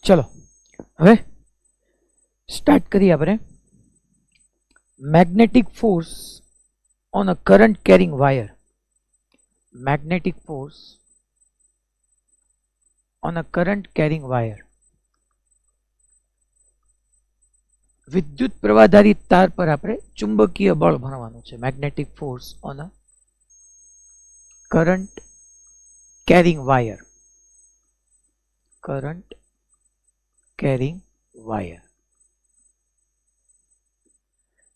ચલો હવે સ્ટાર્ટ કરીએ આપણે. Magnetic force on a current carrying wire. Magnetic force on a current carrying wire. વિદ્યુત પ્રવાહધારી તાર પર આપણે ચુંબકીય બળ ભણવાનું છે. Magnetic force on a current carrying wire. Current carrying wire.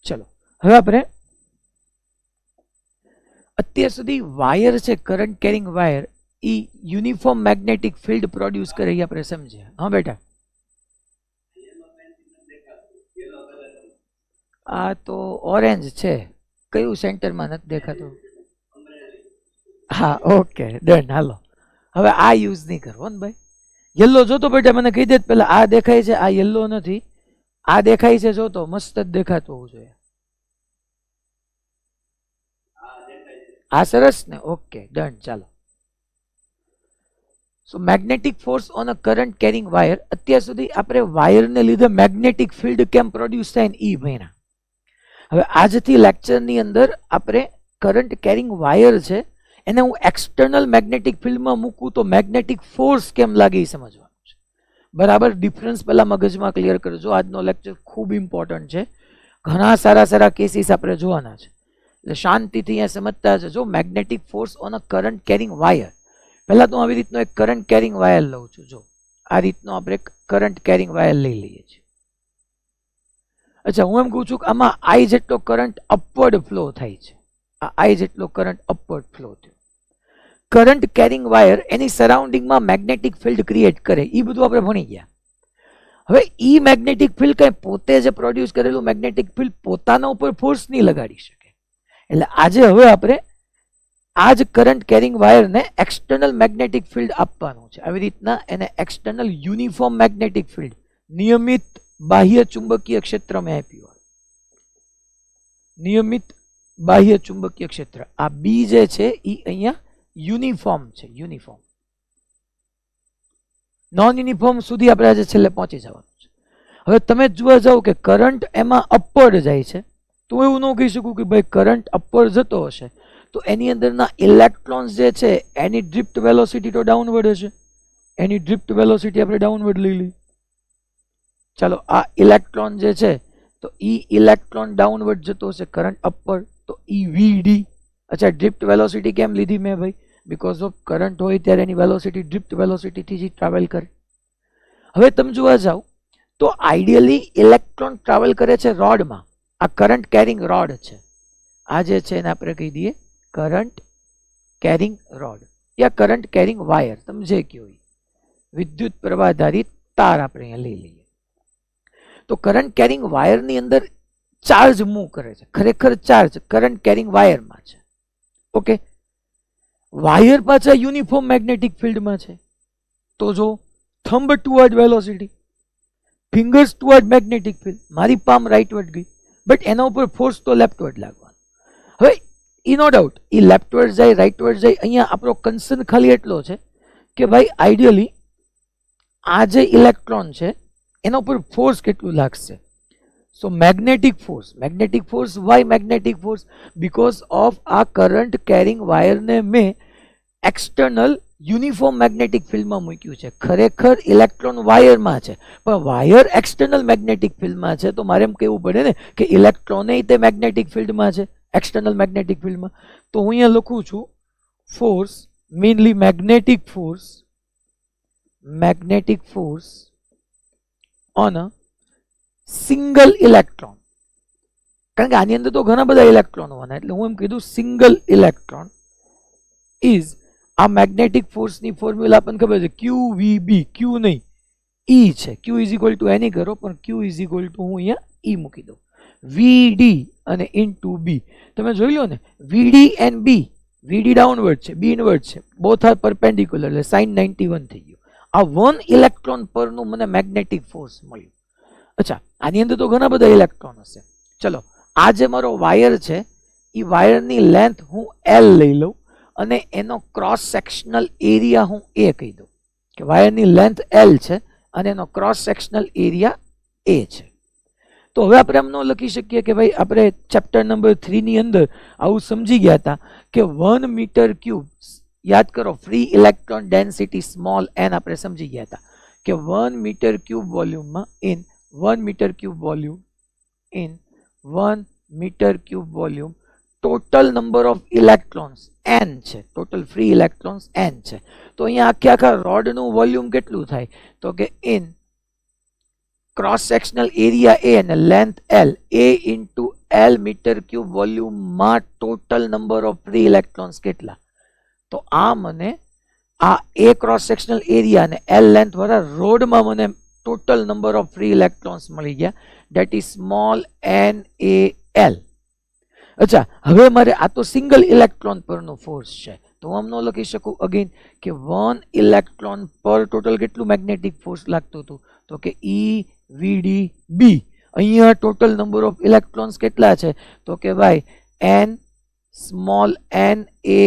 ચલો હવે આપણે અત્યાર સુધી વાયર છે, કરંટ કેરિંગ વાયર, એ યુનિફોર્મ મેગ્નેટિક ફિલ્ડ પ્રોડ્યુસ કરે એ આપણે સમજ્યા. હા બેટા, આ તો ઓરેન્જ છે, કયું સેન્ટરમાં નથી દેખાતું? હા ઓકે ડન. હાલો હવે આ યુઝ નહીં કરવો ને ભાઈ. યલો જોતો બેટા મને કહી દે પેલા, આ દેખાય છે, આ યલો નથી, આ દેખાય છે, જોતો મસ્ત જ દેખાતું હોવું જોઈએ. આ સરસ ને, ઓકે ડન. ચાલો, so magnetic force on a current carrying wire. અત્યાર સુધી આપણે વાયરને લીધે મેગ્નેટિક ફિલ્ડ કેમ પ્રોડ્યુસ થાય ને ઈ ભણ્યા. હવે આજથી લેક્ચરની અંદર આપણે કરંટ કેરિંગ વાયર છે એને હું એક્સટર્નલ મેગ્નેટિક ફિલ્ડમાં મૂકું તો મેગ્નેટિક ફોર્સ કેમ લાગે એ સમજવાનું છે. બરાબર, ડિફરન્સ પહેલા મગજમાં ક્લિયર કરજો. આજનો લેક્ચર ખૂબ ઇમ્પોર્ટન્ટ છે, ઘણા સારા સારા કેસીસ આપણે જોવાના છે, એટલે શાંતિથી અહીંયા સમજતા જજો. Magnetic force on a current carrying wire. પહેલા તો આવી રીતનો એક કરંટ કેરિંગ વાયર લઉં છું. જો આ રીતનો આપણે કરંટ કેરિંગ વાયર લઈ લઈએ છીએ. અચ્છા, હું એમ કહું છું કે આમાં આઈ જેટલો કરંટ અપવર્ડ ફ્લો થાય છે. આ આઈ જેટલો કરંટ અપવર્ડ ફ્લો થયો. કરંટ કેરિંગ વાયર એની સરાઉન્ડિંગમાં મેગ્નેટિક ફિલ્ડ ક્રિએટ કરે, એ બધું આપણે ભણી ગયા. હવે ઈ મેગ્નેટિક ફિલ્ડ કઈ પોતે જે પ્રોડ્યુસ કરેલું મેગ્નેટિક ફિલ્ડ પોતાના ઉપર ફોર્સ નહીં લગાડી શકે. એટલે આજે હવે આપણે આ જ કરંટ કેરિંગ વાયરને એક્સટર્નલ મેગ્નેટિક ફિલ્ડ આપવાનું છે. આવી રીતના એને એક્સટર્નલ યુનિફોર્મ મેગ્નેટિક ફિલ્ડ, નિયમિત બાહ્ય ચુંબકીય ક્ષેત્ર મેં આપ્યું. નિયમિત બાહ્ય ચુંબકીય ક્ષેત્ર, આ બી જે છે એ અહીંયા યુનિફોર્મ છે. યુનિફોર્મ, નોન યુનિફોર્મ સુધી આપણે આજે છેલ્લે પહોંચી જવાનું છે. હવે તમે જોવા જાઓ કે કરંટ એમાં અપવર્ડ જાય છે, તો એવું ન કહી શકું કે ભાઈ કરંટ અપવર્ડ જતો હશે તો એની અંદરના ઇલેક્ટ્રોન્સ જે છે એની ડ્રિફ્ટ વેલોસિટી તો ડાઉનવર્ડ હશે. એની ડ્રિફ્ટ વેલોસિટી આપણે ડાઉનવર્ડ લઈ લઈએ. ચાલો, આ ઇલેક્ટ્રોન જે છે તો ઈ ઇલેક્ટ્રોન ડાઉનવર્ડ જતો હશે, કરંટ અપવર્ડ, તો ઈ વીડી. અચ્છા, ડ્રિફ્ટ વેલોસિટી કેમ લીધી મેં ભાઈ? બીકોઝ ઓફ કરંટ હોય ત્યારે એની વેલોસિટી ડ્રિફ્ટ વેલોસિટીથી જ ટ્રાવેલ કરે. હવે તમે જોવા જાઓ તો આઈડિયલી ઇલેક્ટ્રોન ટ્રાવેલ કરે છે રોડમાં. આ કરંટ કેરિંગ રોડ છે. આ જે છે એને આપણે કહી દઈએ કરંટ કેરિંગ રોડ યા કરંટ કેરિંગ વાયર, તમે જે કહો. વિદ્યુત પ્રવાહધારી તાર આપણે અહીંયા લઈ લઈએ. તો કરંટ કેરિંગ વાયરની અંદર ચાર્જ મૂવ કરે છે. ખરેખર ચાર્જ કરંટ કેરિંગ વાયરમાં છે. ઓકે, વાયર પાછા યુનિફોર્મ મેગ્નેટિક ફિલ્ડમાં છે. તો જો thumb toward velocity, fingers toward magnetic field. મારી પામ રાઇટવર્ડ ગઈ, બટ એના ઉપર ફોર્સ તો લેફ્ટવર્ડ લાગવાનો. હવે ઈ નો ડાઉટ એ લેફ્ટવર્ડ જાય રાઇટવર્ડ જાય. અહીંયા આપણો કન્સર્ન ખાલી એટલો છે કે ભાઈ આઈડિયલી આ જે ઇલેક્ટ્રોન છે એના ઉપર ફોર્સ કેટલું લાગશે. So magnetic force, magnetic force, why magnetic force? Because of આ કરંટ કેરિંગ વાયરને મેં એક્સટર્નલ યુનિફોર્મ મેગ્નેટિક ફિલ્ડમાં મૂક્યું છે. ખરેખર ઇલેક્ટ્રોન વાયરમાં છે, પણ વાયર એક્સટર્નલ મેગ્નેટિક ફિલ્ડમાં છે. તો મારે એમ કહેવું પડે ને કે ઇલેક્ટ્રોને તે મેગ્નેટિક ફિલ્ડમાં છે, એક્સટર્નલ મેગ્નેટિક ફિલ્ડમાં. તો હું અહીંયા લખું છું force, mainly magnetic force, magnetic force on a single electron. કારણ કે આની અંદર તો ઘણા બધા ઇલેક્ટ્રોન હોવાના, એટલે હું એમ કીધું સિંગલ ઇલેક્ટ્રોન ઇઝ. આ મેગ્નેટિક ફોર્સની ફોર્મ્યુલા આપણને ખબર છે, ક્યુ વી બી. ક્યુ નહીં, ઈ છે. ક્યુ ઇઝ ઇક્વલ ટુ એની કરો, પણ ક્યુ ઇઝ ઇક્વલ ટુ હું અહીંયા ઈ મૂકી દઉં. વી ડી અને ઇન્ટુ બી. તમે જોઈ લો ને, વીડી એન્ડ બી. વીડી ડાઉનવર્ડ છે, બી ઇનવર્ડ છે, બોથ આર પરપેન્ડિક્યુલર, એટલે સાઇન 91 થઈ ગયું. આ 1 ઇલેક્ટ્રોન પરનું મને મેગ્નેટિક ફોર્સ મળ્યું. અચ્છા, આની અંદર તો ઘણા બધા ઇલેક્ટ્રોન હશે. ચલો, આ જે મારો વાયર છે એ વાયરની લેન્થ હું એલ લઈ લઉં અને એનો ક્રોસ સેક્શનલ એરિયા હું એ કહી દઉં કે વાયરની લેન્થ એલ છે અને એનો ક્રોસ સેક્શનલ એરિયા એ છે. તો હવે આપણે એમ ન લખી શકીએ કે ભાઈ આપણે ચેપ્ટર નંબર 3 ની અંદર આવું સમજી ગયા હતા કે 1 મીટર ક્યુબ, યાદ કરો free electron density small n આપણે સમજી ગયા હતા કે 1 મીટર ક્યુબ વોલ્યુમમાં in 1 metre cube volume in 1 metre cube volume total number of electrons n છે, ટોટલ ફ્રી ઇલેક્ટ્રોન્સ n છે. તો અહીંયા આખા રોડનું વોલ્યુમ કેટલું થાય તો કે in cross sectional area A અને length l, a into l metre cube વોલ્યુમમાં total number of free electrons કેટલા. તો આ મને આ a ક્રોસ સેક્શનલ એરિયા અને l લેન્થ વાળા રોડમાં મને total number of free electrons મળી ગયા, that is small n a l. અચ્છા, હવે મારે આ તો સિંગલ ઇલેક્ટ્રોન પરનો ફોર્સ છે, તો હું આમ ન લખી શકું અગેન કે 1 ઇલેક્ટ્રોન પર ટોટલ કેટલું મેગ્નેટિક ફોર્સ લાગતું હતું તો કે E VDB. અહીંયા ટોટલ નંબર ઓફ ઇલેક્ટ્રોન્સ કેટલા છે તો કે ભાઈ n small n a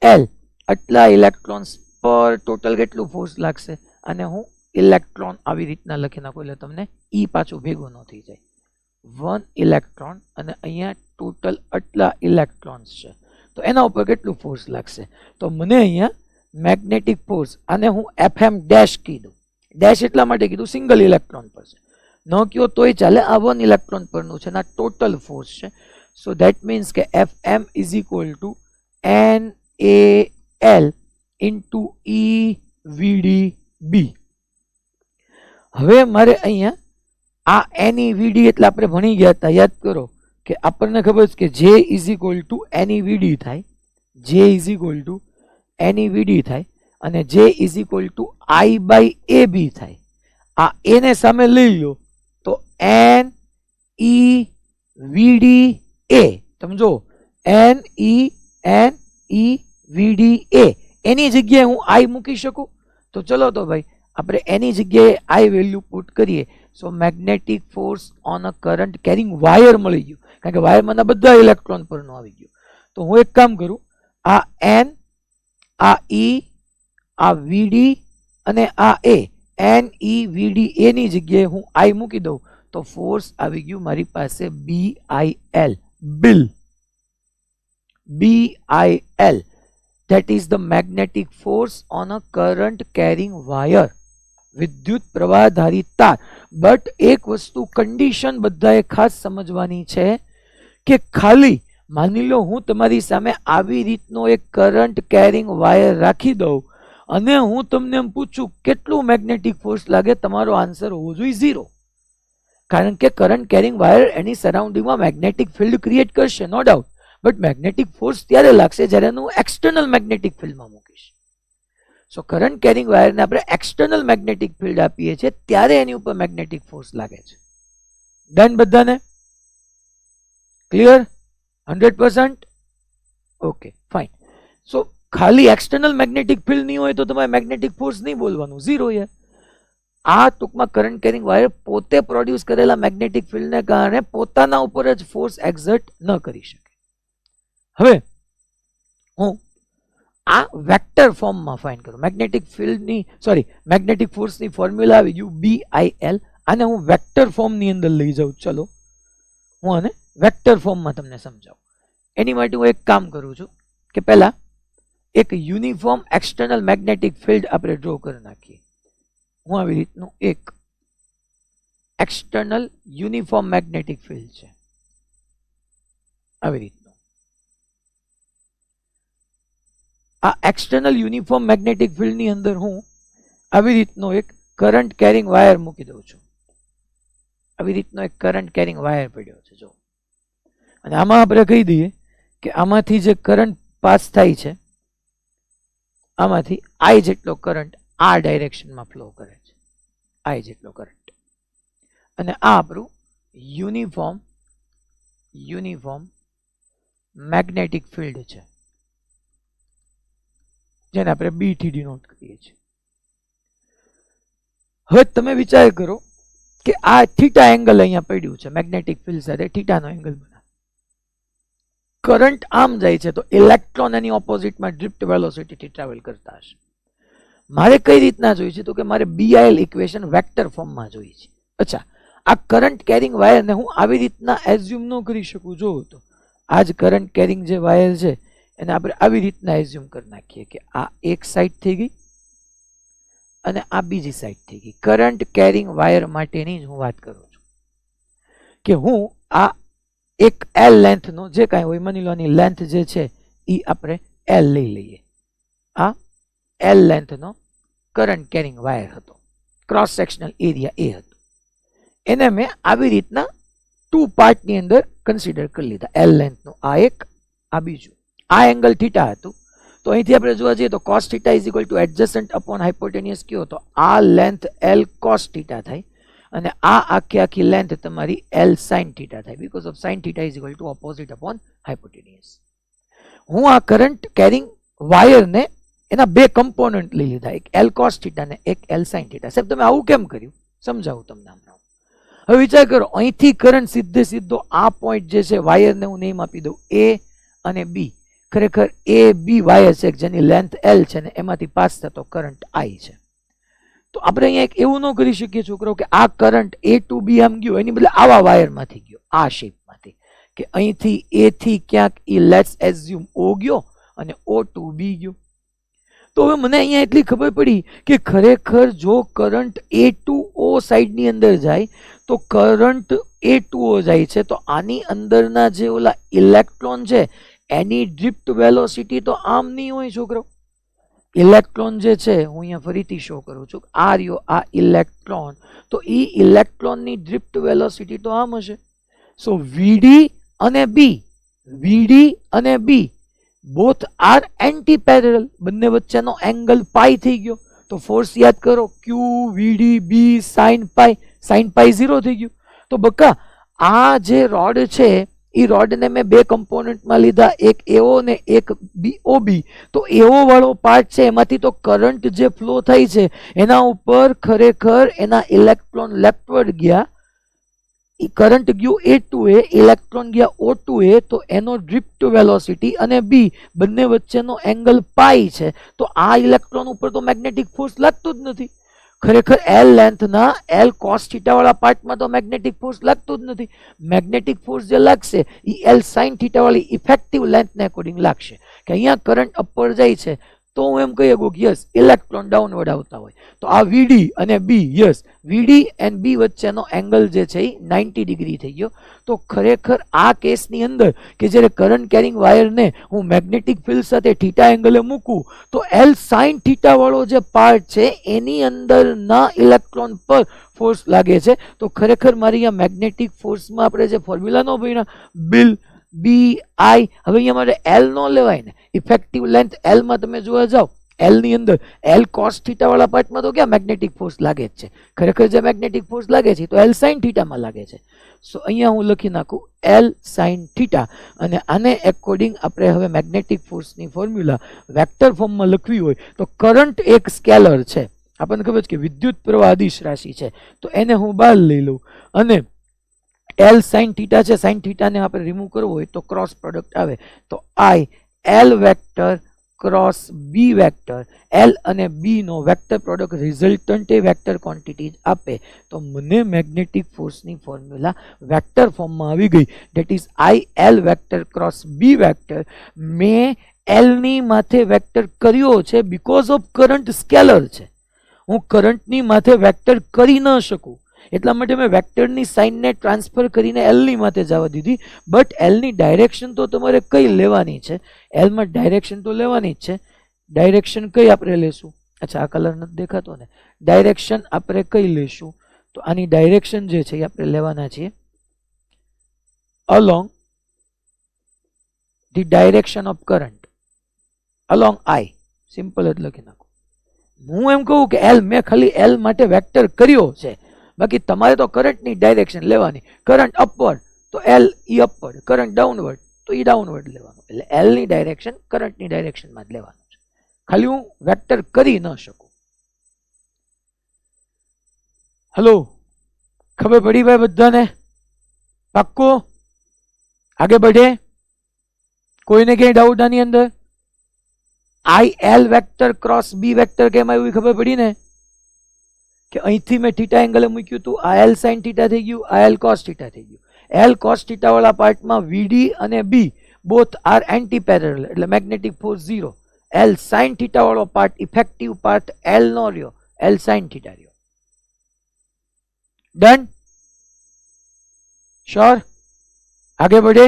l, આટલા ઇલેક્ટ્રોન્સ પર ટોટલ કેટલું ફોર્સ લાગશે. અને હું ઇલેક્ટ્રોન આવી રીતના લખી નાખું એટલે તમને E પાછું ભેગું ન થઈ જાય. 1 ઇલેક્ટ્રોન અને અહીંયા ટોટલ આટલા ઇલેક્ટ્રોન્સ છે, તો એના ઉપર કેટલું ફોર્સ લાગશે. તો મને અહીંયા મેગ્નેટિક ફોર્સ, અને હું FM ડેશ કીધું, ડેશ એટલા માટે કીધું સિંગલ ઇલેક્ટ્રોન પર છે, ન કયો તોય ચાલે, આ 1 ઇલેક્ટ્રોન પરનું છે, ના ટોટલ ફોર્સ છે. સો ધેટ મીન્સ કે FM is equal two NaL into EVDB. હવે મારે અહીંયા આ NeVD એટલે આપણે ભણી ગયા હતા, યાદ કરો કે આપણને ખબર છે કે J is equal two NeVD થાય, J is equal two NeVD થાય અને J is equal two I/AB થાય. આ A ને સામે લઈ લો તો NeVDA, સમજો NeVDA, એની જગ્યાએ હું I મૂકી શકું. તો ચલો તો ભાઈ આપણે એની જગ્યાએ I વેલ્યુ પુટ કરીએ. So magnetic force on a current carrying wire મળી ગયું, કારણ કે વાયરમાં બધા ઇલેક્ટ્રોન પરનું આવી ગયું. તો હું એક કામ કરું, આ N, આ E, આ VD અને આ A, NeVDA ની જગ્યાએ હું I મૂકી દઉં તો ફોર્સ આવી ગયું મારી પાસે BIL, bill, BIL, that is the magnetic force on a current carrying wire, વિદ્યુત પ્રવાહધારી તાર. બટ એક વસ્તુ કન્ડિશન બધાએ ખાસ સમજવાની છે કે ખાલી માની લો હું તમારી સામે આવી રીતનો એક કરંટ કેરિંગ વાયર રાખી દઉં અને હું તમને એમ પૂછું કેટલું મેગ્નેટિક ફોર્સ લાગે, તમારો આન્સર હોવો જોઈએ 0, કારણ કે કરંટ કેરિંગ વાયર એની સરાઉન્ડિંગમાં મેગ્નેટિક ફિલ્ડ ક્રિએટ કરશે, no doubt. But magnetic force ત્યારે લાગશે જ્યારે હું એક્સટર્નલ મેગ્નેટિક ફિલ્ડમાં મૂકીશ. સો કરંટ કેરિંગ વાયરને આપણે એક્સટર્નલ મેગ્નેટિક ફિલ્ડ આપીએ છીએ ત્યારે એની ઉપર મેગ્નેટિક ફોર્સ લાગે છે. ડન બધાને? ક્લિયર? 100%? Okay fine. સો ખાલી એક્સટર્નલ મેગ્નેટિક ફિલ્ડ નહીં હોય તો તમારે મેગ્નેટિક ફોર્સ નહીં બોલવાનું, 0 યાર. આ ટૂંકમાં કરંટ કેરિંગ વાયર પોતે પ્રોડ્યુસ કરેલા મેગ્નેટિક ફિલ્ડને કારણે પોતાના ઉપર જ ફોર્સ એક્ઝર્ટ ન કરી શકે. હવે હું આ વેક્ટર ફોર્મમાં ફાઇન્ડ કરું. મેગ્નેટિક ફિલ્ડની મેગ્નેટિક ફોર્સની ફોર્મ્યુલા આવી ગયું BIL, આને હું વેક્ટર ફોર્મની અંદર લઈ જાઉં. ચલો હું આને વેક્ટર ફોર્મમાં તમને સમજાવું. એની માટે હું એક કામ કરું છું કે પહેલા એક યુનિફોર્મ એક્સટર્નલ મેગ્નેટિક ફિલ્ડ આપણે ડ્રો કરી નાખીએ. હું આવી રીતનું એક એક્સટર્નલ યુનિફોર્મ મેગ્નેટિક ફિલ્ડ છે, આવી રીતનું. આ એક્સટર્નલ યુનિફોર્મ મેગ્નેટિક ફિલ્ડની અંદર હું આવી રીતનો એક કરંટ કેરિંગ વાયર મૂકી દઉં છું. આવી રીતનો એક કરંટ કેરિંગ વાયર પડ્યો છે જો, અને આમાં આપણે કહી દઈએ કે આમાંથી જે કરંટ પાસ થાય છે આમાંથી I જેટલો કરંટ આ ડાયરેક્શનમાં ફ્લો કરે છે, I જેટલો કરંટ. અને આ આપણું યુનિફોર્મ મેગ્નેટિક ફિલ્ડ છે જેને આપણે B થી ડિનોટ કરીએ છીએ. હવે તમે વિચાર કરો કે આ થીટા એંગલ અહીંયા પડ્યું છે મેગ્નેટિક ફિલ્ડ સાથે, થીટાનો એંગલ બના. કરંટ આમ જાય છે તો ઇલેક્ટ્રોન એની ઓપોઝિટમાં ડ્રિફ્ટ વેલોસિટીથી ટ્રાવેલ કરતા હશે. મારે કઈ રીતના જોઈએ છે? તો કે મારે BIL ઇક્વેશન વેક્ટર ફોર્મમાં જોઈએ છે. અચ્છા, આ કરંટ કેરિંગ વાયરને હું આવી રીતના એઝ્યુમ ન કરી શકું. જો તો આ જ કરંટ કેરિંગ જે વાયર છે એને આપણે આવી રીતના એઝ્યુમ કરી નાખીએ કે આ એક સાઈડ થઈ ગઈ અને આ બીજી સાઈડ થઈ ગઈ. કરંટ કેરિંગ વાયર માટેની જ હું વાત કરું છું કે હું આ એક L લેન્થનો જે કાંઈ હોય, માની લો આની લેન્થ જે છે એ આપણે L લઈ લઈએ. આ L લેન્થનો કરંટ કેરિંગ વાયર હતો, ક્રોસ સેક્શનલ એરિયા એ હતો. એને મેં આવી રીતના 2 પાર્ટની અંદર કન્સિડર કરી લીધા. L લેન્થનું આ એક, આ બીજું. આ એંગલ થીટા હતું, તો અહીંથી આપણે જોવા જઈએ તો cos θ is equal to adjacent upon hypotenuse કયો, તો આ લેન્થ L cos θ થાય અને આ આખી લેન્થ તમારી L sin θ થાય, because of sin θ is equal to opposite upon hypotenuse. હું આ કરંટ કેરિંગ વાયરને એના બે કમ્પોનન્ટ લઈ લીધા, એક L cos θ ને એક L sin θ. સાહેબ તમે આવું કેમ કર્યું? સમજાવું તમને હમણાં. હવે વિચાર કરો, અહીંથી કરંટ સીધો આ પોઈન્ટ જે છે વાયરને હું નેમ આપી દઉં A અને B. ખરેખર A B વાયર છે જેની લેન્થ L છે ને એમાંથી પાસ થતો કરંટ I છે. તો આપણે અહીંયા એક એવું ન કરી શકીએ છોકરો કે આ કરંટ A to B આમ ગયો, એની બદલે આવા વાયરમાંથી ગયો, આ શેપમાંથી, કે અહીંથી A થી ક્યાંક એ લેટ્સ એઝ્યુમ O ગયો અને O to B ગયો. તો હવે મને અહીંયા એટલી ખબર પડી કે ખરેખર જો કરંટ A to O સાઈડની અંદર જાય તો કરંટ A to O જાય છે, તો આની અંદરના જે ઓલા ઇલેક્ટ્રોન છે એની ડ્રિફ્ટ વેલોસિટી તો આમ નહીં હોય છોકરો. ઇલેક્ટ્રોન જે છે, હું અહીંયા ફરીથી શો કરું છું, આ રહ્યો આ ઇલેક્ટ્રોન, તો એ ઇલેક્ટ્રોનની ડ્રિફ્ટ વેલોસિટી તો આમ હશે. સો VD અને B both are anti parallel, બંને વચ્ચેનો એંગલ પાઈ થઈ ગયો. તો ફોર્સ યાદ કરો, Q VD B sin પાઈ, sin પાઈ 0 થઈ ગયું. તો બકા આ જે રોડ છે એ રોડને મેં બે કમ્પોનન્ટમાં લીધા, એક AO ને એક OB. તો AO વાળો પાર્ટ છે એમાંથી તો કરંટ જે ફ્લો થાય છે એના ઉપર ખરેખર એના ઇલેક્ટ્રોન લેફ્ટવર્ડ ગયા, કરંટ ગયું A to A, ઇલેક્ટ્રોન ગયા O to A, તો એનો ડ્રિફ્ટ વેલોસિટી અને B બંને વચ્ચેનો એંગલ પાઈ છે. તો આ ઇલેક્ટ્રોન ઉપર તો મેગ્નેટિક ફોર્સ લાગતો જ નથી. ખરેખર L લેન્થના L cos θ વાળા પાર્ટમાં તો મેગ્નેટિક ફોર્સ લાગતો જ નથી. મેગ્નેટિક ફોર્સ જે લાગશે એ L sin θ વાળી ઇફેક્ટિવ લેન્થને અકોર્ડિંગ લાગશે. કે અહીંયા કરંટ અપર જાય છે તો હું એમ કહી શકું કે યસ ઇલેક્ટ્રોન ડાઉનવર્ડ આવતા હોય, તો આ VD અને B, yes VD and B વચ્ચેનો એંગલ જે છે એ 90 ડિગ્રી થઈ ગયો. તો ખરેખર આ કેસની અંદર કે જ્યારે કરંટ કેરિંગ વાયરને હું મેગ્નેટિક ફિલ્ડ સાથે થીટા એંગલે મૂકું તો L sin θ વાળો જે પાર્ટ છે એની અંદરના ઇલેક્ટ્રોન પર ફોર્સ લાગે છે. તો ખરેખર મારી આ મેગ્નેટિક ફોર્સમાં આપણે જે ફોર્મ્યુલાનો ભણ્યા બિલ BI, હવે અહીંયા મારે L નો લેવાય ને, ઇફેક્ટિવ લેન્થ L માં તમે જોવા જાઓ, L ની અંદર L cos θ વાળા પાર્ટમાં તો ક્યાં મેગ્નેટિક ફોર્સ લાગે જ છે. ખરેખર જે મેગ્નેટિક ફોર્સ લાગે છે તો L sin θ માં લાગે છે. સો અહીંયા હું લખી નાખું L sin θ, અને આને એકોર્ડિંગ આપણે હવે મેગ્નેટિક ફોર્સની ફોર્મ્યુલા વેક્ટર ફોર્મમાં લખવી હોય તો કરંટ એક સ્કેલર છે, આપણને ખબર છે કે વિદ્યુત પ્રવાહ અદિશ રાશિ છે, તો એને હું બહાર લઈ લઉં અને L sin θ છે, sin θ ને આપણે રિમૂવ કરવો હોય તો ક્રોસ પ્રોડક્ટ આવે, તો I L vector cross B vector, L અને B નો વેક્ટર પ્રોડક્ટ રિઝલ્ટન્ટ એ વેક્ટર ક્વોન્ટિટી આપે. તો મને મેગ્નેટિક ફોર્સની ફોર્મ્યુલા વેક્ટર ફોર્મમાં આવી ગઈ, that is I L vector cross B vector. મેં L ની માથે વેક્ટર કર્યો છે બીકોઝ ઓફ કરંટ સ્કેલર છે, હું કરંટની માથે વેક્ટર કરી ન શકું એટલા માટે મેં વેક્ટરની સાઇનને ટ્રાન્સફર કરીને L ની માથે જવા દીધી. બટ L ની ડાયરેક્શન તો તમારે કઈ લેવાની છે, L માં ડાયરેક્શન તો લેવાની જ છે. ડાયરેક્શન કઈ આપણે લેશું? અચ્છા, આ કલર નથી દેખાતો ને, ડાયરેક્શન આપણે કઈ લેશું? તો આની ડાયરેક્શન જે છે એ આપણે લેવાના છીએ along the direction of current, along I. Simple જ લખી નાખો. હું એમ કહું કે L, મેં ખાલી L માટે વેક્ટર કર્યો છે, બાકી તમારે તો કરંટની ડાયરેક્શન લેવાની. કરંટ અપવર્ડ તો L ઈ અપવર્ડ, કરંટ ડાઉનવર્ડ તો ઈ ડાઉનવર્ડ લેવાનું. એટલે L ની ડાયરેક્શન કરંટની ડાયરેક્શનમાં જ લેવાનું છે, ખાલી હું વેક્ટર કરી ન શકું. હલો, ખબર પડી ભાઈ બધાને? પાક્કો? આગે बढ़े? કોઈને ક્યાંય ડાઉટ આની અંદર? I L vector cross B vector કેમ આવ્યું એ ખબર પડી ને કે અહીંથી મેં થીટા એંગલે મૂક્યું હતું, આ એલ સાઇન થીટા થઈ ગયું, આ એલ કોસ થીટા થઈ ગયું. એલ કોસ થીટા વાળા પાર્ટમાં વીડી અને બી બોથ આર એન્ટી પેરેલલ એટલે magnetic force 0. L sine theta વાળો પાર્ટ ઇફેક્ટિવ પાર્ટ એલ નો રહ્યો, એલ સાઇન થીટા રહ્યો. ડન? શ્યોર? આગે बढ़े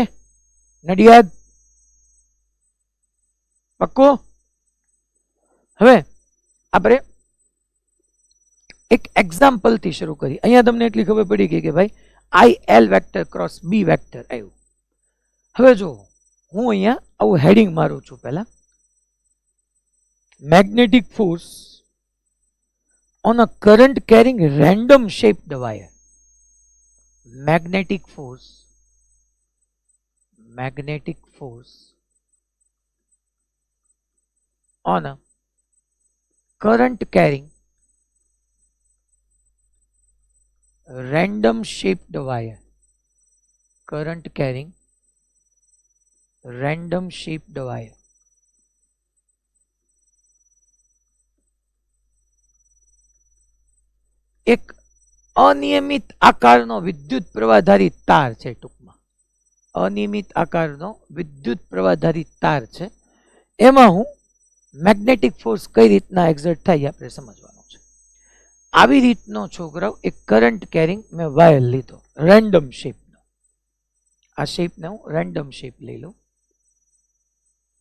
નડિયાદ? પક્કો? હવે આપણે એક એક્ઝામ્પલ થી શરૂ કરી. અહીંયા તમને એટલી ખબર પડી ગઈ કે ભાઈ I L vector cross B vector આવ્યું. હવે જો હું અહીંયા આવું હેડિંગ મારું છું, પહેલા magnetic force on a current carrying random shaped wire. Magnetic force on a current carrying random shaped wire. Current carrying random shaped wire. એક અનિયમિત આકારનો વિદ્યુત પ્રવાહધારી તાર છે. ટૂંકમાં અનિયમિત આકારનો વિદ્યુત પ્રવાહધારી તાર છે. એમાં હું મેગ્નેટિક ફોર્સ કઈ રીતના એક્ઝર્ટ થાય આપણે સમજવાનું છે. આવી રીતનો છોકરાઓ એક કરંટ કેરિંગ મેં વાયર લીધો રેન્ડમ શેપનો. આ શેપને હું રેન્ડમ શેપ લઈ લઉં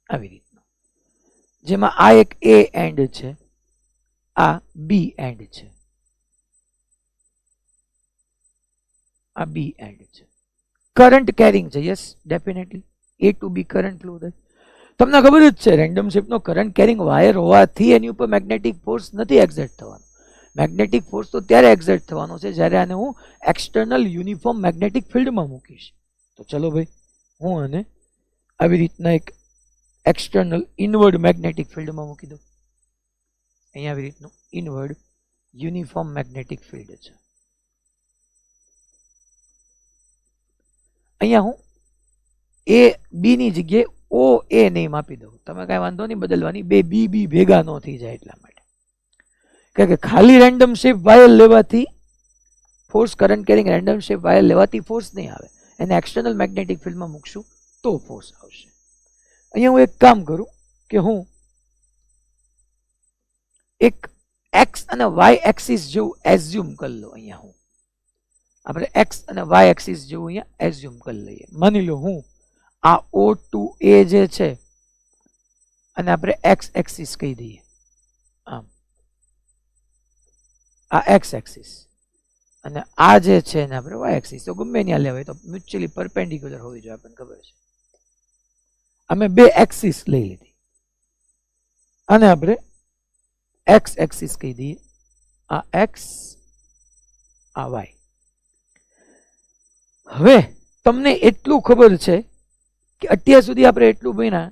આવી રીતનો, જેમાં આ એક એ એન્ડ છે, આ બી એન્ડ છે, આ બી એન્ડ છે. કરંટ કેરિંગ છે. યસ, ડેફિનેટલી એ ટુ બી કરંટ ફ્લો થાય. તમને ખબર જ છે રેન્ડમ શેપનો કરંટ કેરિંગ વાયર હોવાથી એની ઉપર મેગ્નેટિક ફોર્સ નથી એક્ઝર્ટ થવાનો. મેગ્નેટિક ફોર્સ તો ત્યારે એક્ઝર્ટ થવાનો છે જ્યારે આને હું એક્સટર્નલ યુનિફોર્મ મેગ્નેટિક ફિલ્ડમાં મૂકીશ. તો ચલો ભાઈ હું આને આવી રીતના એક એક્સટર્નલ ઇનવર્ડ મેગ્નેટિક ફિલ્ડમાં મૂકી દઉં. અહીંયા આવી રીતનું ઇનવર્ડ યુનિફોર્મ મેગ્નેટિક ફિલ્ડ છે. અહીંયા હું એ બી ની જગ્યાએ ઓ એ નેમ આપી દઉં. તમે કાંઈ વાંધો નહીં બદલવાની, બે બી બી ભેગા ન થઈ જાય એટલા માટે. કારણ કે ખાલી રેન્ડમ શેપ વાયર લેવાથી force, current carrying random shape wire લેવાથી ફોર્સ નહીં આવે. એને એક્સટર્નલ મેગ્નેટિક ફિલ્ડમાં મૂકશું તો ફોર્સ આવશે. અહીંયા હું એક કામ કરું કે હું એક એક્સ અને વાય એક્સિસ જેવું એઝ્યુમ કરી લઉં. અહીંયા હું આપણે એક્સ અને વાય એક્સિસ જેવું અહીંયા એઝ્યુમ કરી લઈએ. માની લો હું આ ઓ ટુ એ જે છે અને આપણે એક્સ એક્સિસ કહી દઈએ. આમ આ એક્સ એક્સિસ અને આ જે છે ને આપણે વાય એક્સિસ. તો ગમે ત્યાં લેવાય તો મ્યુચ્યુઅલી પરપેન્ડિક્યુલર હોવી જોઈએ, આપણને ખબર છે. અમે બે એક્સિસ લઈ લીધી અને આપણે એક્સ એક્સિસ કહી દઈએ. આ એક્સ, આ વાય. હવે તમને એટલું ખબર છે કે અત્યાર સુધી આપણે એટલું ભણ્યા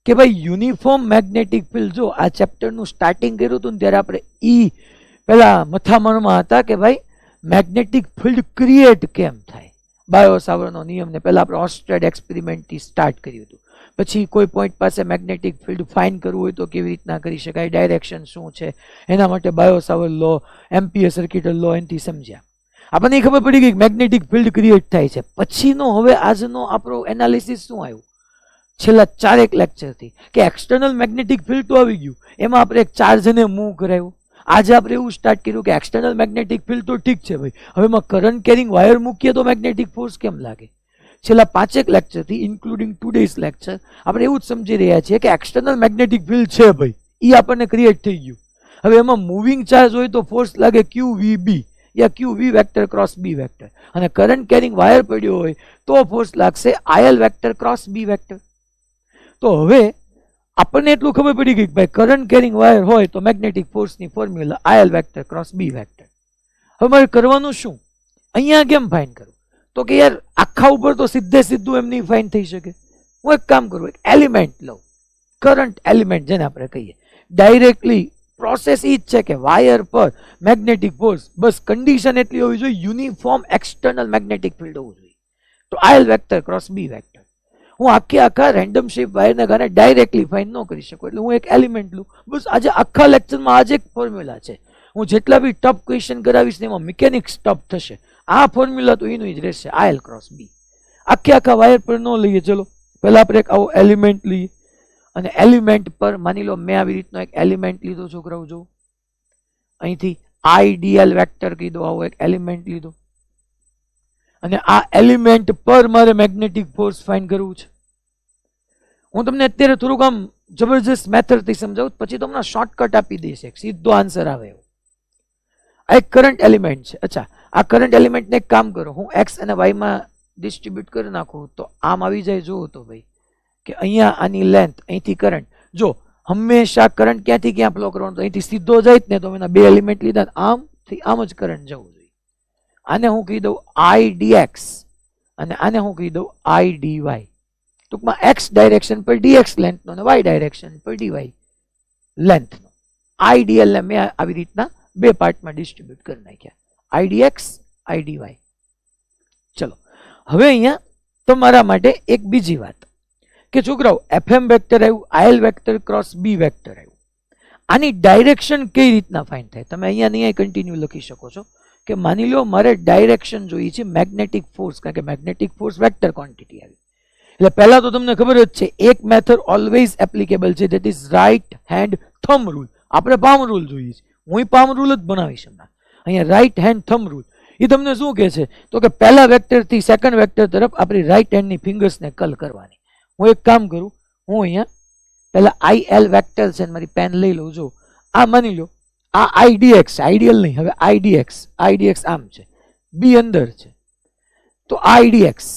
કે ભાઈ યુનિફોર્મ મેગ્નેટિક ફિલ્ડ, જો આ ચેપ્ટરનું સ્ટાર્ટિંગ કર્યું હતું ને ત્યારે આપણે પેલા મથામણમાં હતા કે ભાઈ મેગ્નેટિક ફિલ્ડ ક્રિએટ કેમ થાય. બાયો સાવરનો નિયમ ને પહેલા આપણે ઓસ્ટ્રેડ એક્સપેરિમેન્ટથી સ્ટાર્ટ કર્યું હતું. પછી કોઈ પોઈન્ટ પાસે મેગ્નેટિક ફિલ્ડ ફાઇન કરવું હોય તો કેવી રીતના કરી શકાય, ડાયરેક્શન શું છે, એના માટે બાયો સાવર લો, એમ્પિયર સર્કિટ લો, એનાથી સમજ્યા. આપણને ખબર પડી ગઈ મેગ્નેટિક ફિલ્ડ ક્રિએટ થાય છે. પછીનો હવે આજનો આપણો એનાલિસિસ શું આવ્યું છેલ્લા 4 લેક્ચરથી કે એક્સટર્નલ મેગ્નેટિક ફિલ્ડ તો આવી ગયું, એમાં આપણે એક ચાર્જને મૂવ કરાવ્યું. આજે આપણે એવું સ્ટાર્ટ કર્યું કે એક્સટર્નલ મેગ્નેટિક ફિલ્ડ તો ઠીક છે ભાઈ, હવે એમાં કરંટ કેરિંગ વાયર મૂકીએ તો મેગ્નેટિક ફોર્સ કેમ લાગે. છેલ્લા 5 લેક્ચરથી ઇન્ક્લુડિંગ ટુડેઝ લેક્ચર આપણે એવું જ સમજી રહ્યા છીએ કે એક્સટર્નલ મેગ્નેટિક ફિલ્ડ છે ભાઈ, એ આપણને ક્રિએટ થઈ ગયું. હવે એમાં મૂવિંગ ચાર્જ હોય તો ફોર્સ લાગે ક્યુ વી બી या Q V vector cross B vector, અને કરંટ કેરિંગ વાયર પડ્યો હોય તો ફોર્સ લાગશે IL vector cross B vector. તો હવે આપણને એટલું ખબર પડી ગઈ કે ભાઈ કરંટ કેરિંગ વાયર હોય તો મેગ્નેટિક ફોર્સની formula IL vector cross B vector. હવે મારે કરવાનું શું, અહીંયા કેમ ફાઇન કરું? તો કે યાર આખા ઉપર તો સીધે સીધું એમ નહીં ફાઇન થઈ શકે. હું એક કામ કરું, એક એલિમેન્ટ લઉં, કરંટ એલિમેન્ટ જેને આપણે કહીએ. ડાયરેક્ટલી પ્રોસેસ એ જ છે કે વાયર પર મેગ્નેટિક ફોર્સ, બસ કન્ડિશન એટલી હોવી જોઈએ યુનિફોર્મ એક્સટર્નલ મેગ્નેટિક ફિલ્ડ હોવું જોઈએ. તો IL vector cross B vector. હું આખા રેન્ડમ શેપ વાયરના ગાને ડાયરેક્ટલી ફાઇન્ડ ન કરી શકું. એટલે હું એક એલિમેન્ટ લઉં. બસ આજે આખા લેક્ચરમાં આજે એક ફોર્મ્યુલા છે. હું જેટલા બી ટફ ક્વેશ્ચન કરાવીશ ને એમાં મિકેનિક્સ ટફ થશે. આ ફોર્મ્યુલા તો એનું જ રહેશે, આઈએલ ક્રોસ બી. આખા વાયર પર ન લઈએ. ચલો પહેલા આપણે એક આવો એલિમેન્ટ લઈએ અને એલિમેન્ટ પર માની લો મેં આવી રીતનો એક એલિમેન્ટ લીધો. છોકરાઓ જો અહીંથી આઈડીએલ વેક્ટર કીધો, આવો એક એલિમેન્ટ લીધો અને આ એલિમેન્ટ પર મારે મેગ્નેટિક ફોર્સ ફાઇન્ડ કરવું છે. હું તમને અત્યારે થોડુંક આમ જબરજસ્ત મેથડથી સમજાવું, પછી તમને શોર્ટકટ આપી દઈશ, એક સીધો આન્સર આવે એવો. આ એક કરંટ એલિમેન્ટ છે. અચ્છા, આ કરંટ એલિમેન્ટને એક કામ કરો, હું એક્સ અને વાયમાં ડિસ્ટ્રીબ્યુટ કરી નાખું તો આમ આવી જાય. જુઓ તો ભાઈ કે અહીંયા આની લેન્થ, અહીંથી કરંટ. જો હંમેશા કરંટ ક્યાંથી ક્યાં ફ્લો કરવાનો, તો અહીંથી સીધો જાય ને તો એના બે એલિમેન્ટ લીધા, આમથી આમ જ કરંટ જવું જોઈએ. આને હું કહી દઉં આઈ ડીએક્સ અને આને હું કહી દઉં આઈ ડીવાય. ટૂંકમાં એક્સ ડાયરેક્શન પર ડીએક્સ લેન્થનો અને વાય ડાયરેક્શન પર ડીવાય લેન્થનો. આઈડીએલ ને મેં આવી રીતના બે પાર્ટમાં ડિસ્ટ્રીબ્યુટ કરી નાખ્યા, આઈડીએક્સ આઈડીવાય. ચલો હવે અહીંયા તમારા માટે એક બીજી વાત કે છોકરાઓ એફએમ વેક્ટર આવ્યું, IL vector cross B vector આવ્યું. આની ડાયરેક્શન કઈ રીતના ફાઇન્ડ થાય? તમે અહીંયા નહીં કન્ટિન્યુ લખી શકો છો કે માની લો મારે ડાયરેક્શન જોઈએ છે મેગ્નેટિક ફોર્સ, કારણ કે મેગ્નેટિક ફોર્સ વેક્ટર ક્વોન્ટિટી આવી. એટલે પહેલા તો તમને ખબર જ છે એક મેથડ ઓલવેઝ એપ્લિકેબલ છે, that is right hand thumb rule. આપણે પામ રૂલ જોઈએ છે, હું પામ રૂલ જ બનાવીશ હમણાં. અહીંયા રાઇટ હેન્ડ થંબ રૂલ એ તમને શું કહે છે તો કે પહેલા વેક્ટરથી સેકન્ડ વેક્ટર તરફ આપણી રાઇટ હેન્ડની ફિંગર્સને કલ કરવાની. હું એક કામ કરું, હું અહીંયા પહેલા આઈએલ વેક્ટર છે મારી પેન લઈ લઉં. જો આ માની લો આ આઈડીએક્સ, આઈડિયલ નહીં, હવે આઈડીએક્સ આમ છે, બી અંદર છે, તો આઈડીએક્સ,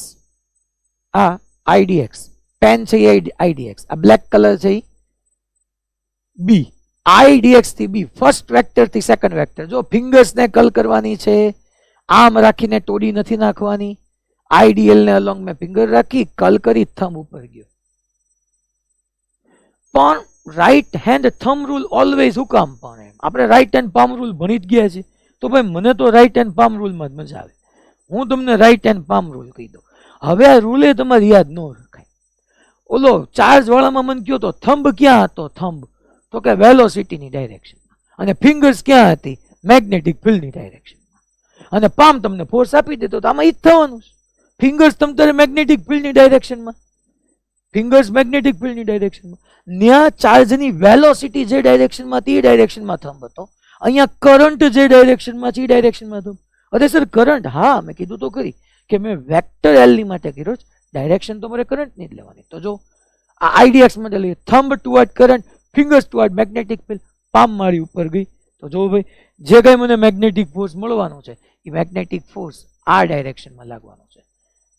આ આઈડીએક્સ પેન છે એ આઈડીએક્સ, આ બ્લેક કલર છે એ બી. આઈડીએક્સ થી બી ફર્સ્ટ વેક્ટર થી સેકન્ડ વેક્ટર. જો ફિંગર્સને કલ કરવાની છે, આમ રાખીને ટોડી નથી નાખવાની. આઈડીએલ ને અલોંગ મેં ફિંગર રાખી, કલ કરી, થંબ ઉપર ગયો. પણ right hand thumb rule always, હું કામ પણ એમ આપણે રાઈટ હેન્ડ પામ રૂલ ભણી જ ગયા છે, તો ભાઈ મને તો રાઈટ હેન્ડ પામ રૂલમાં જ મજા આવે. હું તમને રાઈટ હેન્ડ પામ રૂલ કહી દઉં. હવે આ રૂલે તમારે યાદ ન રખાય. ઓલો ચાર્જ વાળામાં મને કયો તો થંબ ક્યાં હતો? થંબ તો કે વેલોસિટીની ડાયરેક્શનમાં, અને ફિંગર્સ ક્યાં હતી? મેગ્નેટિક ફિલ્ડની ડાયરેક્શનમાં. અને પામ તમને ફોર્સ આપી દેતો તો આમાં ઈ જ થવાનું છે. ફિંગર્સ તમારે મેગ્નેટિક ફિલ્ડની ડાયરેક્શનમાં, ફિંગર્સ મેગ્નેટિક ફિલ્ડની ડાયરેક્શનમાં. ત્યાં ચાર્જની વેલોસિટી જે ડાયરેક્શનમાં હતી એ ડાયરેક્શનમાં થંબ હતો. અહીંયા કરંટ જે ડાયરેક્શનમાં છે એ ડાયરેક્શનમાં થંબ. અરે સર કરંટ, હા મેં કીધું તો ખરી કે મેં વેક્ટર એલ ની માટે કર્યો, ડાયરેક્શન તો મારે કરંટની જ લેવાની. તો જો આ આઈડીએક્સ માટે લઈએ, thumb toward current, fingers toward magnetic field, palm મારી ઉપર ગઈ. તો જો ભાઈ જે કઈ મને મેગ્નેટિક ફોર્સ મળવાનો છે એ મેગ્નેટિક ફોર્સ આ ડાયરેક્શનમાં લાગવાનો છે.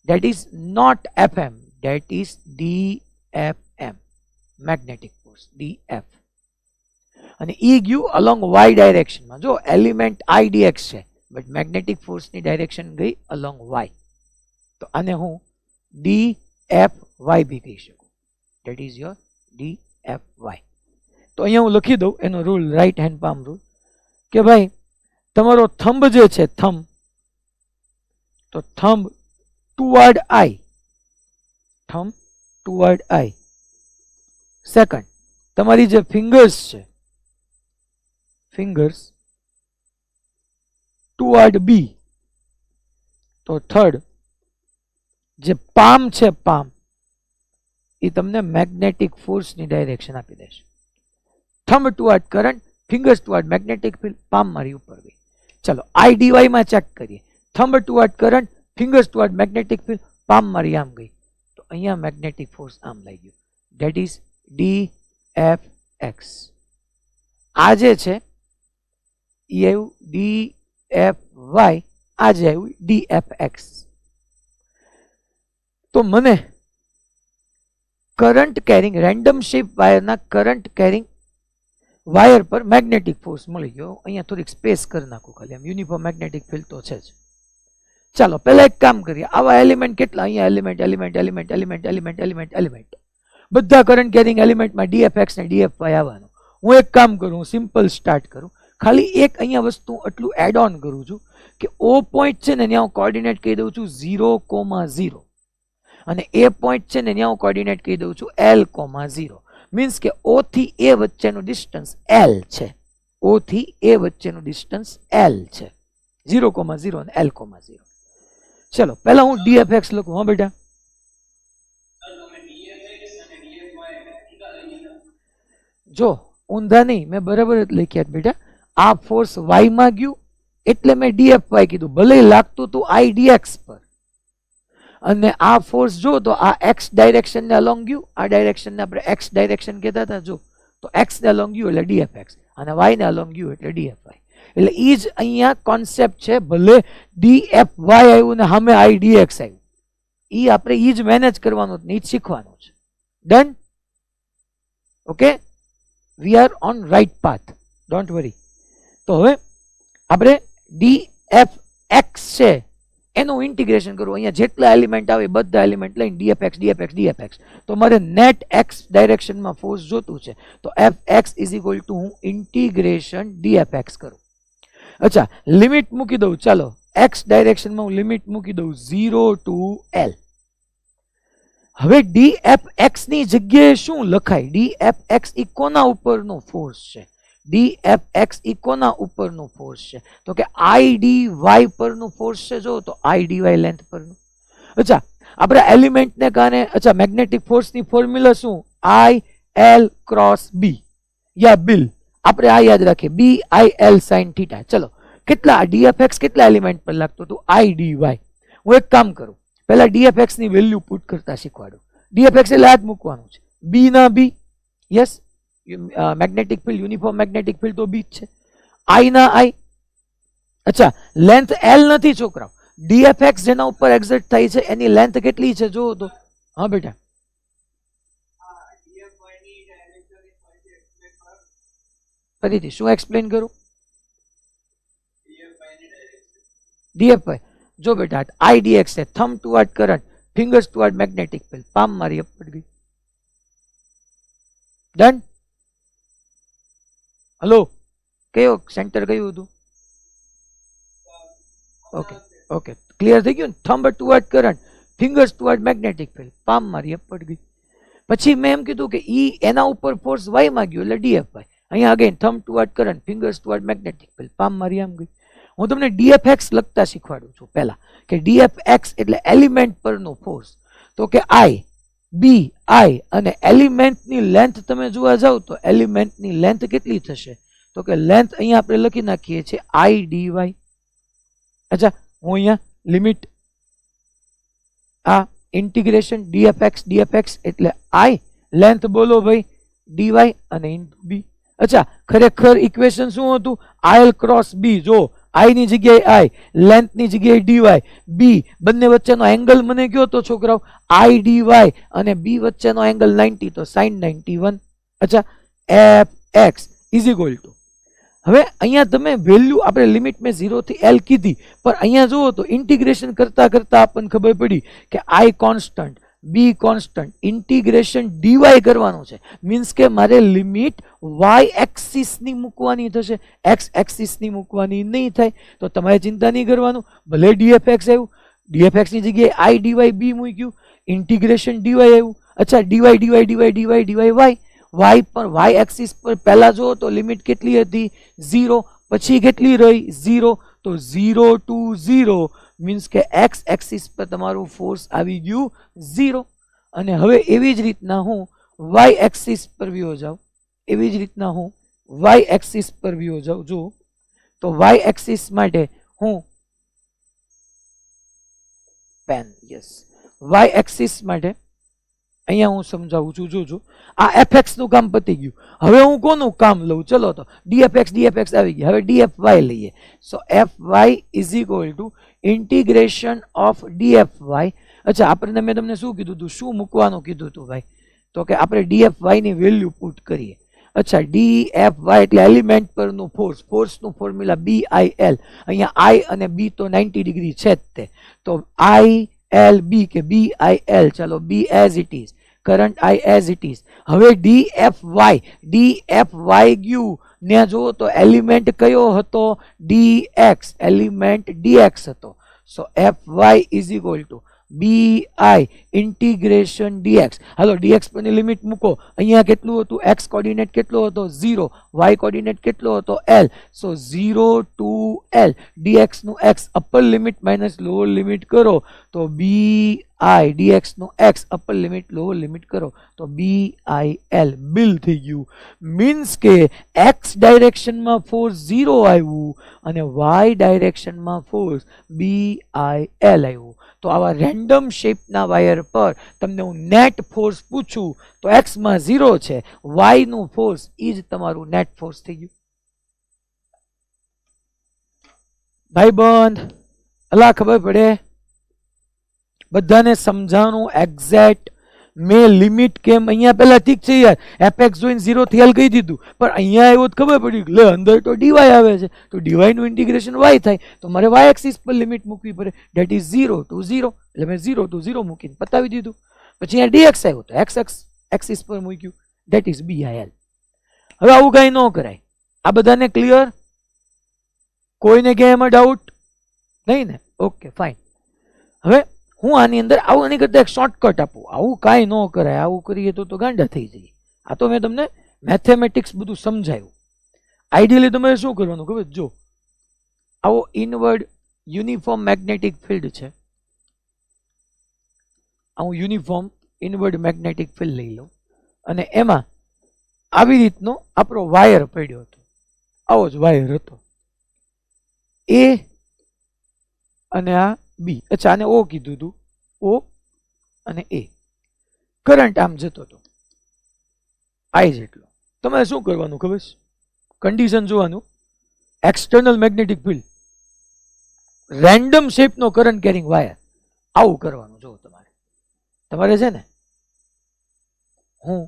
That is not FM, that is DFM, magnetic force DF. અને ઈ ગયું અલોંગ વાય ડાયરેક્શનમાં. જો એલિમેન્ટ આઈડીએક્સ છે બટ મેગ્નેટિક ફોર્સની ડાયરેક્શન ગઈ અલોંગ વાય, તો આને હું ડીએફવાય બી કહી શકું. That is your DFY. તો અહીંયા હું લખી દઉં એનો rule, right hand palm rule, કે ભાઈ તમારો થંબ જે છે થંબ, તો thumb toward I, thumb toward I. Second તમારી જે ફિંગર્સ છે, ફિંગર્સ ટુવર્ડ બી. તો થર્ડ જે પામ છે, પામ એ તમને મેગ્નેટિક ફોર્સની ડાયરેક્શન આપી દેશે. Thumb toward current, fingers toward magnetic field, palm મારી ઉપર ગઈ. ચલો આઈડીવાય માં ચેક કરીએ. Thumb toward current, fingers toward magnetic field, palm મારી આમ ગઈ. તો અહીંયા મેગ્નેટિક ફોર્સ આમ લઈ ગયું. That is DFX. આ જે છે એ આવ્યું DFY, આ જે આવ્યું DFX. તો મને કરંટ કેરિંગ, રેન્ડમ શેપ વાયરના કરંટ કેરિંગ વાયર પર મેગ્નેટિક ફોર્સ મળી ગયો. અહીંયા થોડીક સ્પેસ કરી નાખું ખાલી, આમ યુનિફોર્મ મેગ્નેટિક ફિલ્ડ તો છે જ. ચાલો પહેલા એક કામ કરીએ. આવા એલિમેન્ટ કેટલા? અહીંયા element element element element element element element, બધા કરંટ કેરિંગ એલિમેન્ટમાં DFX ને DFY આવવાનું. હું એક કામ કરું, સિમ્પલ સ્ટાર્ટ કરું. ખાલી એક અહીંયા વસ્તુ આટલું એડ ઓન કરું છું કે O પોઈન્ટ છે ને ત્યાં હું કોર્ડિનેટ કહી દઉં છું 0,0. અને એ પોઈન્ટ છે ને ત્યાં હું કોઓર્ડિનેટ કહી દઉં છું L,0 મીન્સ કે O થી A વચ્ચેનું ડિસ્ટન્સ L છે. O થી A વચ્ચેનું ડિસ્ટન્સ L છે, 0,0 અને L,0. ચલો પહેલા હું dfx લખું. હા બેટા, જો ઊંધા નહીં, મેં બરાબર જ લખ્યા બેટા. આ ફોર્સ y માં ગયું એટલે મેં dfy કીધું, ભલે લાગતું તું I dx પર. અને આ ફોર્સ જો તો આ x ડાયરેક્શન ને અલોંગ ગયું, આ ડાયરેક્શન ને આપણે x ડાયરેક્શન કહેતા હતા, જો તો x ને અલોંગ ગયું એટલે dfx અને y ને અલોંગ ગયું એટલે dfy. એટલે ઈ જ અહીંયા કોન્સેપ્ટ છે. ભલે dfy આવ્યું ને સામે I dx આવ્યું, ઈ આપણે ઈ જ મેનેજ કરવાનું ને ઈ જ શીખવાનું છે. Done? Okay, we are on right path, don't worry. તો હવે આપણે dfx છે એનું ઇન્ટિગ્રેશન કરવું. અહીંયા જેટલા એલિમેન્ટ આવે બધા એલિમેન્ટ લઈને dfx dfx dfx. તો મારે નેટ x ડાયરેક્શનમાં ફોર્સ જોતું છે, તો fx ઇઝ ઇક્વલ ટુ હું ઇન્ટિગ્રેશન dfx કરું. અચ્છા, લિમિટ મૂકી દઉં. ચાલો x ડાયરેક્શનમાં હું લિમિટ મૂકી દઉં 0 to L. હવે dfx ની જગ્યાએ શું લખાય? dfx ઈ કોના ઉપરનો ફોર્સ છે? dfx ઈ કોના ઉપરનો ફોર્સ છે? તો કે I dy પરનું ફોર્સ છે. જો તો I dy લેન્થ પરનું. અચ્છા, આપણે એલિમેન્ટને કારણે, અચ્છા, મેગ્નેટિક ફોર્સની ફોર્મ્યુલા શું? I L cross B yeah bill. આપણે આ યાદ રાખીએ, B I L sin θ. ચલો, કેટલા dfx કેટલા એલિમેન્ટ પર લાગતું હતું? I dy. હું એક કામ કરું, પહેલા dfx ની વેલ્યુ પુટ કરતા શીખવાડું. dfx એટલે આ જ મૂકવાનું છે, b ના b. Yes, magnetic field, uniform magnetic field તો b જ છે. I ના I. અચ્છા, લેન્થ L નથી છોકરાઓ. dfx જેના ઉપર એક્ઝર્ટ થાય છે એની લેન્થ કેટલી છે જોવો તો. હા બેટા, ફરીથી શું એક્સપ્લેન કરું? dfy જો બેટા, I dx છે, thumb toward current, fingers toward magnetic field, palm મારી અપવર્ડ ગઈ. ડન? હલો, કયો સેન્ટર કયું હતું? ઓકે ઓકે, ક્લિયર થઈ ગયું ને? Thumb toward current, fingers toward magnetic field, palm મારી અપવર્ડ ગઈ. પછી મેં એમ કીધું કે ઈ એના ઉપર ફોર્સ y માં ગયો એટલે dfy. અહીંયા again thumb toward current, fingers toward magnetic field, palm મારી આમ ગઈ. હું તમને dfx લખતા શીખવાડું છું પહેલા, કે dfx એટલે એલિમેન્ટ પરનો ફોર્સ. તો કે I B I અને એલિમેન્ટની લેન્થ તમે જોવા જાવ તો એલિમેન્ટની લેન્થ કેટલી થશે? તો કે લેન્થ અહીંયા આપણે લખી નાખીએ છીએ I dy. અચ્છા, હું અહીંયા લિમિટ આ ઇન્ટિગ્રેશન dfx એટલે I લેન્થ બોલો ભાઈ dy અને ઇન્ટુ b. અચ્છા, ખરેખર ઇક્વેશન શું હતું? IL cross b. જો I ની જગ્યાએ I, લેન્થ ની જગ્યાએ dy, b, બંને વચ્ચેનો એંગલ મને કયો તો છોકરાઓ? I dy અને b વચ્ચેનો એંગલ 90, તો sin 91. અચ્છા, fx ઇઝ ઇક્વલ ટુ, હવે અહીંયા તમે વેલ્યુ આપણે લિમિટ મેં 0 થી L કીધી, પણ અહીંયા જુઓ તો ઇન્ટિગ્રેશન કરતા કરતા આપણને ખબર પડી કે I constant, b constant, integration dy કરવાનું છે. મીન્સ કે મારે લિમિટ y એક્સિસ ની મૂકવાની થશે, x એક્સિસ ની મૂકવાની નહીં થાય. તો તમારે ચિંતા નહીં કરવાનું, ભલે dfx આવ્યું, dfx ની જગ્યાએ I dy b મૂક્યું, ઇન્ટિગ્રેશન dy આવ્યું. અચ્છા, dy dy dy dy dy y પર y એક્સિસ પર પહેલા જો તો લિમિટ કેટલી હતી? 0. પછી કેટલી રહી? 0. તો 0 to 0 મીન્સ કે x એક્સિસ પર તમારું ફોર્સ આવી ગયું 0. અને હવે એવી જ રીતના હું y એક્સિસ પર વ્યો જાઉં, એવી જ રીતના હું y એક્સિસ પર વ્યો જાઉં. જો તો y એક્સિસ માટે હું પેન, યસ, y એક્સિસ માટે અહીંયા હું સમજાવું છું. જોજો, આ fx નું કામ પતી ગયું. હવે હું કોનું કામ લઉં? ચલો, તો dfx આવી ગયા. હવે dfy લઈએ. સો fy is equal two integration of dfy. અચ્છા, આપણે મેં તમને શું કીધું હતું? શું મૂકવાનું કીધું હતું ભાઈ? તો કે આપણે dfy ની વેલ્યુ પુટ કરીએ. અચ્છા, dfy એટલે એલિમેન્ટ પરનું ફોર્સ, ફોર્સનું ફોર્મ્યુલા BIL. અહીંયા I અને B તો 90 ડિગ્રી છે જ તે, તો ILB કે BIL. ચલો, B as it is, current I as it is. હવે dfy ગયું ને જુઓ તો એલિમેન્ટ કયો હતો? dx, એલિમેન્ટ dx હતો. સો fy is equal two BI integration dx. Hello dx પરની લિમિટ મૂકો. અહીંયા કેટલું હતું? x કોર્ડિનેટ કેટલો હતો? 0. y કોર્ડિનેટ કેટલો હતો? l. સો 0 ટુ l dx નું x upper limit minus lower limit કરો તો BI dx નું x upper limit lower limit કરો તો BIL બિલ થઈ ગયું. મીન્સ કે x ડાયરેક્શનમાં ફોર્સ 0 આવ્યું અને y ડાયરેક્શનમાં ફોર્સ BIL આવ્યું. તો આવા રેન્ડમ શેપના વાયર પર તમને હું નેટ ફોર્સ પૂછું તો x માં 0 છે, y નું ફોર્સ ઈ જ તમારું નેટ ફોર્સ થઈ ગયું. ભાઈબંધ અલા ખબર પડે? બધાને સમજાણું એક્ઝેક્ટ? મેં લિમિટ કેમ અહીંયા પહેલા ઠીક છે યાર, એપેક્સ જોઈને 0 થી l કહી દીધું, પણ અહીંયા આવ્યો તો ખબર પડી લે અંદર તો dy આવે છે, તો dy નું ઇન્ટિગ્રેશન y થાય તો મારે y એક્સિસ પર લિમિટ મૂકવી પડે, ધેટ ઇઝ 0 ટુ 0. એટલે મેં 0 ટુ 0 મૂકીને પતાવી દીધું. પછી અહીંયા dx આવ્યો તો x એક્સિસ પર મૂક્યું, ધેટ ઇઝ BIL. હવે આવું કઈ ન કરાય. આ બધાને ક્લિયર? કોઈને ક્યાંય એમાં ડાઉટ નહીં ને? Okay fine. હવે હું આની અંદર આવું આની કરતા એક શોર્ટકટ આપું. આવું કાંઈ ન કરાય, આવું કરીએ તો ગાંડા થઈ જઈએ. આ તો મેં તમને મેથેમેટિક્સ બધું સમજાયું. આઈડિયલી તમારે શું કરવાનું ખબર? જો આવો ઇનવર્ડ યુનિફોર્મ મેગ્નેટિક ફિલ્ડ છે, આવું યુનિફોર્મ ઇનવર્ડ મેગ્નેટિક ફિલ્ડ લઈ લઉં અને એમાં આવી રીતનો આપણો વાયર પડ્યો હતો. આવો જ વાયર હતો, એ અને આ બી. અચ્છા, આને ઓ કીધું હતું, ઓ અને એ. કરંટ આમ જતો હતો આઈ જેટલો. તમારે શું કરવાનું ખબર છે? કન્ડિશન જોવાનું, એક્સટર્નલ મેગ્નેટિક ફિલ્ડ, રેન્ડમ શેપનો કરંટ કેરિંગ વાયર, આવું કરવાનું. જો તમારે છે ને, હું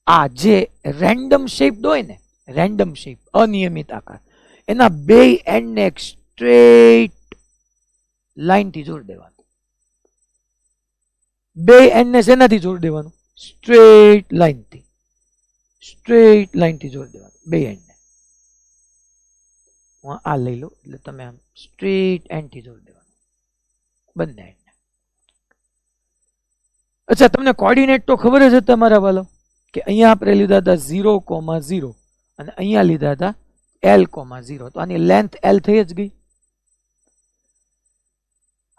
આ જે રેન્ડમ શેપ હોય ને, રેન્ડમ શેપ અનિયમિત આકાર, એના બે એન્ડને એક સ્ટ્રેટ લાઈનથી જોડી દેવાનું. બે એન્ડને શેનાથી જોડી દેવાનું? સ્ટ્રેટ લાઈનથી. સ્ટ્રેટ લાઈનથી જોડી દેવાનું બે એન્ડને. હું આ લઈ લો એટલે તમે આમ સ્ટ્રેટ એન્ડથી જોડી દેવાનું બંને એન્ડ. અચ્છા, તમને કોર્ડિનેટ તો ખબર જ હતા મારા વાલો કે અહીંયા આપણે લીધા હતા 0,0 અને અહીંયા લીધા હતા L,0. તો આની લેન્થ L થઈ જ ગઈ.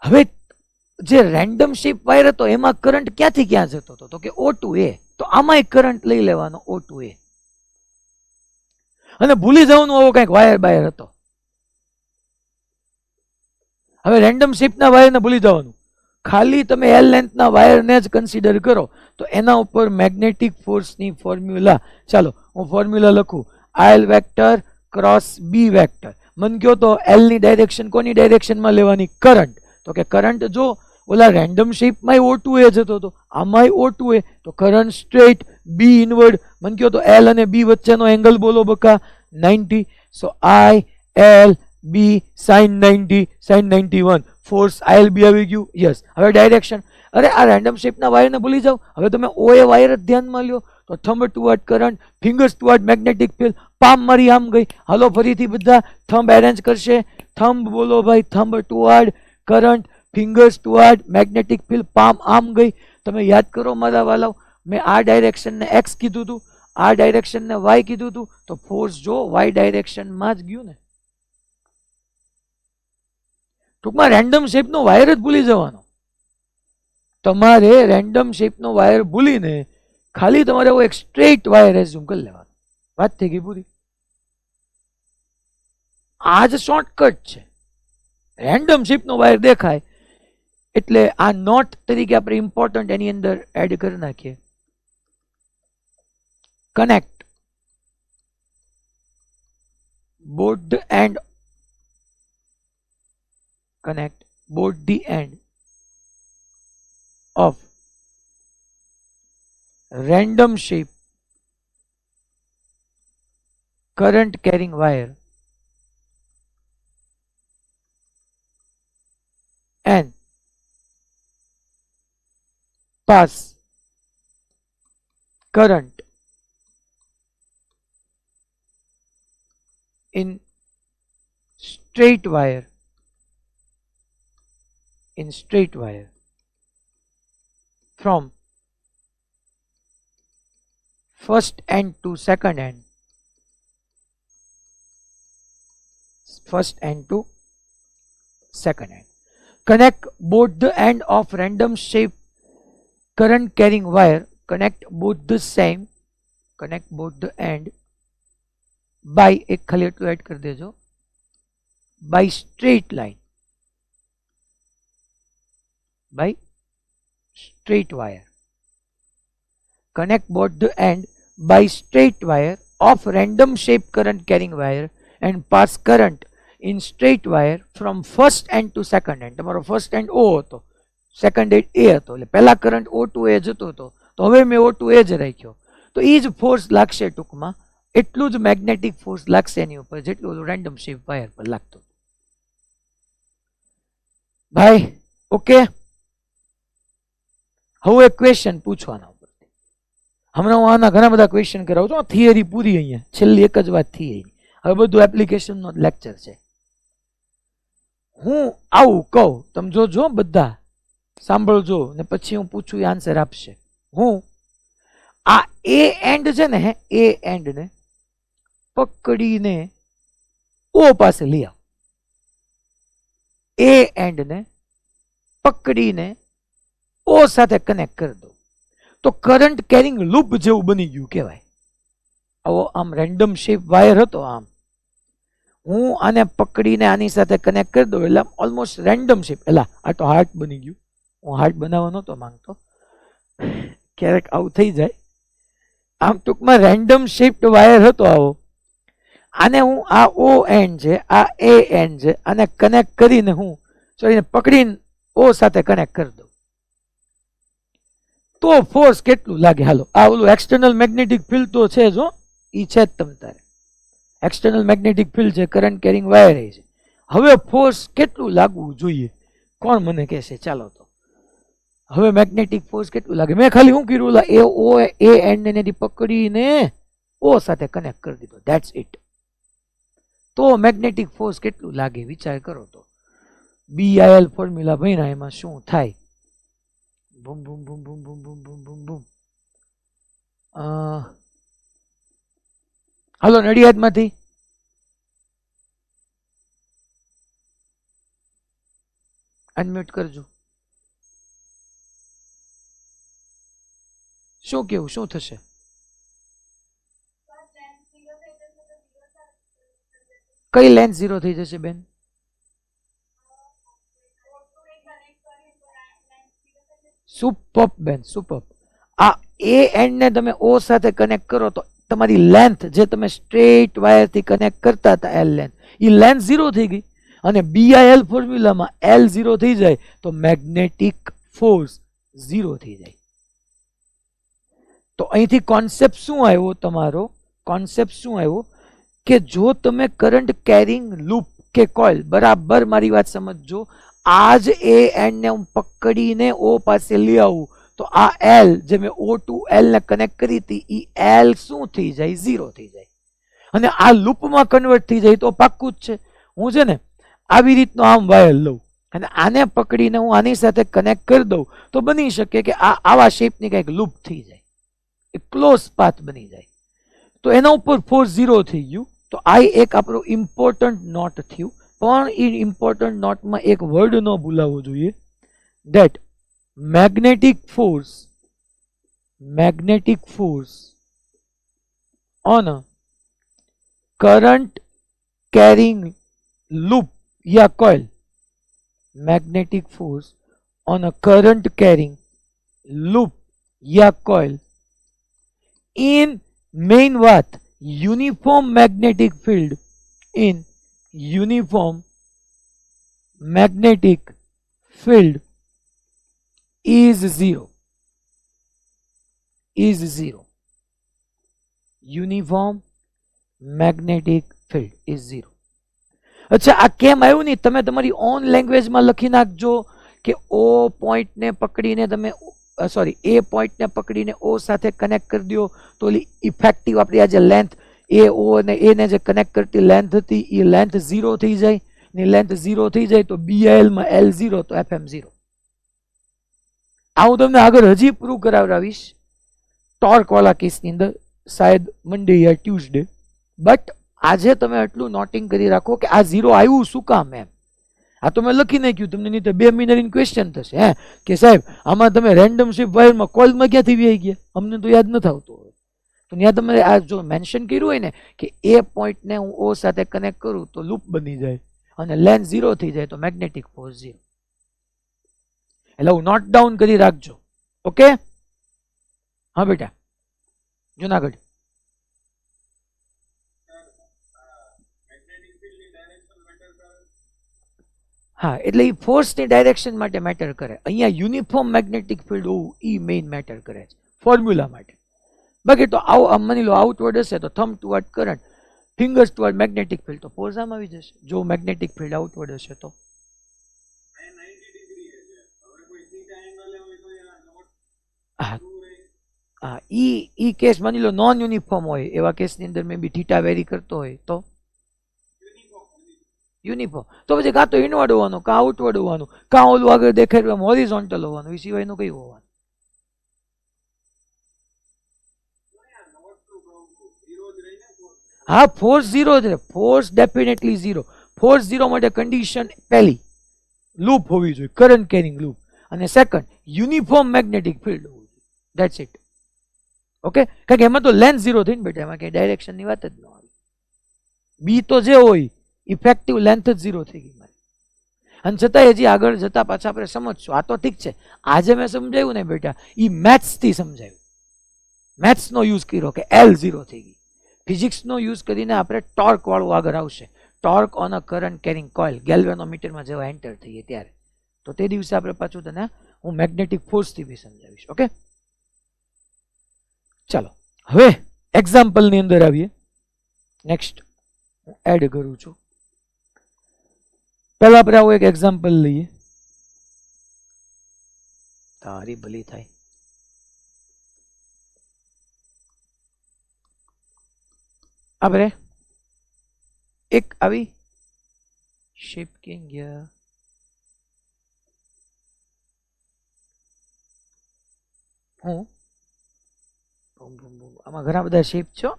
હવે જે રેન્ડમ શેપ વાયર હતો એમાં કરંટ ક્યાંથી ક્યાં જતો હતો? તો કે O2A. તો આમાંય કરંટ લઈ લેવાનો O2A. અને ભૂલી જવાનું આવો કંઈક વાયર બાયર હતો. હવે રેન્ડમ શેપના વાયરને ભૂલી જવાનું, ખાલી તમે L લેન્થના વાયરને જ કન્સિડર કરો તો એના ઉપર મેગ્નેટિક ફોર્સની ફોર્મ્યુલા, ચાલો હું ફોર્મ્યુલા લખું, IL vector cross B vector. મન કયો તો L ની ડાયરેક્શન કોની ડાયરેક્શનમાં લેવાની? કરંટ. તો કે કરંટ જો ઓલા રેન્ડમ શેપમાં O2A જતો હતો, આમાંય O2A, તો કરંટ સ્ટ્રેટ B ઇનવર્ડ. મન કયો તો L અને B વચ્ચેનો એંગલ બોલો બકા? 90. સો IL B sin 90, sin 91. Force ILB આવી ગયું. યસ. હવે ડાયરેક્શન, અરે આ રેન્ડમ શેપના વાયરને ભૂલી જાઓ. હવે તમે OA વાયર જ ધ્યાનમાં લ્યો તો thumb toward current, fingers toward magnetic field. Palm મારી આમ ગઈ. હાલો ફરીથી બધા થંબ એરેન્જ કરશે. થંબ બોલો ભાઈ, thumb toward current, fingers toward magnetic field, palm આમ ગઈ. તમે યાદ કરો મારા વાલાઓ, મેં આ ડાયરેક્શનને x કીધું હતું, આ ડાયરેક્શનને y કીધું હતું, તો ફોર્સ જો y ડાયરેક્શનમાં જ ગયું ને. ટૂંકમાં રેન્ડમ શેપનો વાયર જ ભૂલી જવાનો. તમારે રેન્ડમ શેપનો વાયર ભૂલીને ખાલી તમારે એક સ્ટ્રેટ વાયર એઝ્યુમ કરી લેવાનો. વાત થઈ ગઈ પૂરી. આ જ શોર્ટકટ છે. રેન્ડમ શેપનો વાયર દેખાય એટલે આ નોટ તરીકે આપણે ઇમ્પોર્ટન્ટ એની અંદર એડ કરી નાખીએ. Connect both the end, connect both the end of random shape current carrying wire and pass current in straight wire in straight wire from first end to second end, first end to second end. Connect both the end of random shape current carrying wire, connect both the same, connect both the end by एक खाली એટલું add કરી દેજો, by straight line, by straight wire. Connect both the end by straight wire of random shape current carrying wire and pass current in straight wire from first end to second end. તમારો first end O હતો, second end A હતો, એટલે પહેલા current O to A જતો હતો, તો હવે મેં O to A જ રાખ્યો. તો એ જ ફોર્સ લાગશે ટૂંકમાં, એટલું જ મેગ્નેટિક ફોર્સ લાગશે એની ઉપર જેટલું રેન્ડમ શેપ વાયર પર લાગતું. ભાઈ ઓકે, હવે ક્વેશ્ચન પૂછવાના ઉપરથી. હમણાં હું આના ઘણા બધા ક્વેશ્ચન કરાવું છું. થિયરી પૂરી અહીંયા, છેલ્લી એક જ વાત થિયરી. હવે બધું એપ્લિકેશનનો લેક્ચર છે. હું આવું કહું, તમે જોજો બધા સાંભળજો ને પછી હું પૂછું એ આન્સર આપશે. હું આ એ એન્ડ છે ને, એ એન્ડ ને પકડીને ઓ પાસે લઈ આવ, એ એન્ડ ને પકડીને ઓ સાથે કનેક્ટ કરી દો, તો કરંટ કેરિંગ લૂપ જેવું બની ગયું કહેવાય. આવો આમ રેન્ડમ શેપ વાયર હતો, આમ હું આને પકડીને આની સાથે કનેક્ટ કરી દઉં એટલે ઓલમોસ્ટ રેન્ડમ શેપ. એટલે આ તો હાર્ટ બની ગયું. હું હાર્ટ બનાવવા નહોતો માંગતો, ક્યારેક આવું થઈ જાય. આમ ટૂંકમાં રેન્ડમ શેપ્ડ વાયર હતો આવો. આને હું આ ઓ એન્ડ છે, આ એ એન્ડ છે, આને કનેક્ટ કરીને હું પકડીને ઓ સાથે કનેક્ટ કરી દઉં, તો ફોર્સ કેટલું લાગે? હાલો, આ ઓલું એક્સટર્નલ મેગ્નેટિક ફિલ્ડ તો છે જો, ઈ છે જ તમ તારે. એક્સટર્નલ મેગ્નેટિક ફિલ્ડ છે, કરંટ કેરિંગ વાયર છે. હવે ફોર્સ કેટલું લાગવું જોઈએ? કોણ મને કહેશે? ચાલો તો હવે મેગ્નેટિક ફોર્સ કેટલું લાગે? મેં ખાલી શું કર્યું, એ ઓ એ એન્ડ ને પકડીને ઓ સાથે કનેક્ટ કરી દીધો, ધેટ્સ ઇટ. તો મેગ્નેટિક ફોર્સ કેટલું લાગે વિચાર કરો. તો BIL ફોર્મ્યુલા ભણ્યા, એમાં શું થાય? બૂમ બૂમ બૂમ બૂમ બૂમ બૂમ બૂમ બૂમ બૂમ. હાલો નડિયાદમાંથી અનમ્યુટ કરજો. શું કેવું, શું થશે? કઈ લેન્થ ઝીરો થઈ જશે બેન? સુપર બેન, સુપર. આ એ એન્ડ ને તમે ઓ સાથે કનેક્ટ કરો તો તમારી લેન્થ જે તમે સ્ટ્રેટ વાયર થી કનેક્ટ કરતા હતા, એલ લેન્થ, એ લેન્થ ઝીરો થઈ ગઈ. અને BIL ફોર્મ્યુલામાં એલ ઝીરો થઈ જાય તો મેગ્નેટિક ફોર્સ ઝીરો થઈ જાય. તો અહીંથી કોન્સેપ્ટ શું આવ્યો તમારો? કોન્સેપ્ટ શું આવ્યો કે જો તમે કરંટ કેરિંગ લૂપ કે કોઇલ, બરાબર મારી વાત સમજજો, આ જ એ એન્ડ ને હું પકડીને ઓ પાસે લઈ આવું તો આ એલ જે મેં ઓ ટુ એલ ને કનેક્ટ કરી હતી, એ એલ શું થઈ જાય? ઝીરો થઈ જાય. અને આ લૂપમાં કન્વર્ટ થઈ જાય તો પાક્કું જ છે. હું છે ને આવી રીતનો આમ વાયર લઉં અને આને પકડીને હું આની સાથે કનેક્ટ કરી દઉં તો બની શકે કે આ આવા શેપની કંઈક લૂપ થઈ જાય, એ ક્લોઝ પાથ બની જાય. તો એના ઉપર ફોર્સ ઝીરો થઈ ગયું. તો આ એક આપણું ઇમ્પોર્ટન્ટ નોટ થયું. પણ એ ઇમ્પોર્ટન્ટ નોટમાં એક વર્ડ ન ભૂલાવવો જોઈએ, that magnetic force on a current carrying loop या coil, magnetic force on a current carrying loop या coil in main what? Uniform magnetic field, in uniform magnetic field is zero, is zero. Uniform magnetic field is zero. અચ્છા, આ કેમ આવ્યું નહીં તમે તમારી on લેંગ્વેજમાં લખી નાખજો કે ઓ પોઈન્ટને પકડીને તમે એ પોઈન્ટને પકડીને ઓ સાથે કનેક્ટ કરી દો તો ઇફેક્ટિવ આપણી આ જે લેન્થ એ ઓ અને એને જે કનેક્ટ કરતી લેન્થ હતી એ લેન્થ ઝીરો થઈ જાય. ની લેન્થ 0 થઈ જાય તો BIL માં L0 તો FM 0. આ હું તમને આગળ હજી પ્રૂવ કરાવડાવીશ ટોર્ક વાળા કેસની અંદર, શાયદ મંડે યા ટ્યુઝડે. બટ આજે તમે એટલું નોટિંગ કરી રાખો કે આ 0 આવ્યું શું કામ એમ. આ તો મેં લખી નાખ્યું તમને, નહીં તો 2 મિનિટ ક્વેશ્ચન થશે હે કે સાહેબ આમાં તમે રેન્ડમ શિફ્ટ વાયરમાં કોલમાં ક્યાંથી વી ગયા, અમને તો યાદ નથી આવતું. તો ત્યાં તમારે આ જો મેન્શન કર્યું હોય ને કે એ પોઈન્ટને હું ઓ સાથે કનેક્ટ કરું તો લૂપ બની જાય અને લેન્થ 0 થઈ જાય તો મેગ્નેટિક ફોર્સ 0. એટલે હું નોટ ડાઉન કરી રાખજો. ઓકે હા બેટા જુનાગઢ. હા એટલે એ ફોર્સની ડાયરેક્શન માટે મેટર કરે. અહીંયા યુનિફોર્મ મેગ્નેટિક ફિલ્ડ હોવું એ મેઇન મેટર કરે છે ફોર્મ્યુલા માટે. બાકી તો આવું માની લો આઉટવર્ડ હશે તો thumb toward current, fingers toward magnetic field, તો ફોર્સ આમ આવી જશે. જો મેગ્નેટિક ફિલ્ડ આઉટવર્ડ હશે તો હા ઈ કેસ માની લો નોન યુનિફોર્મ હોય, એવા કેસની અંદર મે બી થીટા વેરી કરતો હોય તો યુનિફોર્મ, તો પછી કાં તો ઇનવર્ડ હોવાનું, કાં આઉટવર્ડ હોવાનું, કાં ઓલું આગળ દેખાય હોરિઝોન્ટલ હોવાનું, એ સિવાયનું કયું હોવાનું. હા ફોર્સ 0 છે, ફોર્સ ડેફિનેટલી 0. ફોર્સ 0 માટે કન્ડિશન પહેલી લૂપ હોવી જોઈએ, કરંટ કેરિંગ લૂપ, અને સેકન્ડ યુનિફોર્મ મેગ્નેટિક ફિલ્ડ હોવું જોઈએ. That's it. ઓકે, કારણ કે એમાં તો લેન્થ 0 થઈને બેટા, એમાં કઈ ડાયરેક્શનની વાત જ ન આવી. બી તો જે હોય ઇફેક્ટિવ લેન્થ જ 0 થઈ ગઈ મારી. અને છતાંય હજી આગળ જતા પાછા આપણે સમજશું. આ તો ઠીક છે, આજે મેં સમજાવ્યું ને બેટા, એ મેથ્સથી સમજાયું, મેથ્સનો યુઝ કર્યો કે L 0 થઈ ગઈ. ફિઝિક્સનો યુઝ કરીને આપણે ટોર્ક વાળું આગળ આવશે, torque on a current carrying coil, ગેલ્વેનોમીટરમાં જેવા એન્ટર થઈએ ત્યારે. તો તે દિવસે આપણે પાછું તને હું મેગ્નેટિક ફોર્સથી બી સમજાવીશ. ઓકે ચાલો હવે એક્ઝામ્પલની અંદર આવીએ. નેક્સ્ટ હું એડ કરું છું. પહેલા આપણે આવું એક એક્ઝામ્પલ લઈએ. તારી ભલી થાય. આપણે એક આવી શેપ કેમ ગયા, હું આમાં ઘણા બધા શેપ છો,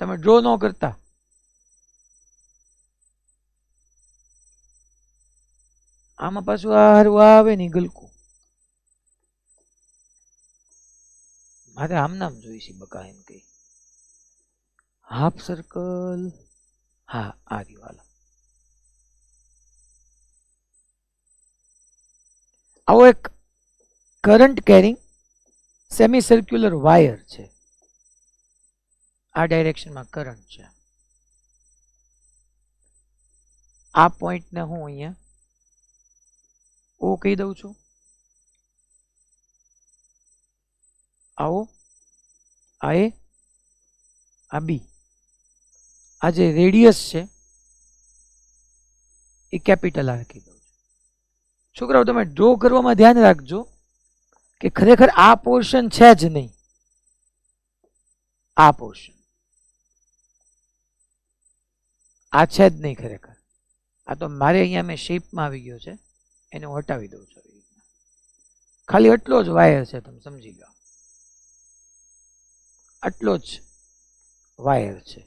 તમે ડ્રો ન કરતા. આમાં પાછું આ હારું આવે ને ગલકું, મારે આમ નામ જોઈશે બકા એમ કઈ હાફ સર્કલ. હા આ રહ્યું. આવો એક current carrying semi circular wire છે. આ ડાયરેક્શનમાં કરંટ છે. આ પોઈન્ટને હું અહીંયા ઓ કહી દઉં છું. આવો આ એ, આ બી. આ જે રેડિયસ છે એ કેપિટલ આર કહી દઉં છું. છોકરાઓ તમે ડ્રો કરવામાં ધ્યાન રાખજો કે ખરેખર આ પોર્શન છે જ નહીં, આ પોર્શન આ છે જ નહીં ખરેખર. આ તો મારે અહીંયા મેં શેપમાં આવી ગયો છે, એને હું હટાવી દઉં છું. ખાલી આટલો જ વાયર છે, તમે સમજી લો, આટલો જ વાયર છે,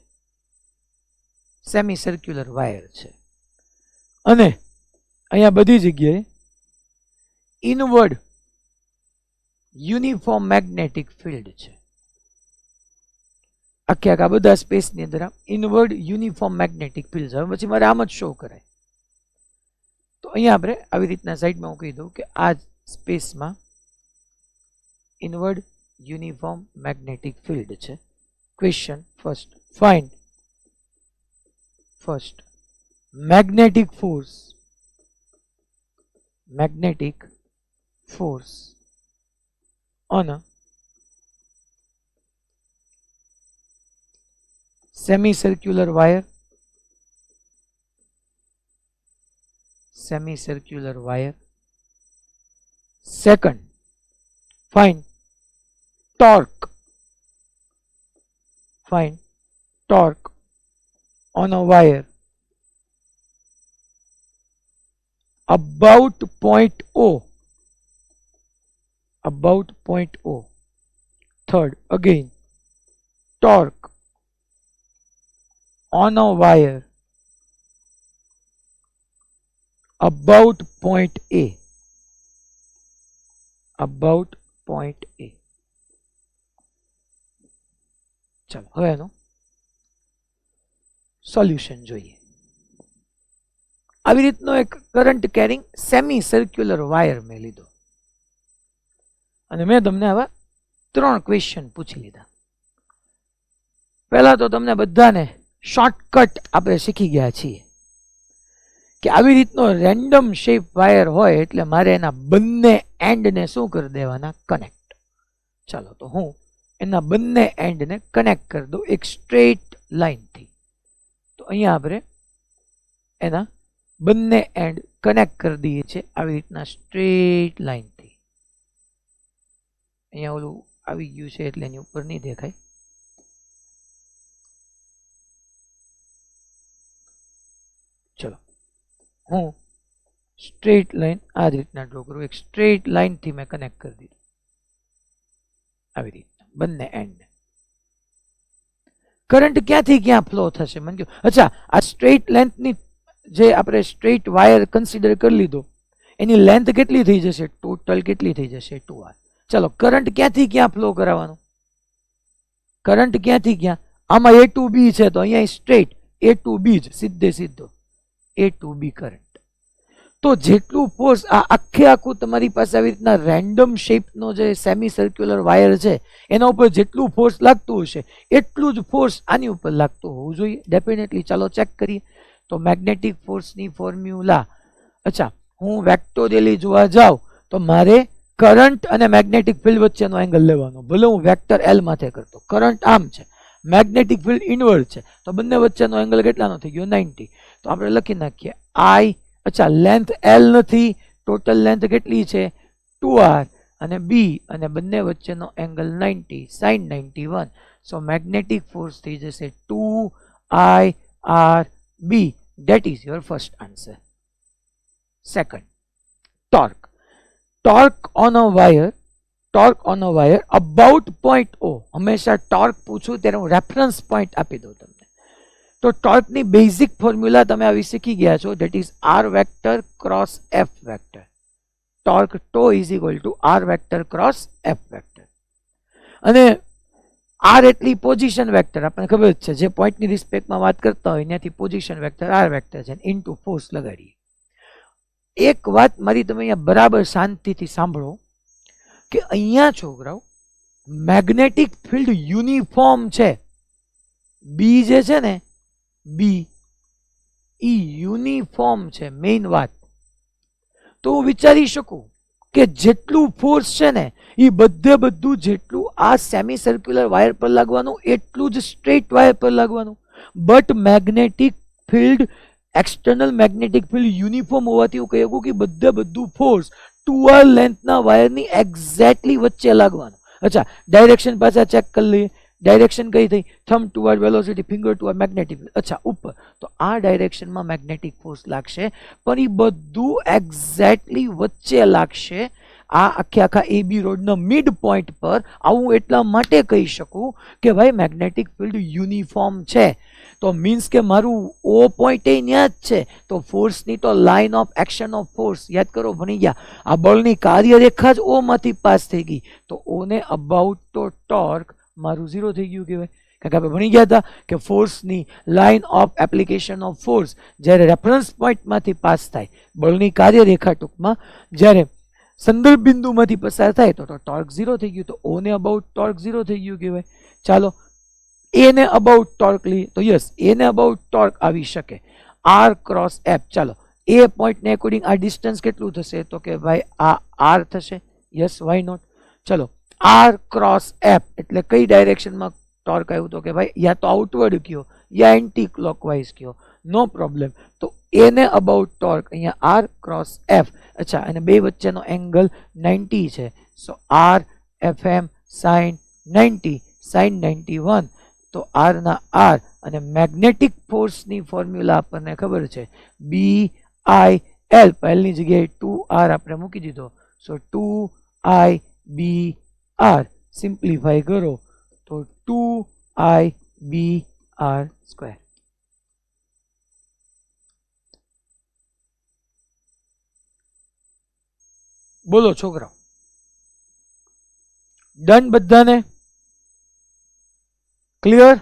સેમી સર્ક્યુલર વાયર છે. અને અહીંયા બધી જગ્યાએ ઇનવર્ડ યુનિફોર્મ મેગ્નેટિક ફિલ્ડ છે. આખા બધા સ્પેસની અંદર આમ ઇનવર્ડ યુનિફોર્મ મેગ્નેટિક ફિલ્ડ. હવે પછી મારે આમ જ શો કરાય. તો અહીંયા આપણે આવી રીતના સાઈડમાં હું કહી દઉં કે આ સ્પેસમાં ઇનવર્ડ યુનિફોર્મ મેગ્નેટિક ફિલ્ડ છે. Question first, find first magnetic force on a semicircular wire, second find torque torque on a wire about point O. About point O. Third, again, torque on a wire about point A. About point A. ચાલો હવે એનું solution જોઈએ. આવી રીતનો એક current carrying semi circular wire મેં લીધો અને મેં તમને આવા 3 ક્વેશ્ચન પૂછી લીધા. પહેલા તો તમને બધાને શોર્ટકટ આપણે શીખી ગયા છીએ કે આવી રીતનો રેન્ડમ શેપ વાયર હોય એટલે મારે એના બંને એન્ડને શું કરી દેવાના? કનેક્ટ. ચાલો તો હું એના બંને એન્ડને કનેક્ટ કરી દઉં એક સ્ટ્રેટ લાઈનથી. તો અહીંયા આપણે એના બંને એન્ડ કનેક્ટ કરી દઈએ છીએ આવી રીતના સ્ટ્રેટ લાઈનથી. અહીંયા ઓલું આવી ગયું છે એટલે એની ઉપર નહીં દેખાય. ચલો હું સ્ટ્રેટ લાઈન આ જ રીતના ડ્રો કરું. એક સ્ટ્રેટ લાઈનથી મેં કનેક્ટ કરી દીધું આવી રીતના બંને એન્ડ. કરંટ ક્યાંથી ક્યાં ફ્લો થશે મને કહ્યું. અચ્છા, આ સ્ટ્રેટ લેન્થની જે આપણે સ્ટ્રેટ વાયર કન્સિડર કરી લીધો એની લેન્થ કેટલી થઈ જશે? ટોટલ કેટલી થઈ જશે? 2r. ચલો કરંટ ક્યાંથી ક્યાં ફ્લો કરાવવાનો? કરંટ ક્યાંથી ક્યાં? આમાં A to B છે તો અહીંયા સ્ટ્રેટ A to B જ સીધે સીધો A to B કરંટ. તો જેટલું ફોર્સ આ આખે આખું તમારી પાસે આવી રીતના રેન્ડમ શેપનો જે સેમી સર્ક્યુલર વાયર છે એના ઉપર જેટલું ફોર્સ લાગતું હશે એટલું જ ફોર્સ આની ઉપર લાગતું હોવું જોઈએ ડેફિનેટલી. ચાલો ચેક કરીએ. તો મેગ્નેટિક ફોર્સની ફોર્મ્યુલા, અચ્છા હું વેક્ટોરિયલી જોવા જાઉં તો મારે કરંટ અને મેગ્નેટિક ફિલ્ડ વચ્ચેનો એંગલ લેવાનો. ભલે હું વેક્ટર L માથે કરતો, કરંટ આમ છે, મેગ્નેટિક ફિલ્ડ ઇનવર્ડ છે, તો બંને વચ્ચેનો એંગલ કેટલાનો થઈ ગયો? 90. તો આપણે લખી નાખીએ I. અચ્છા, લેન્થ L નથી, ટોટલ લેન્થ કેટલી છે? 2r અને B અને બંને વચ્ચેનો એંગલ 90 sin 91. સો મેગ્નેટિક ફોર્સ થઈ જશે 2IRB. That is your first answer. Second, torque. Torque on a wire about point O. હંમેશા ટોર્ક પૂછું ત્યારે હું રેફરન્સ પોઈન્ટ આપી દઉં તમને. તો ટોર્કની બેઝિક ફોર્મ્યુલા તમે આવી શીખી ગયા છો. That is R vector cross F vector. Torque toe is equal two R vector cross F vector. અને R એટલી પોઝિશન વેક્ટર આપણને ખબર જ છે. જે પોઈન્ટની રિસ્પેક્ટમાં વાત કરતા હોય ત્યાંથી પોઝિશન વેક્ટર R વેક્ટર છે ઇન્ટુ ફોર્સ લગાડીએ. એક વાત મારી તમે અહીંયા બરાબર શાંતિથી સાંભળો કે અહીંયા છોકરાઓ મેગ્નેટિક ફિલ્ડ યુનિફોર્મ છે. બી જે છે ને બી ઈ યુનિફોર્મ છે. મેઇન વાત તો હું વિચારી શકું કે જેટલું ફોર્સ છે ને એ બધું જેટલું આ સેમી સર્ક્યુલર વાયર પર લાગવાનું એટલું જ સ્ટ્રેટ વાયર પર લાગવાનું. But magnetic field external magnetic field uniform હોવાથી હું કહી શકું કે બધું ફોર્સ 2r લેન્થના વાયરની એક્ઝેક્ટલી વચ્ચે લાગવાનું. અચ્છા, ડાયરેક્શન પાછા ચેક કરી લઈએ. ડાયરેક્શન કઈ થઈ? Thumb toward velocity, finger toward magnetic. અચ્છા, ઉપર. તો આ ડાયરેક્શનમાં મેગ્નેટિક ફોર્સ લાગશે પણ એ બધું એક્ઝેક્ટલી વચ્ચે લાગશે આ આખા AB રોડના મિડ પોઈન્ટ પર. આવું એટલા માટે કહી શકું કે ભાઈ મેગ્નેટિક ફિલ્ડ યુનિફોર્મ છે. તો મીન્સ કે મારું O પોઈન્ટ એ ત્યાં જ છે. તો ફોર્સની તો line of action of force યાદ કરો, ભણી ગયા. આ બળની કાર્યરેખા જ O માંથી પાસ થઈ ગઈ. તો O ને અબાઉટ તો ટોર્ક મારું 0 થઈ ગયું કહેવાય. કારણ કે આપણે ભણી ગયા હતા કે ફોર્સની line of application of force જ્યારે રેફરન્સ પોઈન્ટમાંથી પાસ થાય, બળની કાર્યરેખા ટૂંકમાં જ્યારે સંદર્ભ બિંદુમાંથી પસાર થાય તો ટોર્ક 0 થઈ ગયું. તો O ને અબાઉટ ટોર્ક 0 થઈ ગયું કહેવાય. ચાલો A ને અબાઉટ ટોર્ક લઈએ તો યસ, A ને અબાઉટ ટોર્ક આવી શકે R ક્રોસ F. ચાલો A પોઈન્ટને એકોર્ડિંગ આ ડિસ્ટન્સ કેટલું થશે? તો કે ભાઈ આ R થશે. Yes, why not. ચલો R ક્રોસ F એટલે કઈ ડાયરેક્શનમાં ટોર્ક આવ્યું? તો કે ભાઈ યા તો આઉટવર્ડ કયો યા એન્ટી ક્લોકવાઇઝ કયો, નો પ્રોબ્લેમ. તો A ને અબાઉટ ટોર્ક અહીંયા R ક્રોસ F. અચ્છા, અને બે વચ્ચેનો એંગલ 90 છે. સો R FM sin 90 sin 91. તો R ના R અને મેગ્નેટિક ફોર્સની ફોર્મ્યુલા આપણને ખબર છે BIL, L ની જગ્યાએ 2R આપણે મૂકી દીધો. સો 2IBR સિમ્પ્લિફાય કરો તો 2IBR સ્ક્વેર. બોલો છોકરાઓ, ડન બધાને? ક્લિયર?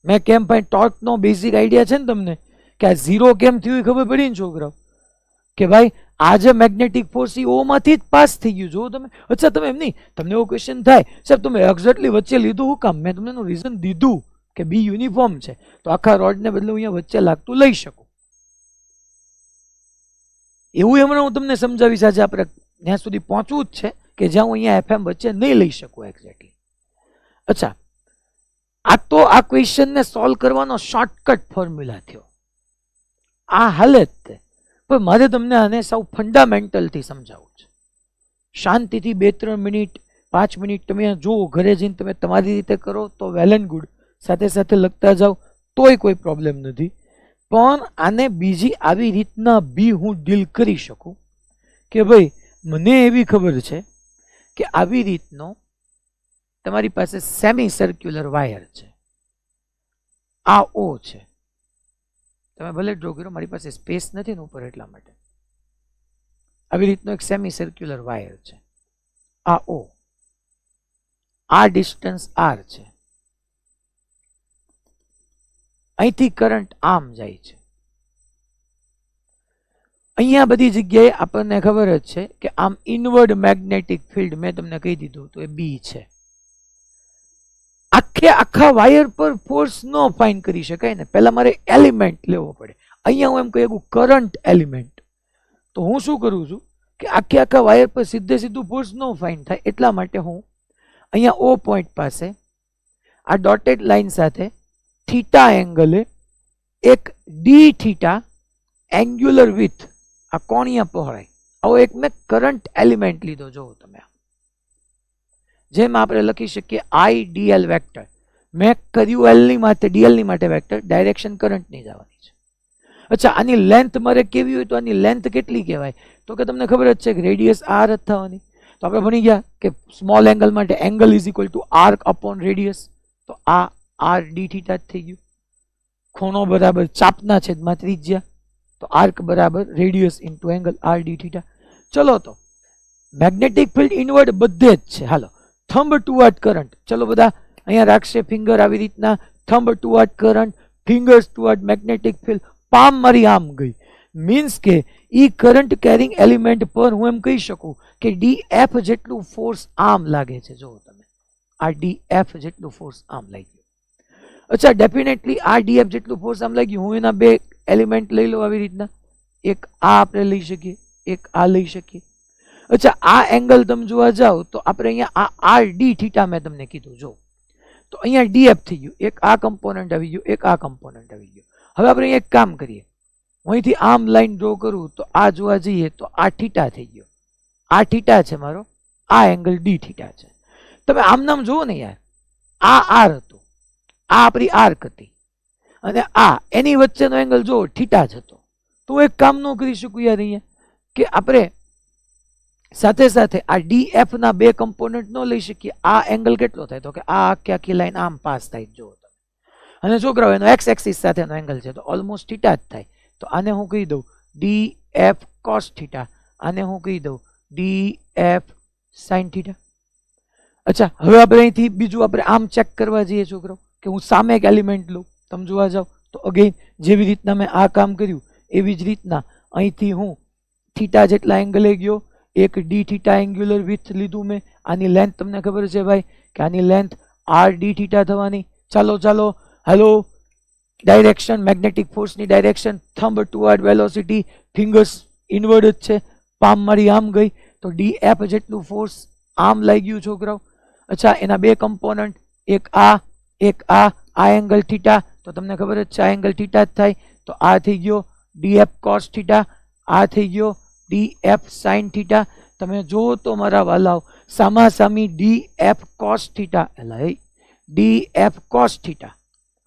મેં કેમ ભાઈ ટોર્ક નો બેઝિક આઈડિયા છે ને તમને, કે આ ઝીરો કેમ થયું એ ખબર પડી ને છોકરાઓ, કે ભાઈ આ જે મેગ્નેટિક ફોર્સ ઓ માંથી જ પાસ થઈ ગયું. જો તમે, અચ્છા તમે એમ નહીં, તમને એવો ક્વેશ્ચન થાય સાહેબ તમે એક્ઝેક્ટલી વચ્ચે લીધું હું કામ? મેં તમને એનું રીઝન દીધું કે બી યુનિફોર્મ છે તો આખા રોડને બદલે હું અહીંયા વચ્ચે લાગતું લઈ શકું. એવું હમણાં હું તમને સમજાવીશ. આજે આપણે ત્યાં સુધી પહોંચવું જ છે કે જ્યાં હું અહીંયા FM વચ્ચે નહીં લઈ શકું એક્ઝેક્ટલી. અચ્છા, આ તો આ ક્વેશ્ચનને સોલ્વ કરવાનો શોર્ટકટ ફોર્મ્યુલા થયો. આ હાલત પણ મારે તમને આને સૌ ફંડામેન્ટલથી સમજાવવું છે. શાંતિથી 2-3 મિનિટ 5 મિનિટ તમે જુઓ, ઘરે જઈને તમે તમારી રીતે કરો તો વેલ એન્ડ ગુડ, સાથે સાથે લખતા જાઓ તોય કોઈ પ્રોબ્લેમ નથી. પણ આને બીજી આવી રીતના બી હું ડીલ કરી શકું કે ભાઈ મને એવી ખબર છે કે આવી રીતનો તમારી પાસે સેમી સર્ક્યુલર વાયર છે, આ ઓ છે. તમે ભલે ડ્રો કરો, મારી પાસે સ્પેસ નથી ને ઉપર એટલા માટે. આવી રીતનો એક સેમી સર્ક્યુલર વાયર છે, આ ઓ, આ ડિસ્ટન્સ આર છે. અહીંથી કરંટ આમ જાય છે. અહીંયા બધી જગ્યાએ આપણને ખબર જ છે કે આમ ઇનવર્ડ મેગ્નેટિક ફિલ્ડ મેં તમને કહી દીધું તો એ બી છે. આખા વાયર પર ફોર્સ ન ફાઇન્ડ કરી શકાય ને, પહેલા મારે એલિમેન્ટ લેવો પડે. અહીંયા હું એમ કહી કરંટ એલિમેન્ટ. તો હું શું કરું છું કે આખા વાયર પર સીધું ફોર્સ ન ફાઇન્ડ થાય એટલા માટે હું અહીંયા ઓ પોઈન્ટ પાસે આ ડોટેડ લાઈન સાથે થીટા એંગલે એક ડી થીટા એંગ્યુલર વિથ, આ કોણીય પહોળાઈ, આવો એક મેં કરંટ એલિમેન્ટ લીધો. જો તમે જેમ આપણે લખી શકીએ IDL વેક્ટર, મેં કર્યું એલ ની માટે, ડીએલ ની માટે વેક્ટર, ડાયરેક્શન કરંટ ની જવાની છે. અચ્છા, આની લેન્થ મારે કેવી હોય તો આની લેન્થ કેટલી કહેવાય? તો કે તમને ખબર જ છે કે રેડિયસ આર જ થવાની. તો આપણે ભણી ગયા કે સ્મોલ એંગલ માટે angle is equal two arc upon radius. તો આ આર ડી થીટા જ થઈ ગયું. ખૂણો બરાબર ચાપના છેદમાં ત્રિજ્યા, તો આર્ક બરાબર radius into angle R D theta. ચલો, તો મેગ્નેટિક ફિલ્ડ ઇનવર્ડ બધે જ છે. હાલો, થંબ ટુવર્ડ કરંટ, ચલો બધા અહીંયા રાખશે ફિંગર આવી રીતના. Thumb toward current, fingers toward magnetic field, palm મારી આમ ગઈ. મીન્સ કે ઈ કરંટ કેરિંગ એલિમેન્ટ પર હું એમ કહી શકું કે DF જેટલું ફોર્સ આમ લાગે છે. જો તમે આ DF જેટલું ફોર્સ આમ લાગ્યું. અચ્છા, ડેફિનેટલી આ DF જેટલું ફોર્સ આમ લાગ્યું. હું એના બે એલિમેન્ટ લઈ લઉં આવી રીતના. એક આ આપણે લઈ શકીએ, એક આ લઈ શકીએ. અચ્છા, આ એંગલ તમે જોવા જાઓ તો આપણે અહીંયા આ RD થીટા મેં તમને કીધું. જો તો અહીંયા DF થઈ ગયું. એક આ કમ્પોનન્ટ આવી ગયું, એક આ કમ્પોનન્ટ આવી ગયું. હવે આપણે અહીંયા એક કામ કરીએ, હું અહીંથી આમ લાઈન ડ્રો કરું તો આ જોવા જઈએ તો આ થીટા થઈ ગયો. આ થીટા છે મારો, આ એંગલ ડી થીટા છે. તમે આમ નામ જુઓ ને યાર, આ આર હતું, આ આપણી આર્ક હતી, અને આ એની વચ્ચેનો એંગલ જો થીટા જ હતો. તો એક કામ ન કરી શકું યાર અહીંયા કે આપણે સાથે સાથે આ DF ના બે કમ્પોનન્ટ ન લઈ શકીએ? આ એંગલ કેટલો થાય? તો કે આ આખી લાઈન આમ પાસ થાય. જો તમે, અને છોકરાઓ એનો એક્સ એક્સિસ સાથેનો એંગલ છે તો ઓલમોસ્ટ થીટા જ થાય. તો આને હું કહી દઉં DF cos થીટા, આને હું કહી દઉં DF sin થીટા. અચ્છા, હવે આપણે અહીંથી બીજું આપણે આમ ચેક કરવા જઈએ છોકરો, કે હું સામે એક એલિમેન્ટ લઉં. તમે જોવા જાઓ તો અગેન જેવી રીતના મેં આ કામ કર્યું એવી જ રીતના અહીંથી હું થીટા જેટલા એંગલે ગયો, એક ડી થીટા એંગ્યુલર વિથ લીધું મેં. આની લેન્થ તમને ખબર છે ભાઈ કે આની લેન્થ આર ડી થીટા થવાની. ચાલો ચાલો, હેલો, ડાયરેક્શન, મેગ્નેટિક ફોર્સની direction, thumb toward velocity, fingers inward જ છે, પામ મારી આમ ગઈ, તો DF જેટલું ફોર્સ આમ લાગ્યું છોકરાઓ. અચ્છા, એના બે કમ્પોનન્ટ, એક આ એંગલ થીટા, તો તમને ખબર જ છે આ એંગલ થીટા જ થાય. તો આ થઈ ગયો DF cos થીટા, આ થઈ ગયો DF sin થીટા. તમે જુઓ તો મારા વાલાઓ, સામા સામી DF cos theta, DF cos theta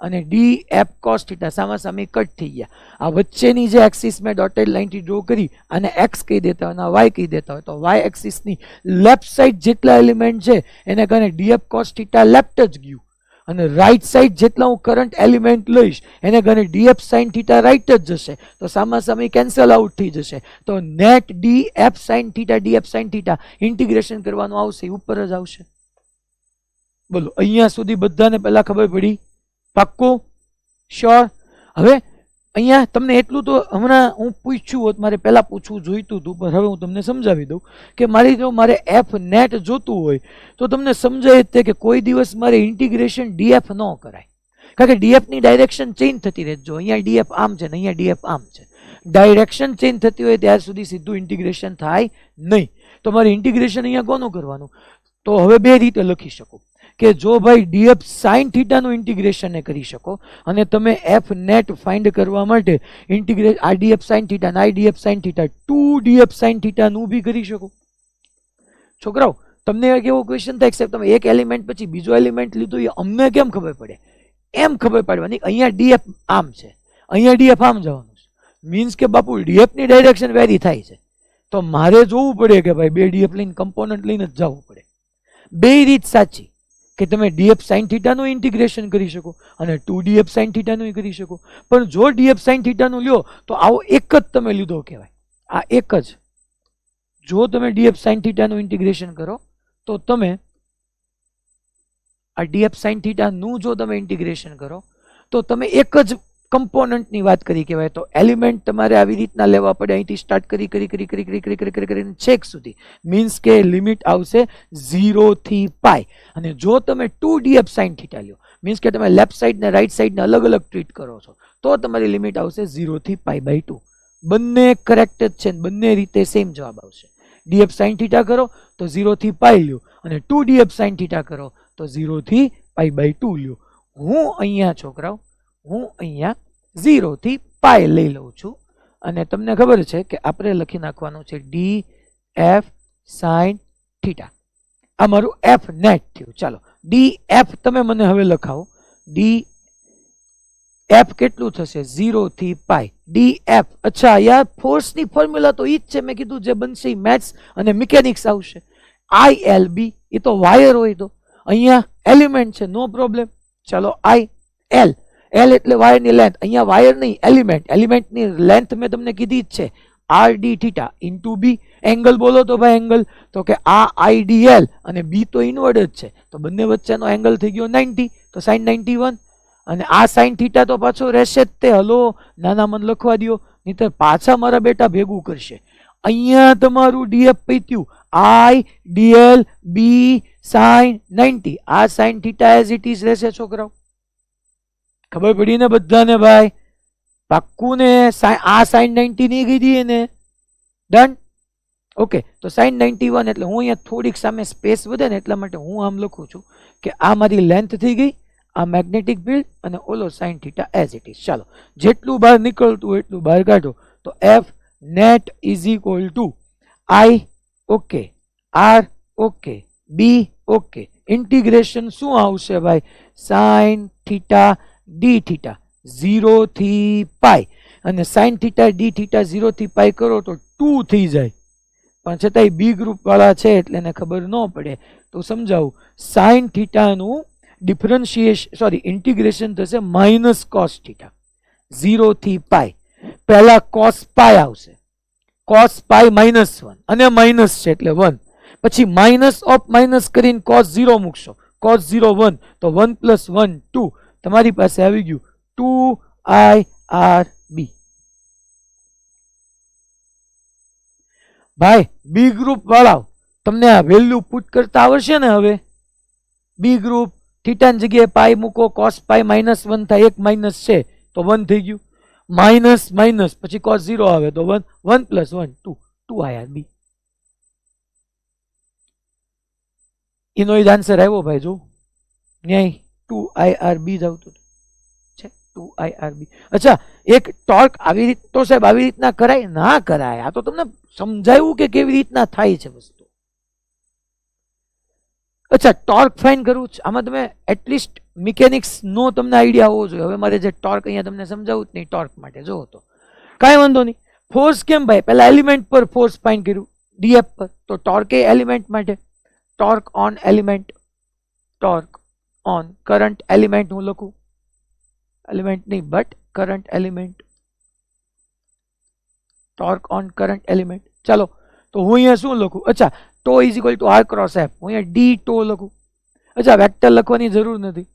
અને ડી એફ કોસ થીટા સામાસામી કટ થઈ ગયા. આ વચ્ચેની જે એક્સિસ મેં ડોટેડ લાઇનથી ડ્રો કરી અને એક્સ કહી દેતા હોય અને વાય કહી દેતા હોય, તો વાય એક્સિસની લેફ્ટ સાઈડ જેટલા એલિમેન્ટ છે એને કારણે ડીએફ કોસ થીટા લેફ્ટ જ ગયું, અને રાઈટ સાઈડ જેટલા હું કરંટ એલિમેન્ટ લઈશ એને કારણે ડીએફ સાઇન થીટા રાઈટ જ જશે, તો સામાસામી કેન્સલ આઉટ થઈ જશે. તો net DF sine theta DF sine theta integration કરવાનું આવશે, ઉપર જ આવશે. બોલો અહીંયા સુધી બધાને પહેલા ખબર પડી? પાક્કું? શ્યોર? હવે અહીંયા તમને એટલું તો હમણાં હું પૂછ્યું હોત, મારે પહેલા પૂછવું જોઈતું હતું, પણ હવે હું તમને સમજાવી દઉં કે જો મારે એફ નેટ જોતું હોય તો તમને સમજાય જ કે કોઈ દિવસ મારે ઇન્ટિગ્રેશન ડીએફ ન કરાય, કારણ કે ડીએફની ડાયરેક્શન ચેન્જ થતી રહે. જો અહીંયા ડીએફ આમ છે ને અહીંયા ડીએફ આમ છે, ડાયરેક્શન ચેન્જ થતી હોય ત્યાર સુધી સીધું ઇન્ટિગ્રેશન થાય નહીં. તો મારે ઇન્ટિગ્રેશન અહીંયા કોનું કરવાનું? તો હવે બે રીતે લખી શકો કે જો ભાઈ ડીએફ સાઇન થીટાનું ઇન્ટિગ્રેશન કરી શકો અને તમે એફ નેટ ફાઇન્ડ કરવા માટે ઇન્ટિગ્રેટ આ ડીએફ સાઇન થીટા અને આ DF sine theta 2 DF sine થીટાનું બી કરી શકો. છોકરાઓ તમને કેવો ક્વેશ્ચન થાય કે તમે એક એલિમેન્ટ પછી બીજો એલિમેન્ટ લીધો, એ અમને કેમ ખબર પડે? એમ ખબર પડવાની અહીંયા ડીએફ આમ છે, અહીંયા ડીએફ આમ જવાનું છે, મીન્સ કે બાપુ ડીએફની ડાયરેક્શન વેરી થાય છે, તો મારે જોવું પડે કે ભાઈ બે ડીએફ લઈને કમ્પોનન્ટ લઈને જ જવું પડે. બે રીત સાચી કે તમે ડીએફ સાઇન થીટાનું ઇન્ટિગ્રેશન કરી શકો અને 2 ડીએફ સાઇન થીટાનું કરી શકો, પણ જો ડીએફ સાઇન થીટાનું લ્યો તો આવો એક જ તમે લીધો કહેવાય. આ એક જ, જો તમે ડીએફ સાઇન થીટાનું ઇન્ટિગ્રેશન કરો તો તમે આ ડીએફ સાઇન થીટાનું જો તમે ઇન્ટિગ્રેશન કરો તો તમે એક જ કમ્પોનન્ટની વાત કરી કહેવાય. તો એલિમેન્ટ તમારે આવી રીતના લેવા પડે, અહીંથી સ્ટાર્ટ કરીને છેક સુધી, મીન્સ કે લિમિટ આવશે 0 થી પાઈ. અને જો તમે 2 ડીએફ સાઇન થીટા લ્યો, મીન્સ કે તમે લેફ્ટ સાઈડ ને રાઈટ સાઈડ ને અલગ અલગ ટ્રીટ કરો છો, તો તમારી લિમિટ આવશે 0 થી પાઈ બાય 2. બંને કરેક્ટ જ છે, બંને રીતે સેમ જવાબ આવશે. ડીએફ સાઇન થીટા કરો તો 0 થી પાઈ લ્યો અને 2 ડીએફ સાઇન થીટા કરો તો 0 થી પાઈ બાય 2 લ્યો. હું અહીંયા છોકરાઓ હું અહીંયા 0 થી પાઈ લઈ લઉં છું અને તમને ખબર છે કે આપણે લખી નાખવાનું છે ડી એફ સાઇન થીટા. આ મારું એફ નેટ થયું. ચાલો ડી એફ તમે મને હવે લખાવો. ડી એફ કેટલું થશે? 0 થી પાઈ ડી એફ. અચ્છા યાર, ફોર્સની ફોર્મ્યુલા તો ઈ જ છે, મેં કીધું જે બનશે મેથ્સ અને મિકેનિક્સ આવશે. આઈ એલ બી એ તો વાયર હોય, તો અહીંયા એલિમેન્ટ છે, નો પ્રોબ્લેમ. ચાલો આઈ એલ, એલ એટલે વાયરની લેન્થ, અહીંયા વાયર નહીં એલિમેન્ટ, એલિમેન્ટની લેન્થ મેં તમને કીધી જ છે R D theta into B. Angle બોલો તો ભાઈ એંગલ, તો કે આ આઈડીએલ અને બી તો ઇનવર્ડ જ છે, તો બંને વચ્ચેનો એંગલ થઈ ગયો 90, તો સાઇન 91. અને આ સાઇન થીટા તો પાછો રહેશે જ તે. હલો નાના મન લખવા દો, નહીતર પાછા મારા બેટા ભેગું કરશે. અહીંયા તમારું ડીએફ પૈત્યું આઈ ડીએલ બી સાઇન 90. આ sine theta as it is રહેશે છોકરાઓ. ખબર પડી ને બધાને ભાઈ? પાક્કું ને? આ સાઇન 90 નહીં કીધી એને? ડન? ઓકે, તો સાઇન 91 એટલે હું અહીંયા થોડીક સામે સ્પેસ વધે ને એટલા માટે હું આમ લખું છું કે આ મારી લેન્થ થઈ ગઈ, આ મેગ્નેટિક ફિલ્ડ અને ઓલો sine theta as it is. ચાલો જેટલું બહાર નીકળતું હોય એટલું બહાર કાઢો. તો F net is equal to I okay, R okay, B okay, integration શું આવશે ભાઈ? સાઇન થીટા ડી થીટા 0 થી પાઈ, અને સાઇન થીટા ડી થીટા 0 થી પાઈ કરો તો 2 થઈ જાય, પણ છતાંય બી ગ્રુપ વાળા છે એટલે એને ખબર ન પડે તો સમજાવું. સાઇન થીટાનું ડિફરન્શિએશન ઇન્ટિગ્રેશન થશે માઇનસ કોસ થીટા 0 થી પાઈ. પહેલા કોસ પાઈ આવશે, કોસ પાઈ -1 અને માઇનસ છે એટલે 1, પછી માઇનસ ઓફ માઇનસ કરીને કોસ 0 મૂકશો, કોસ 0 1, તો 1 + 1 2, તમારી પાસે આવી ગયું 2IRB. ભાઈ બી ગ્રુપ વાળા તમને આ વેલ્યુ પુટ કરતા આવડશે ને? હવે બી ગ્રુપ થીટાની જગ્યાએ પાઈ મૂકો, કોસ પાઈ -1 થાય, એક માઇનસ છે તો 1 થઈ ગયું, માઇનસ માઇનસ પછી કોસ 0 આવે તો 1, 1 + 1 2, 2IRB. એનો જ આન્સર આવ્યો ભાઈ, જો ન્યાય 2IRB જ આવતું છે, 2IRB. અચ્છા, એક ટોર્ક આવી રીત તો સાહેબ આવી રીતના કરાય? ના કરાય. આ તો તમને સમજાયું કે કેવી રીતના થાય છે વસ્તુ. અચ્છા, ટોર્ક ફાઇન કરવું છે આમાં તમે એટલીસ્ટ મિકેનિક્સ નો તમને આઈડિયા હોવો જોઈએ. હવે મારે જે ટોર્ક અહીંયા તમને સમજાવું જ નહીં, ટોર્ક માટે જો તો કાંઈ વાંધો નહીં. ફોર્સ કેમ ભાઈ, પહેલા એલિમેન્ટ પર ફોર્સ ફાઇન કર્યું ડીએફ પર, તો ટોર્ક એ એલિમેન્ટ માટે, torque on element, torque on current element હું લખું, એલિમેન્ટ નહીં but current element, torque on current element. ચાલો તો હું અહીંયા શું લખું, અચ્છા tau is equal to R cross F, હું અહીંયા ડી ટો લખું. અચ્છા વેક્ટર લખવાની જરૂર નથી.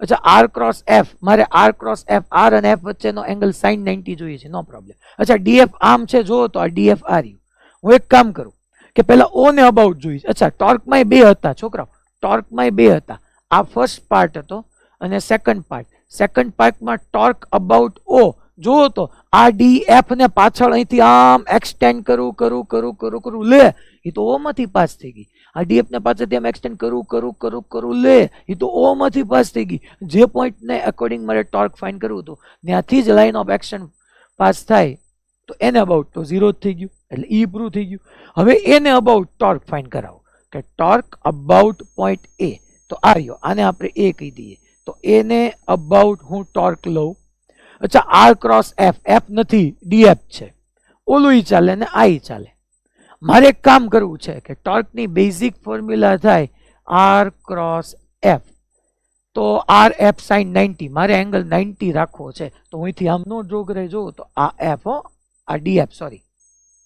અચ્છા આર ક્રોસ એફ, મારે આર ક્રોસ એફ, આર અને એફ વચ્ચેનો એંગલ સાઇન 90 જોઈએ છે, નો પ્રોબ્લેમ. અચ્છા ડીએફ આમ છે જો તો આ ડીએફ આ રહ્યું. હું એક કામ કરું કે પહેલા ઓ ને અબાઉટ જોઈશ. અચ્છા ટોર્કમાં બે હતા છોકરાઓ, ટોર્કમાં બે હતા. આ ફર્સ્ટ પાર્ટ હતો અને સેકન્ડ પાર્ટ. સેકન્ડ પાર્ટમાં ટોર્ક અબાઉટ ઓ જુઓ તો આ ડી એફ ને પાછળ અહીંથી આમ એક્સટેન્ડ કરું કરું કરું કરું કરું લે, એ તો ઓ માંથી પાસ થઈ ગઈ. આ ડીએફ ને પાછળથી આમ એક્સટેન્ડ કરું કરું કરું કરું લે, એ તો ઓ માંથી પાસ થઈ ગઈ. જે પોઈન્ટ ને અકોર્ડિંગ મારે ટોર્ક ફાઇન કરવું હતું ત્યાંથી જ લાઈન ઓફ એક્શન પાસ થાય, તો એને અબાઉટ તો ઝીરો જ થઈ ગયું, એટલે ઈ પ્રૂવ થઈ ગયું. હવે એને અબાઉટ ટોર્ક ફાઇન કરાવો કે ટોર્ક અબાઉટ પોઈન્ટ એ, તો આ રહ્યો, આને આપણે એ કહી દઈએ. તો એને અબાઉટ હું ટોર્ક લઉં. અચ્છા આર ક્રોસ એફ, એફ નથી ડીએફ છે, ઓલું ઈ ચાલે ને આ ઈ ચાલે. મારે એક કામ કરવું છે કે ટોર્કની બેઝિક ફોર્મ્યુલા થાય આર ક્રોસ એફ, તો આર એફ સાઇન 90, મારે એંગલ 90 રાખવો છે. તો હું અહીંથી આમ નો ડ્રો કરાય, જોઉં તો આ એફ હો, આ ડીએફ, સોરી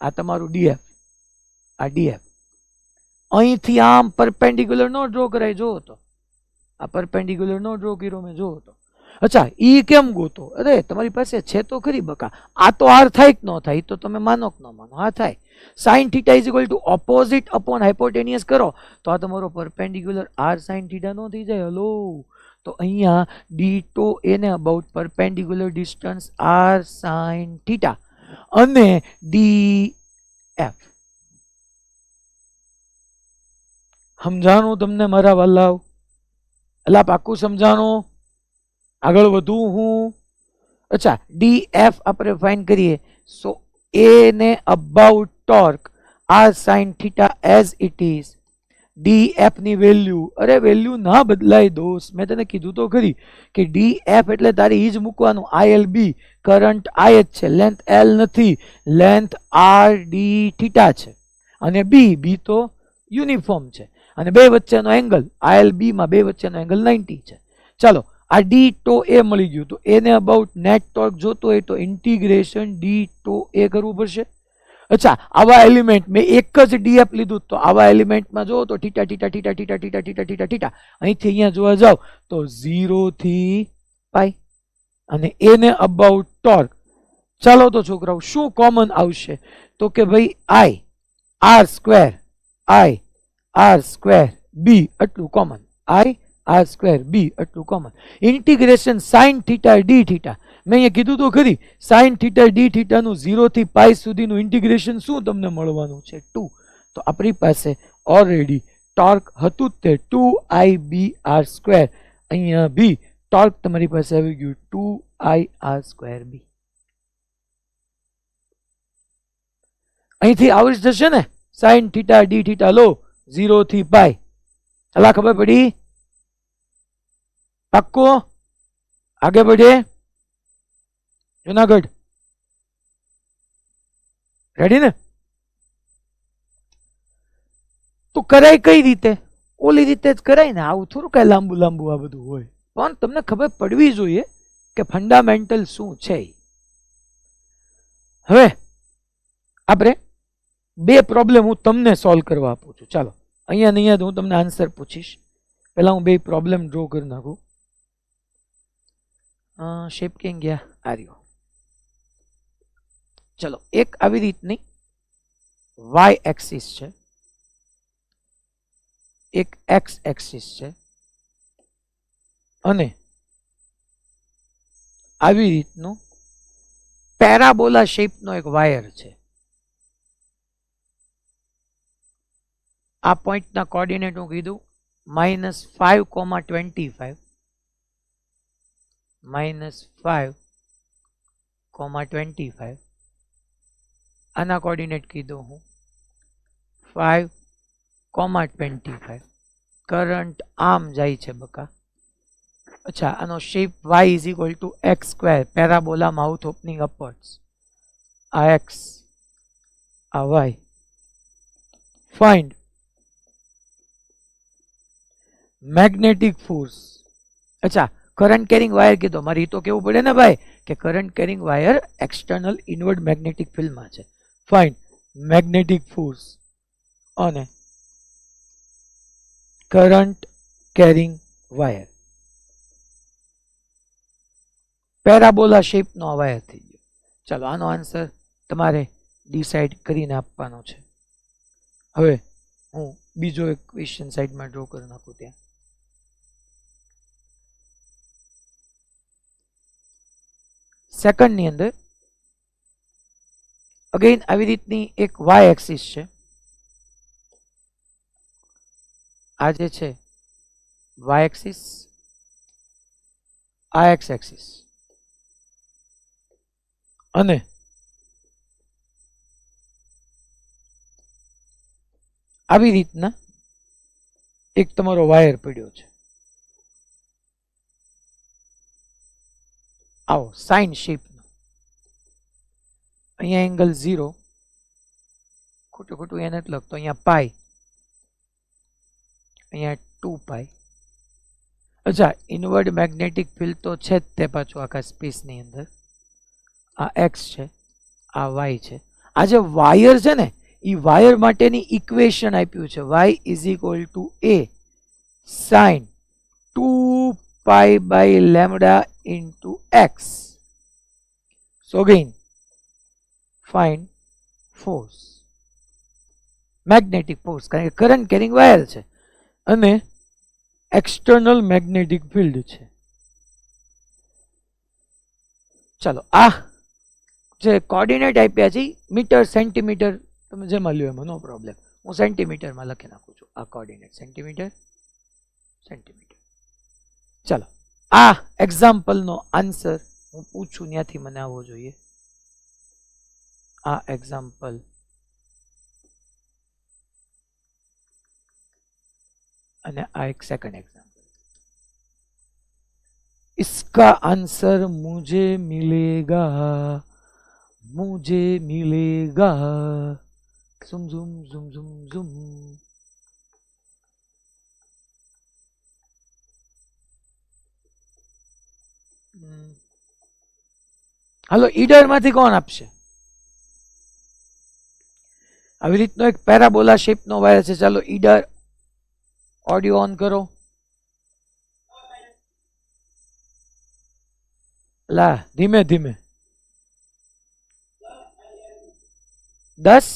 આ તમારું ડીએફ, આ ડીએફ અહીંથી આમ પરપેન્ડિક્યુલર નો ડ્રો કરાય, જોવો તો આ પરપેન્ડિક્યુલર નો ડ્રો કર્યો મેં, જોવો તો. અચ્છા ઈ કેમ ગોતો, અરે તમારી પાસે છે તો ખરી બકા, આ તો આર થાય કે ન થાય તો તમે માનો કે ન માનો, હા થાય. Sine theta is equal to opposite upon hypotenuse કરો તો આ તમારો પરપેન્ડિક્યુલર આર સાઇન થીટા નો થઈ જાય. હલો, તો અહીંયા ડી ટો એને about perpendicular distance R sine theta અને ડી એફ. સમજાણું તમને મારા વાલાવ? એટલે પાક્કું સમજાણું? આગળ વધું હું? અચ્છા ડી એફ આપણે ફાઇન કરીએ, સો એ ને about torque R sine theta as it is, D F ની વેલ્યુ, અરે વેલ્યુ ના બદલાય દોસ્ત, મેં તને કીધું તો ખરી કે ડી એફ એટલે તારે ઈ જ મૂકવાનું, આઈએલ બી, કરંટ આઈ જ છે, લેન્થ એલ નથી, લેન્થ આર ડી થીટા છે, અને બી, બી તો યુનિફોર્મ છે, અને બે વચ્ચેનો એંગલ આઈએલ બી માં બે વચ્ચેનો એંગલ 90 છે. ચાલો આ ડી ટો એ મળી ગયું, તો એને અબાઉટ નેટ ટોર્ક જોતો હોય તો ઇન્ટિગ્રેશન ડી ટો એ કરવું પડશે. અચ્છા આવા એલિમેન્ટ મેં એક જ ડીએફ લીધું, તો આવા એલિમેન્ટમાં જો તો theta theta theta theta theta theta theta theta, અહીંથી અહીંયા જોવા જાવ તો 0 થી પાઈ, અને એને અબાઉટ ટોર્ક. ચાલો તો છોકરાઓ શું કોમન આવશે, તો કે ભાઈ I R square, I R square બી આટલું કોમન, આઈ આર સ્ક્વેર બી આટલું common. Integration sine theta D theta, મેં અહીંયા કીધું તો ખરી, સાઇન થીટા ડી થીટાનું 0 થી પાઈ સુધીનું ઇન્ટિગ્રેશન શું તમને મળવાનું છે, 2. તો આપણી પાસે ઓલરેડી ટોર્ક હતું જ તે 2i r સ્ક્વેર, અહીંયા બી ટોર્ક તમારી પાસે આવી ગયું 2i r સ્ક્વેર બી. અહીંથી આવડી જશે ને, સાઇન થીટા ડી થીટા લો 0 થી પાઈ, અલા ખબર પડી? પાક્કો? આગે बढ़े જુનાગઢ, રેડી ને? તો કરાય કઈ રીતે? ઓલી રીતે જ કરાય ને, આવું થોડું કઈ લાંબુ લાંબુ આ બધું હોય, પણ તમને ખબર પડવી જોઈએ કે ફંડામેન્ટલ શું છે. હવે આપણે બે પ્રોબ્લેમ હું તમને સોલ્વ કરવા આપું છું. ચાલો અહીંયા ને અહીંયા હું તમને આન્સર પૂછીશ, પહેલા હું બે પ્રોબ્લેમ ડ્રો કરી નાખું. શેપ કેમ ગયા? આર્યો. ચલો એક આવી રીતની વાય એક્સિસ છે, એક એક્સ એક્સિસ છે, અને આવી રીતનું પેરાબોલા શેપનો એક વાયર છે. આ પોઈન્ટના કોઓર્ડિનેટ હું કીધું -5,25, -5,25. આના કોઓર્ડિનેટ કીધું હું 5,25. કરંટ આમ જાય છે બકા. અચ્છા, આનો shape y is equal to X square, parabola mouth opening upwards. આ એક્સ, આ વાય. Find magnetic force. અચ્છા, કરંટ કેરિંગ વાયર કીધો, મારે તો કેવું પડે ને ભાઈ કે current carrying wire external inward magnetic ફિલ્ડમાં છે. ફાઇન્ડ મેગ્નેટિક ફોર્સ અને કરંટ કેરિંગ વાયર. પેરાબોલા શેપનો આ વાયર થઈ ગયો. ચાલો, આનો આન્સર તમારે ડિસાઇડ કરીને આપવાનો છે. હવે હું બીજો એક ક્વેશ્ચન સાઈડમાં ડ્રો કરી નાખું. ત્યાં સેકન્ડ ની અંદર અગેન આવી રીતની એક વાય એક્સિસ છે. આ જે છે વાય એક્સિસ, આ એક્સ એક્સિસ, અને આવી રીતના એક તમારો વાયર પડ્યો છે. આવો સાઇન શેપનો. અહીંયા એંગલ 0, ખોટું ખોટું એને નથી લખતો, અહીંયા પાઈ, અહીંયા 2 પાઈ. અચ્છા, ઇનવર્ડ મેગ્નેટિક ફિલ્ડ તો છે જ તે પાછું આખા સ્પેસની અંદર. આ એક્સ છે, આ વાય છે. આ જે વાયર છે ને એ વાયર માટેની ઇક્વેશન આપ્યું છે, y is equal to a sine 2 pi by lambda into x. So again find force, magnetic force, કારણ કે કરંટ કેરિંગ વાયર છે અને એક્સટર્નલ મેગ્નેટિક ફિલ્ડ છે. ચાલો, આ જે કોર્ડિનેટ આપ્યા છે મીટર સેન્ટીમીટર તમે જેમાં લ્યો એમાં નો પ્રોબ્લેમ, હું સેન્ટીમીટરમાં લખી નાખું છું. આ કોર્ડિનેટ સેન્ટીમીટર સેન્ટીમીટર. ચાલો, આ એક્ઝામ્પલનો આન્સર હું પૂછું ત્યાંથી મને આવવો જોઈએ. આ એક્ઝામ્પલ અને આ એક સેકंड एग्जाम्पल. इसका आंसर मुझे मिलेगा, मुझे मिलेगा. ઝुम ઝुम ઝुम ઝुम ઝुम. હાલો, ઈડર માંથી કોણ આપશે? આવી રીતનો એક પેરાબોલા શેપનો વાયર છે. ચાલો ઈડર, ઓડિયો ઓન કરો. લા ધીમે ધીમે. 10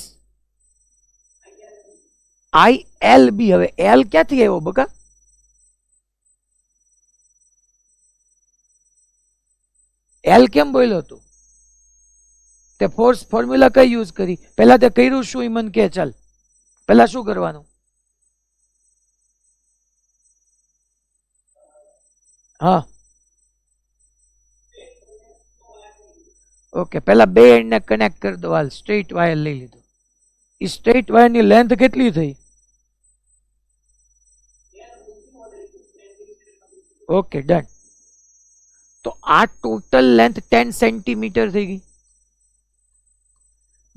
ILB. હવે એલ ક્યાંથી આવ્યો બકા? એલ કેમ બોલ્યો તું? તે ફોર્સ ફોર્મ્યુલા કઈ યુઝ કરી? પહેલા તે કર્યું શું એ મને કે. ચાલ પહેલા શું કરવાનું? હા, ઓકે, પહેલા બે એન્ડ ને કનેક્ટ કરી દો. હાલ, સ્ટ્રેટ વાયર લઈ લીધું. એ સ્ટ્રેટ વાયર ની લેન્થ કેટલી થઈ? Okay, done. તો આ ટોટલ લેન્થ 10 સેન્ટીમીટર થઈ ગઈ.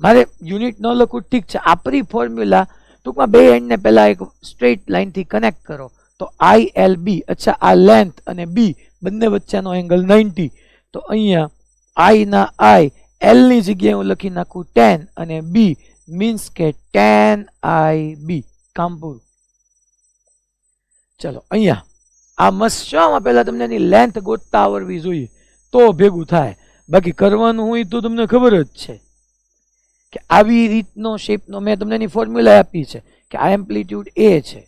મારે યુનિટ ન લખું ઠીક છે. આપણી ફોર્મ્યુલા ટૂંકમાં બે એન્ડ ને પહેલા એક સ્ટ્રેટ લાઈન થી કનેક્ટ કરો તો ILB. અચ્છા, આ લેન્થ અને બી બંને વચ્ચેનો એંગલ 90. તો અહીંયા I ના I, L ની જગ્યાએ હું લખી નાખું 10 અને B મીન્સ કે 10 IB. કામ પૂરું. ચલો, અહીંયા આ મસ્ત છે. આમાં પહેલા તમને એની લેન્થ ગોતતા આવડવી જોઈએ તો ભેગું થાય. બાકી કરવાનું હોય તો તમને ખબર જ છે કે આવી રીતનો શેપનો મેં તમને એની ફોર્મ્યુલા આપી છે કે આ એમ્પ્લિટ્યુડ A છે.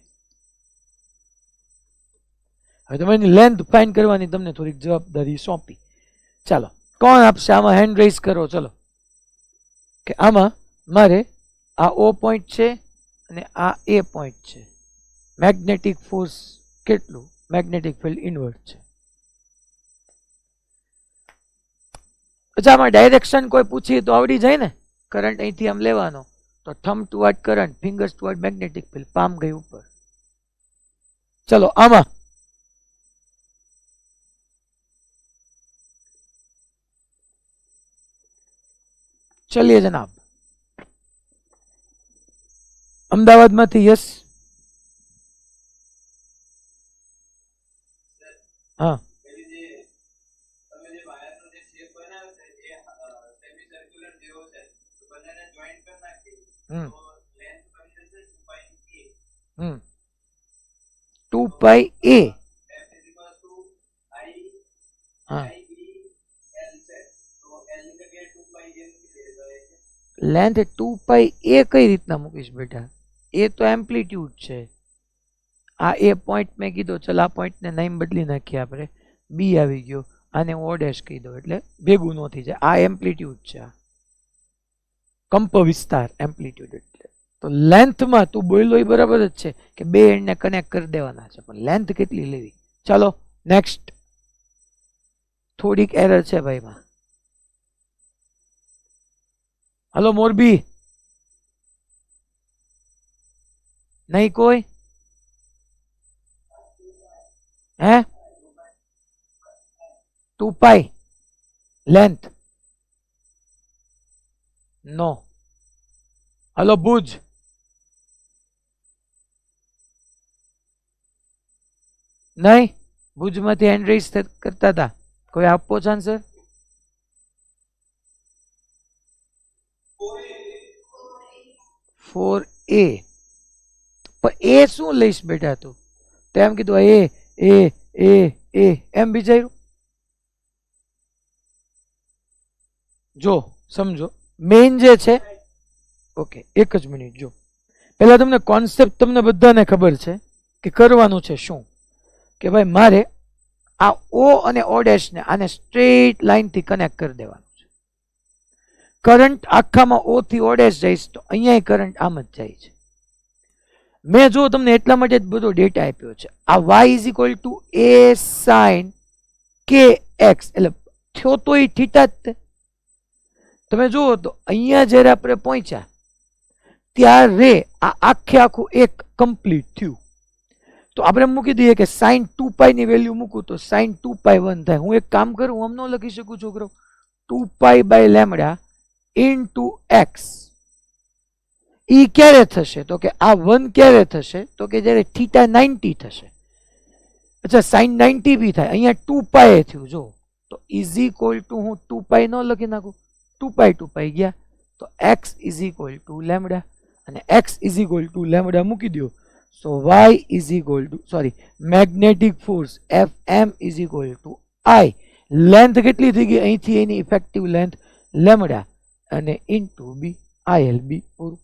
હવે તમે એની લેન્થ ફાઇન્ડ કરવાની તમને થોડીક જવાબદારી સોંપી. ચાલો, કોણ આપશે આમાં? હેન્ડ રેઝ કરો. ચલો, કે આમાં મારે આ O પોઈન્ટ છે અને આ A પોઈન્ટ છે. મેગ્નેટિક ફોર્સ કેટલું? મેગ્નેટિક ફિલ્ડ ઇનવર્ડ છે. અચ્છા, આમાં ડાયરેક્શન કોઈ પૂછીએ તો આવડી જાય ને? કરંટ અહીંથી આમ લેવાનો તો thumb toward current, fingers toward magnetic field, palm ગઈ ઉપર. ચલો આમાં ચલિए જનાબ, અમદાવાદમાંથી યસ. હા હમ 2πa. હા લેન્થ 2πa કઈ રીતના મૂકીશ બેટા? એ તો એમ્પ્લિટ્યુડ છે. આ એ પોઈન્ટ મેં કીધો, ચલ આ પોઈન્ટને નામ બદલી નાખીએ આપણે, બી આવી ગયો, આને ઓ ડેશ કહી દો એટલે ભેગું ન થઈ જાય. આ એમ્પ્લિટ્યુડ છે, આ કંપ વિસ્તાર એમ્પ્લિટ્યુડ. એટલે તો લેન્થમાં તું બોલ્યો એ બરાબર જ છે કે બે એન્ડને કનેક્ટ કરી દેવાના છે, પણ લેન્થ કેટલી લેવી? ચાલો નેક્સ્ટ. થોડીક એરર છે ભાઈમાં. હલો મોરબી, નહીં કોઈ? હે 2π લેન્થ? નો. હલો ભુજ, નહીં? ભુજમાંથી હેન્ડ રેઇઝ કરતા હતા, કોઈ આપો આન્સર? ફોર એ. પણ એ શું લઈશ બેટા તું? તો એમ કીધું એ એ એ એ એમ વિચાર્યું? જો સમજો મેઇન જે છે, ઓકે એક જ મિનિટ. જો પહેલા તમને કોન્સેપ્ટ તમને બધાને ખબર છે કે કરવાનું છે શું, કે ભાઈ મારે આ ઓ અને ઓ ડેશ ને આને સ્ટ્રેટ લાઈન થી કનેક્ટ કરી દેવાનું છે. કરંટ આખામાં ઓ થી ઓ ડેશ જઈશ તો અહીંયા કરંટ આમ જ જાય છે. મેં જો તમને એટલા માટે જ બધો ડેટા આપ્યો છે. આ y is equal to a sin kx, એટલે થયો તો એ થીટા જ તે. તમે જુઓ તો અહીંયા જ્યારે આપણે પહોંચ્યા ત્યારે આ આખે આખું એક કમ્પ્લીટ થયું. તો આપણે મૂકી દઈએ કે sin 2π ની વેલ્યુ મૂકું તો sin 2π 1 થાય. હું એક કામ કરું, હું આમ ન લખી શકું છોકરો? 2π બાય લેમડા ઇન્ટુ x. ઈ ક્યારે થશે? તો કે આ 1 ક્યારે થશે? તો કે જ્યારે થીટા 90 થશે. અચ્છા sin 90 બી થાય. અહીંયા 2π થયું. જો તો ઇઝ ઇક્વલ ટુ હું 2π ન લખી નાખું, 2π ગયા તો x is equal to lambda, અને x is equal to lambda મૂકી દો. સો y is equal two sorry magnetic force Fm is equal two I. Length કેટલી થઈ ગઈ અહીંથી એની ઇફેક્ટિવ લેન્થ લેમડા અને ઇન્ટુ બી ILB પૂરું.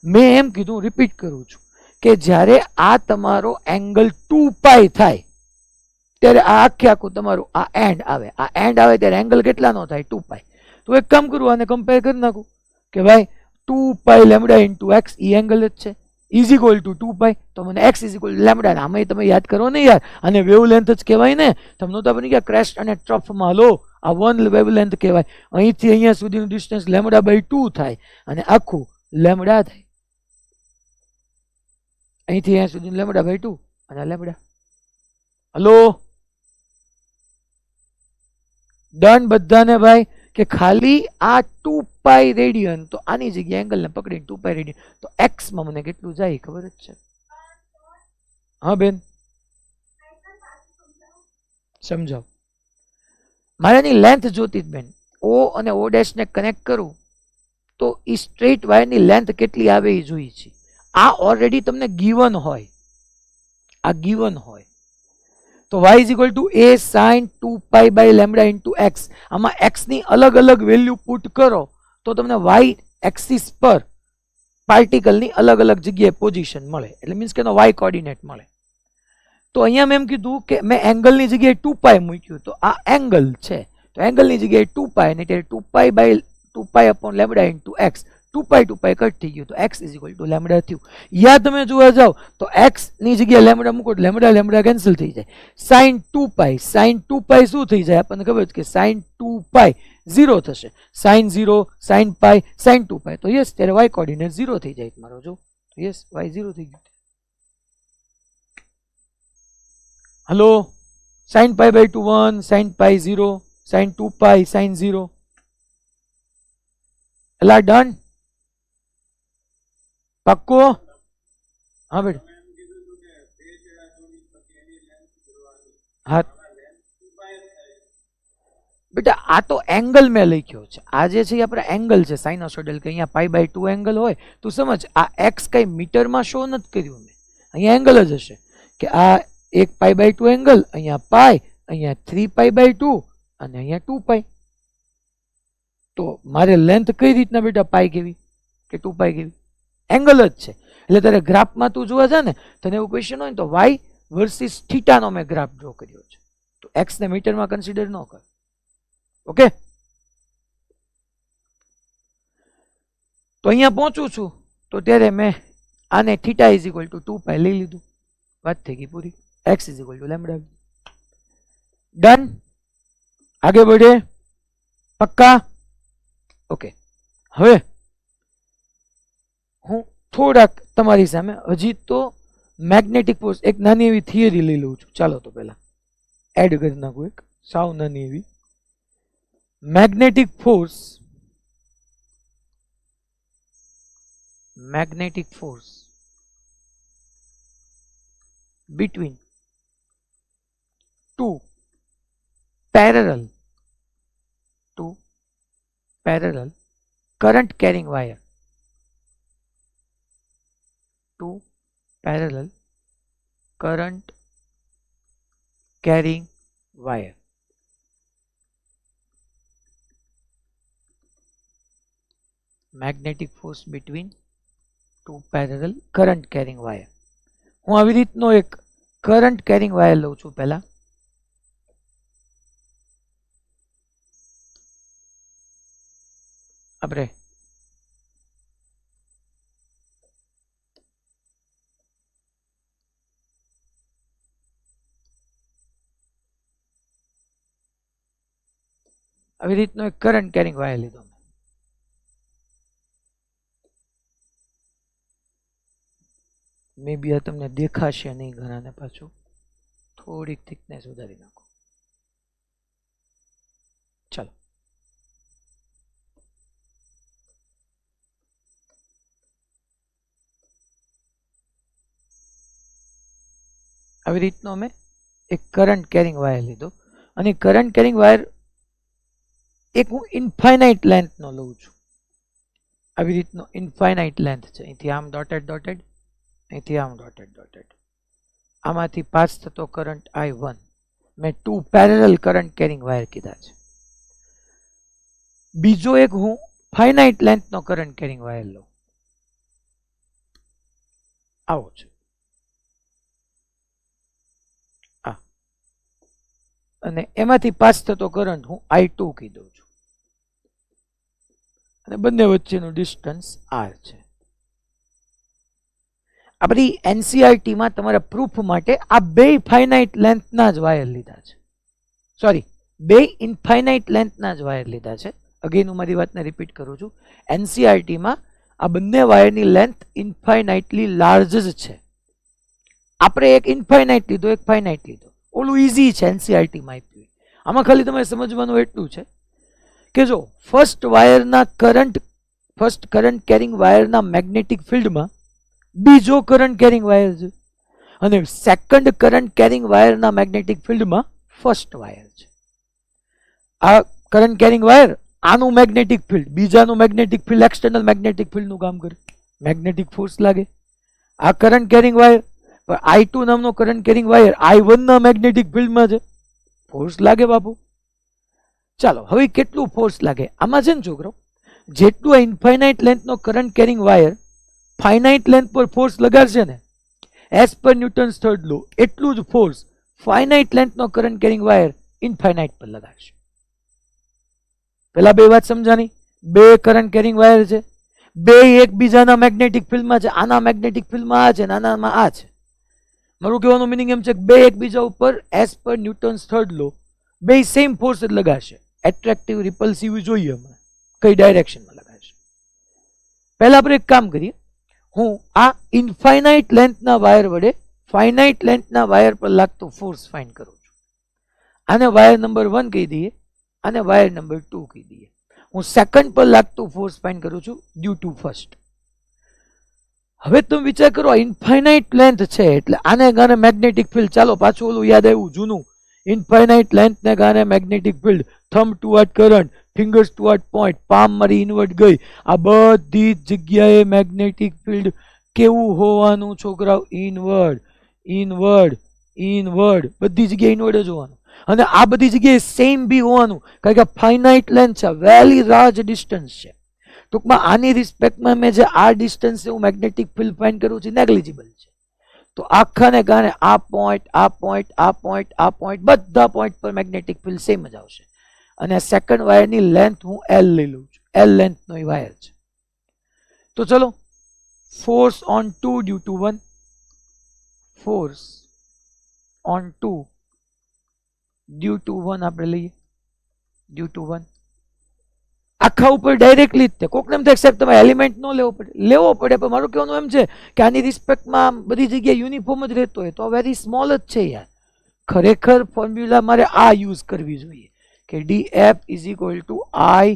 મેં એમ કીધું, રિપીટ કરું છું કે જ્યારે આ તમારો એંગલ 2π થાય ત્યારે આ આખે આખું તમારું આ એન્ડ આવે, આ એન્ડ આવે ત્યારે એંગલ કેટલાનો થાય? 2π. તો એક કામ કરું, આને કમ્પેર કરી નાખું કે ભાઈ 2π લેમડા ઇન્ટુ એક્સ ઈ એંગલ જ છે, ઇઝ ઇક્વલ ટુ 2π. તો મને એક્સ ઇઝ ઇક્વલ લેમડા, આમાં તમે યાદ કરો ને યાર, અને વેવ લેન્થ જ કહેવાય ને. તમને તો આપણે ક્યાં ક્રેસ્ટ અને ટ્રફમાં હાલો, આ વન વેવ લેન્થ કહેવાય. અહીંથી અહીંયા સુધીનું ડિસ્ટન્સ લેમડા બાય 2 થાય અને આખું લેમડા થાય. અહીંથી અહીંયા સુધી લેમડા બાય 2 અને લેમડા. હલો ડન બધાને ભાઈ? કે ખાલી આ 2π રેડિયન, તો આની જગ્યાએ એંગલને પકડીને 2π રેડિયન, તો x માં મને કેટલું જાય ખબર જ છે? હા બેન સમજાવ. મારે એની લેન્થ જોતી જ બેન. ઓ અને ઓ ડેશ ને કનેક્ટ કરું તો એ સ્ટ્રેટ વાયરની લેન્થ કેટલી આવે એ જોઈ છે. આ ઓલરેડી તમને ગીવન હોય, આ ગીવન હોય. તો y is equal to a sin 2π by lambda into X. આમાં x ની અલગ અલગ વેલ્યુ પુટ કરો તો તમને y એક્સિસ પર પાર્ટિકલની અલગ અલગ જગ્યાએ પોઝિશન મળે, એટલે મીન્સ કે એનો y કોર્ડિનેટ મળે. તો અહીંયા મેં એમ કીધું કે મેં એંગલની જગ્યાએ 2π મૂક્યું, તો આ એંગલ છે, તો એંગલની જગ્યાએ 2π, ને ત્યારે 2π by 2π upon lambda into X, 2π cut થઈ ગયું, તો x is equal to lambda થયું. યા તમે જોવા જાઓ તો x ની જગ્યાએ લેમડા મૂકો લેમડા લેમડા કેન્સલ થઈ જાય. sin 2π શું થઈ જાય આપણને ખબર છે કે sin 2π 0 થશે. sin 0 sin π sin 2π, તો યસ ત્યારે y કોર્ડિનેટ 0 થઈ જાય તમારો. જો યસ y 0 થઈ ગયું. Hello, sin pi by 2 1, sin pi 0, sin 2 pi, sin 0. એલા ડન? પક્કો? હા બેટા. હા બેટા, આ તો એંગલ મેં લખ્યો છે. આ જે છે આપણે એંગલ છે સાઇનોસોઇડલ, કે અહીંયા પાઈ બાય 2 એંગલ હોય. તું સમજ, આ એક્સ કઈ મીટરમાં શો નથી કર્યું મેં, અહીંયા એંગલ જ હશે કે આ એક પાઈ બાય 2 એંગલ, અહીંયા પાઈ, અહીંયા 3 પાઈ બાય 2 અને અહીંયા 2 પાઈ. તો મારે લેન્થ કઈ રીતના બેટા પાઈ કેવી કે 2 પાઈ કેવી? એંગલ જ છે. એટલે તારે ગ્રાફમાં તું જોવા છે ને, તને એવું ક્વેશ્ચન હોય ને તો વાય વર્સિસ થીટાનો મેં ગ્રાફ ડ્રો કર્યો છે. તો એક્સ ને મીટરમાં કન્સિડર ન કર. ઓકે, તો અહીંયા પહોંચું છું તો ત્યારે મેં આને theta is equal to 2 pi લઈ લીધું. વાત થઈ ગઈ પૂરી. X is equal to lambda. Done? આગે बढ़े? પક્કા? ઓકે, હવે હું થોડાક તમારી સામે હજી તો મેગ્નેટિક ફોર્સ એક નાની એવી થિયરી લઈ લઉં છું. ચાલો તો પહેલા એડ કરી નાખું એક સાવ નાની એવી. magnetic force between two parallel current carrying wire, two parallel current carrying wire. Magnetic force between two parallel current carrying wire. હું આવી રીતનો એક કરંટ કેરિંગ વાયર લઉં છું. પહેલા આપણે આવી રીતનો એક કરંટ કેરિંગ વાયર લીધો. મે બી આ તમને દેખાશે નહીં ઘણાને, પાછું થોડીક થિકનેસ વધારી નાખો. ચાલો, આવી રીતનો અમે એક કરંટ કેરિંગ વાયર લીધો અને કરંટ કેરિંગ વાયર એક હું ઇન્ફાઇનાઇટ લેન્થ નો લઉં છું. આવી રીતનો ઇન્ફાઇનાઇટ લેન્થ છે. અહીંથી આમ ડોટેડ ડોટેડ, અહીંથી આમ ડોટેડ ડોટેડ. આમાંથી પાસ થતો કરંટ I1. મેં 2 પેરેલલ કરંટ કેરિંગ વાયર કીધા છે. બીજો એક હું ફાઇનાઇટ લેન્થ નો કરંટ કેરિંગ વાયર લઉં. આવો છે આ, અને એમાંથી પાસ થતો કરંટ હું I2 કીધું છું અને બંને વચ્ચેનું ડિસ્ટન્સ R છે. આપણી એનસીઆરટી માં તમારા પ્રૂફ માટે આ બે ફાઇનાઇટ લેન્થના જ વાયર લીધા છે. સોરી, બે ઇનફાઇનાઇટ લેન્થના જ વાયર લીધા છે. અગેન હું મારી વાતને રિપીટ કરું છું. એનસીઆરટી માં આ બંને વાયરની લેન્થ ઇન્ફાઇનાઇટલી લાર્જ જ છે. આપણે એક ઇન્ફાઇનાઇટ લીધો, એક ફાઇનાઇટ લીધો. ઓલું ઈઝી છે એનસીઆરટી માં આપ્યું. આમાં ખાલી તમારે સમજવાનું એટલું છે કે જો ફર્સ્ટ કરંટ કેરિંગ વાયરના મેગ્નેટિક ફિલ્ડમાં બીજો કરંટ કેરિંગ વાયર છે અને સેકન્ડ કરંટ કેરિંગ વાયરના મેગ્નેટિક ફિલ્ડમાં ફર્સ્ટ વાયર છે. આ કરંટ કેરિંગ વાયર આનું મેગ્નેટિક ફિલ્ડ, બીજાનું મેગ્નેટિક ફિલ્ડ એક્સટર્નલ મેગ્નેટિક ફિલ્ડનું કામ કરે, મેગ્નેટિક ફોર્સ લાગે. આ કરંટ કેરિંગ વાયર પણ I2 નામનો કરંટ કેરિંગ વાયર I1 ના મેગ્નેટિક ફિલ્ડમાં છે, ફોર્સ લાગે બાપુ. ચાલો, હવે કેટલું ફોર્સ લાગે આમાં છે ને છોકરો, જેટલું ઇન્ફાઇનાઇટ લેન્થનો current carrying wire finite length પર ફોર્સ લગાડશે ને as per Newton's third law, એટલું જ ફોર્સ ફાઇનાઇટ લેન્થનો કરંટ કેરિંગ વાયર ઇન્ફાઇનાઇટ પર લગાડશે. પેલા બે વાત સમજાની. બે કરંટ કેરિંગ વાયર છે, બે એકબીજાના મેગ્નેટિક ફિલ્ડમાં છે. આના મેગ્નેટિક ફિલ્ડમાં આ છે ને આનામાં આ છે. મારું કહેવાનું મિનિંગ એમ છે કે બે એકબીજા ઉપર એઝ પર ન્યૂટન્સ થર્ડ લો બે સેમ ફોર્સ જ લગાડશે. એટ્રેક્ટિવ રિપલ્સિવ જોઈએ હમણાં કઈ ડાયરેક્શનમાં લગાડશે. પહેલા આપણે એક કામ કરીએ, હું આ ઇન્ફાઇનાઇટ લેન્થના વાયર વડે ફાઇનાઇટ લેન્થના વાયર પર લાગતો ફોર્સ ફાઇન્ડ કરું છું. આને વાયર નંબર 1 કહી દઈએ, આને વાયર નંબર 2 કહી દઈએ. હું સેકન્ડ પર લાગતો ફોર્સ ફાઇન્ડ કરું છું ડ્યુ ટુ ફર્સ્ટ. હવે તમે વિચાર કરો, ઇન્ફાઇનાઇટ લેન્થ છે એટલે આને કારણે મેગ્નેટિક ફિલ્ડ, ચાલો પાછું ઓલું યાદ આવ્યું જૂનું, ઇન્ફાઇનાઇટ લેન્થને કારણે magnetic field, thumb toward current, fingers toward point, palm મારી ઇનવર્ડ ગઈ, આ બધી જ જગ્યાએ મેગ્નેટિક ફિલ્ડ કેવું હોવાનું છોકરાઓ? ઇનવર્ડ, ઇનવર્ડ, ઇનવર્ડ, બધી જગ્યાએ ઇનવર્ડ જ હોવાનું. અને આ બધી જગ્યાએ સેમ બી હોવાનું, કારણ કે ફાઇનાઇટ લેન્થ છે, વેરી લાર્જ ડિસ્ટન્સ છે. ટૂંકમાં આની રિસ્પેક્ટમાં મેં જે આ ડિસ્ટન્સ હું મેગ્નેટિક ફિલ્ડ ફાઇન્ડ કરું છું નેગ્લિજિબલ છે. તો આખાને કારણે આ પોઈન્ટ, આ પોઈન્ટ, આ પોઈન્ટ, આ પોઈન્ટ, બધા પોઈન્ટ પર મેગ્નેટિક ફિલ્ડ સેમ જ આવશે. અને સેકન્ડ વાયરની લેન્થ હું L લઈ લઉં છું, L લેન્થનો એ વાયર છે. તો ચલો, force on 2 due to 1, force on 2 due to 1 આપણે લઈએ, ડ્યુ ટુ 1 આખા ઉપર ડાયરેક્ટલી જ. કોકને એમ થાય સાહેબ તમે એલિમેન્ટ ન લેવો પડે, લેવો પડે, પણ મારું કહેવાનું એમ છે કે આની રિસ્પેક્ટમાં બધી જગ્યાએ યુનિફોર્મ જ રહેતો હોય તો વેરી સ્મોલ જ છે યાર. ખરેખર ફોર્મ્યુલા મારે આ યુઝ કરવી જોઈએ કે dF is equal two I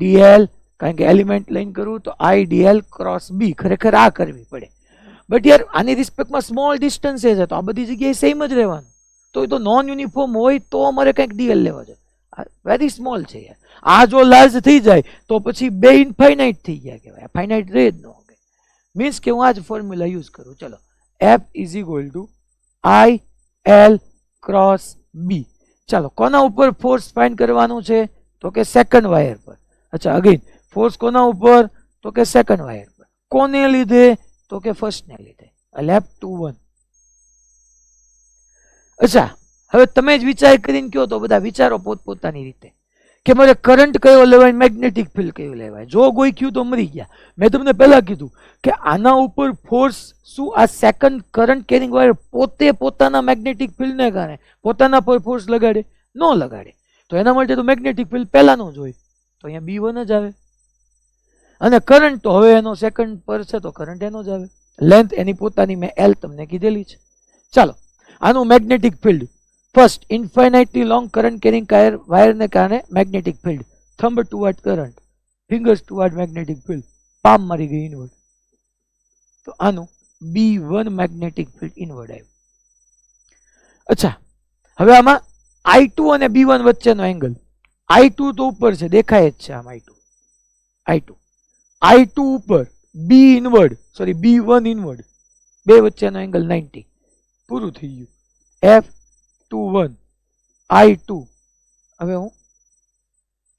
dl, કારણ કે એલિમેન્ટ લઈને કરું તો I dl ક્રોસ B, ખરેખર આ કરવી પડે. બટ યાર આની રિસ્પેક્ટમાં સ્મોલ ડિસ્ટન્સ છે તો આ બધી જગ્યાએ સેમ જ રહેવાનું. તો એ તો નોન યુનિફોર્મ હોય તો અમારે કંઈક dl લેવા છે, વેરી સ્મોલ છે યાર. આ જો લાર્જ થઈ જાય તો પછી બે ઇન્ફાઇનાઇટ થઈ ગયા કહેવાય, ફાઇનાઇટ રહે જ ન હોય. મીન્સ કે હું આ જ ફોર્મ્યુલા યુઝ કરું. ચલો, F is equal two I L cross B. ચાલો, કોના ઉપર ફોર્સ ફાઇન્ડ કરવાનું છે? તો કે સેકન્ડ વાયર પર. અચ્છા, અગેન ફોર્સ કોના ઉપર? તો કે સેકન્ડ વાયર પર. કોને લીધે? તો કે ફર્સ્ટને લીધે, એટલે F21. અચ્છા, હવે તમે જ વિચાર કરીને કહો તો બધા વિચારો પોતપોતાની રીતે કે મારે કરંટ કયો લેવાય, મેગ્નેટિક ફિલ્ડ કયું લેવાય. જો કોઈ કયું તો મરી ગયા. મેં તમને પહેલા કીધું કે આના ઉપર ફોર્સ શું? આ સેકન્ડ કરંટ કેરિંગ વાયર પોતે પોતાના મેગ્નેટિક ફિલ્ડને કારણે પોતાના પર ફોર્સ લગાડે? ન લગાડે. તો એના માટે તો મેગ્નેટિક ફિલ્ડ પહેલાનો જ હોય, તો અહીંયા B1 જ આવે. અને કરંટ તો હવે એનો સેકન્ડ પર છે તો કરંટ એનો જ આવે. લેન્થ એની પોતાની મેં L તમને કીધેલી છે. ચાલો, આનું magnetic field first, infinitely long current carrying વાયરને કારણે magnetic field, thumb toward current, fingers toward magnetic field, palm મારી ગઈ ઇનવર્ડ. તો આનું B1 મેગ્નેટિક ફિલ્ડ ઇનવર્ડ આવ્યું. અચ્છા, હવે આમાં I2 અને B1 વચ્ચેનો એંગલ, I2 તો ઉપર છે, દેખાય જ છે આમ I2 ઉપર, B inward, sorry B1 inward, બે વચ્ચેનો એંગલ 90. પૂરું થઈ ગયું. F21 I2, હવે હું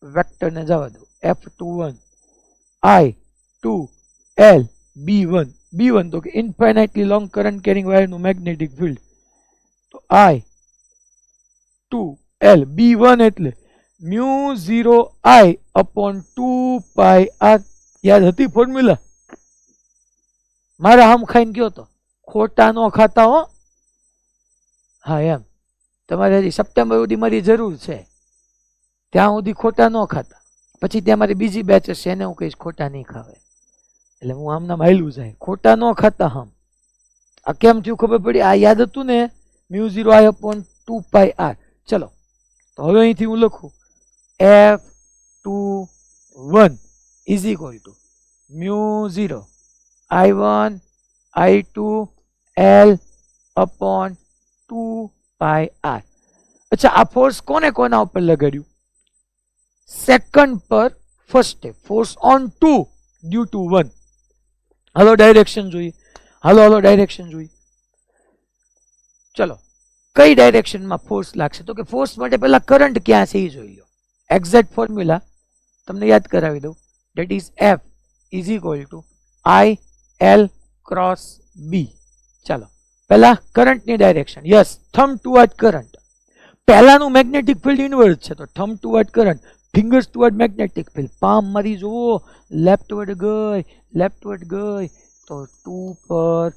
વેક્ટરને જવા દઉં, F21 I2 L B1. B1 તો કે ઇન્ફાઇનાઇટલી લોંગ કરંટ કેરિંગ વાયરનું મેગ્નેટિક ફિલ્ડ, તો I2 L B1 એટલે μ0 I upon 2 pi R. યાદ હતી ફોર્મ્યુલા? મારા હમ ખાઈને ગયો તો, ખોટા નો ખાતા હો. હા એમ, તમારે હજી સપ્ટેમ્બર સુધી મારી જરૂર છે, ત્યાં સુધી ખોટા ન ખાતા. પછી ત્યાં મારી બીજી બેચ હશે, એને હું કહીશ ખોટા નહીં ખાવે, એટલે હું આમના માયલું જાય, ખોટા ન ખાતા હમ. આ કેમ થયું ખબર પડી? આ યાદ હતું ને, μ0 I upon 2 pi R. ચલો, તો હવે અહીંથી હું લખું F21 is equal to μ0 I1 I2 L upon 2 pi R. અચ્છા, આ ફોર્સ કોને કોના ઉપર લગાડ્યું? સેકન્ડ પર first, force on 2 due to 1. હાલો ડાયરેક્શન જોઈએ, હાલો ડાયરેક્શન જોઈએ. ચલો, કઈ ડાયરેક્શનમાં ફોર્સ લાગશે? તો કે ફોર્સ માટે પહેલા કરંટ ક્યાં છે એ જોઈ લો. એક્ઝેક્ટ ફોર્મ્યુલા તમને યાદ કરાવી દઉં, that is F is equal two I L cross B. ચાલો, પહેલા કરંટની direction, yes, thumb toward current. પહેલાનું મેગ્નેટિક ફિલ્ડ ઇનવર્ડ છે તો thumb toward current, fingers toward magnetic field, palm મારી જુઓ, લેફ્ટવર્ડ ગઈ તો 2 પર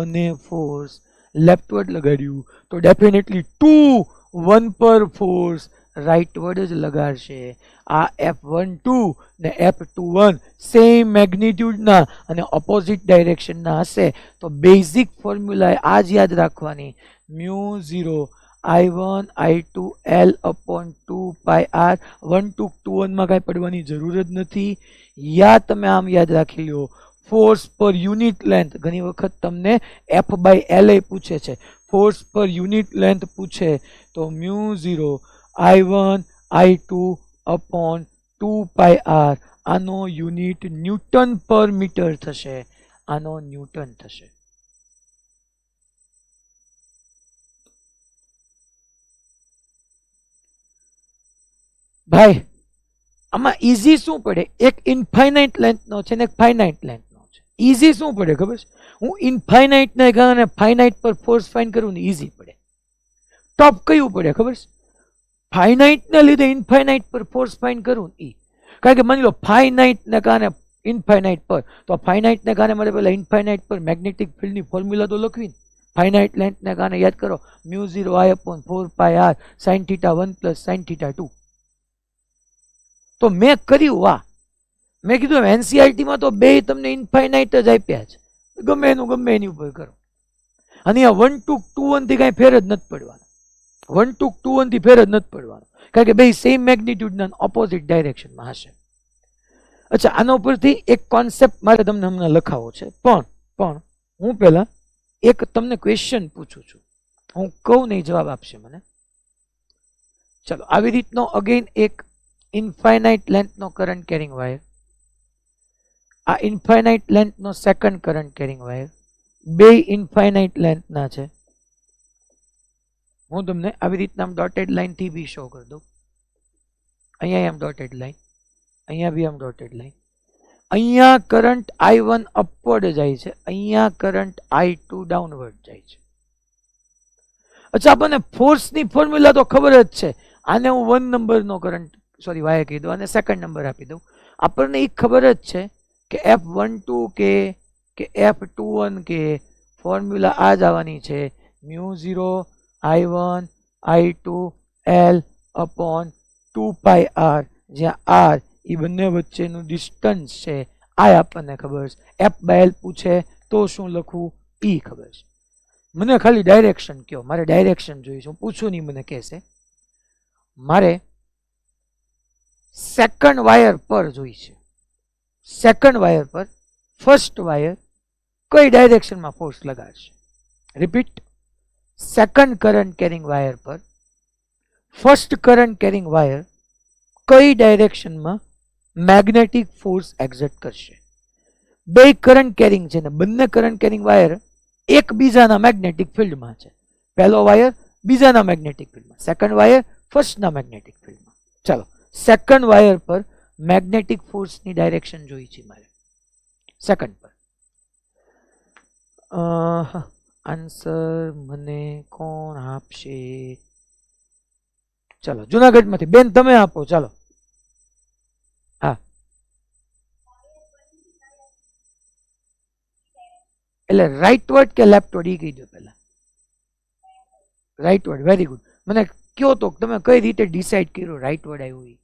1 એ ફોર્સ લેફ્ટવર્ડ લગાડ્યું તો ડેફિનેટલી 2 1 પર ફોર્સ રાઈટ વર્ડ જ લગાડશે. આ F12 ને F21 સેમ મેગ્નિટ્યુડના અને ઓપોઝિટ ડાયરેક્શનના હશે તો બેઝિક ફોર્મ્યુલા આ જ યાદ રાખવાની, μ0 I1 I2 L upon 2 pi r. 1 2 21 માં કાંઈ પડવાની જરૂર જ નથી. યા તમે આમ યાદ રાખી લો, ફોર્સ પર યુનિટ લેન્થ, ઘણી વખત તમને F/L પૂછે છે, ફોર્સ પર યુનિટ લેન્થ પૂછે તો μ0 I1 I2 upon 2 pi r. આનો યુનિટ ન્યૂટન પર મીટર થશે, આનો ન્યૂટન થશે. ભાઈ આમાં ઈઝી શું પડે, એક ઇન્ફાઇનાઇટ લેન્થનો છે ને એક ફાઇનાઇટ લેન્થનો છે. ઈઝી શું પડે ખબર છે, હું ઇન્ફાઇનાઇટ ને કારણે ફાઇનાઇટ પર ફોર્સ ફાઇન્ડ કરું ને ઈઝી પડે. ટફ કયું પડે ખબર છે, ફાઇનાઇટ ને લીધે ઇન્ફાઇનાઇટ પર ફોર્સ ફાઇન્ડ કરું ને ઈ. કારણ કે માની લો ફાઇનાઇટ ને કારણે ઇન્ફાઇનાઇટ પર, તો ફાઇનાઇટ ને કારણે મારે પેલા ઇન્ફાઇનાઇટ પર મેગ્નેટિક ફિલ્ડની ફોર્મ્યુલા તો લખવી. ફાઇનાઇટ લેન્થ ને કારણે યાદ કરો, μ0 I upon 4 pi r sin θ1 plus sin θ2. તો મેં કર્યું વાહ, મેં કીધું NCERT માં તો બે તમને ઇન્ફાઇનાઇટ જ આપ્યા છે, ગમે એનું ગમે એની ઉપર કરો. અને આ 1 2 21 થી કઈ ફેર જ નથી પડવાનો, 1 2 21 થી ફેર જ નથી પડવાનો, કારણ કે બે સેમ મેગ્નિટ્યુડના ઓપોઝિટ ડાયરેક્શનમાં હશે. અચ્છા, આના ઉપરથી એક કોન્સેપ્ટ મારે તમને હમણાં લખાવો છે, પણ હું પહેલા એક તમને ક્વેશ્ચન પૂછું છું, હું કહું નહીં જવાબ આપશે મને. ચલો, આવી રીતનો અગેન એક ઇન્ફાઇનાઇટ લેન્થનો કરંટ કેરિંગ વાયર, આ ઇન્ફાઇનાઇટ લેન્થનો સેકન્ડ કરંટ કેરિંગ વાયર, બે ઇન્ફાઇનાઇટ લેન્થના છે. હું તમને આવી રીતના આમ ડોટેડ લાઇન થી બી શો કરી દઉં. અહીંયા આમ ડોટેડ લાઇન, અહીંયા બી આમ ડોટેડ લાઇન. અહીંયા કરંટ I1 અપવર્ડ જાય છે, અહીંયા કરંટ I2 ડાઉનવર્ડ જાય છે. અચ્છા, આપણને ફોર્સની ફોર્મ્યુલા તો ખબર જ છે. આને હું 1 નંબરનો કરંટ વાયર કહી દઉં અને સેકન્ડ નંબર આપી દઉં. આપણને એ ખબર જ છે કે F12 કે F21 કે ફોર્મ્યુલા આ જ આવવાની છે, μ0 I1 I2 L upon 2 pi r, જ્યાં r એ બંને વચ્ચેનું ડિસ્ટન્સ છે. આ આપણને ખબર છે. F/L પૂછે તો શું લખવું એ ખબર છે. મને ખાલી ડાયરેક્શન કયો, મારે ડાયરેક્શન જોઈશું, પૂછું નહીં મને કહેશે. મારે સેકન્ડ વાયર પર જોઈ છે, સેકન્ડ વાયર પર ફર્સ્ટ વાયર કઈ ડાયરેક્શનમાં ફોર્સ લગાડશે. Repeat, second current carrying wire પર ફર્સ્ટ કરંટ કેરિંગ વાયર કઈ ડાયરેક્શનમાં મેગ્નેટિક ફોર્સ એક્ઝર્ટ કરશે. બે કરંટ કેરિંગ છે ને બંને કરંટ કેરિંગ વાયર એકબીજાના મેગ્નેટિક ફિલ્ડમાં છે. પહેલો વાયર બીજાના મેગ્નેટિક ફિલ્ડમાં, સેકન્ડ વાયર ફર્સ્ટના મેગ્નેટિક ફિલ્ડમાં. ચાલો, સેકન્ડ વાયર પર મેગ્નેટિક ફોર્સની ડાયરેક્શન જોઈ છે મારે સેકન્ડ પર. આન્સર મને કોણ આપશે? ચાલો, જુનાગઢમાંથી બેન તમે આપો. ચાલો, હા, એટલે રાઈટ વર્ડ કે લેફ્ટ વર્ડ એ કહી દો પહેલા. Right word, very good. મને કયો તો તમે કઈ રીતે ડિસાઈડ કર્યું રાઈટ વર્ડ આવ્યું?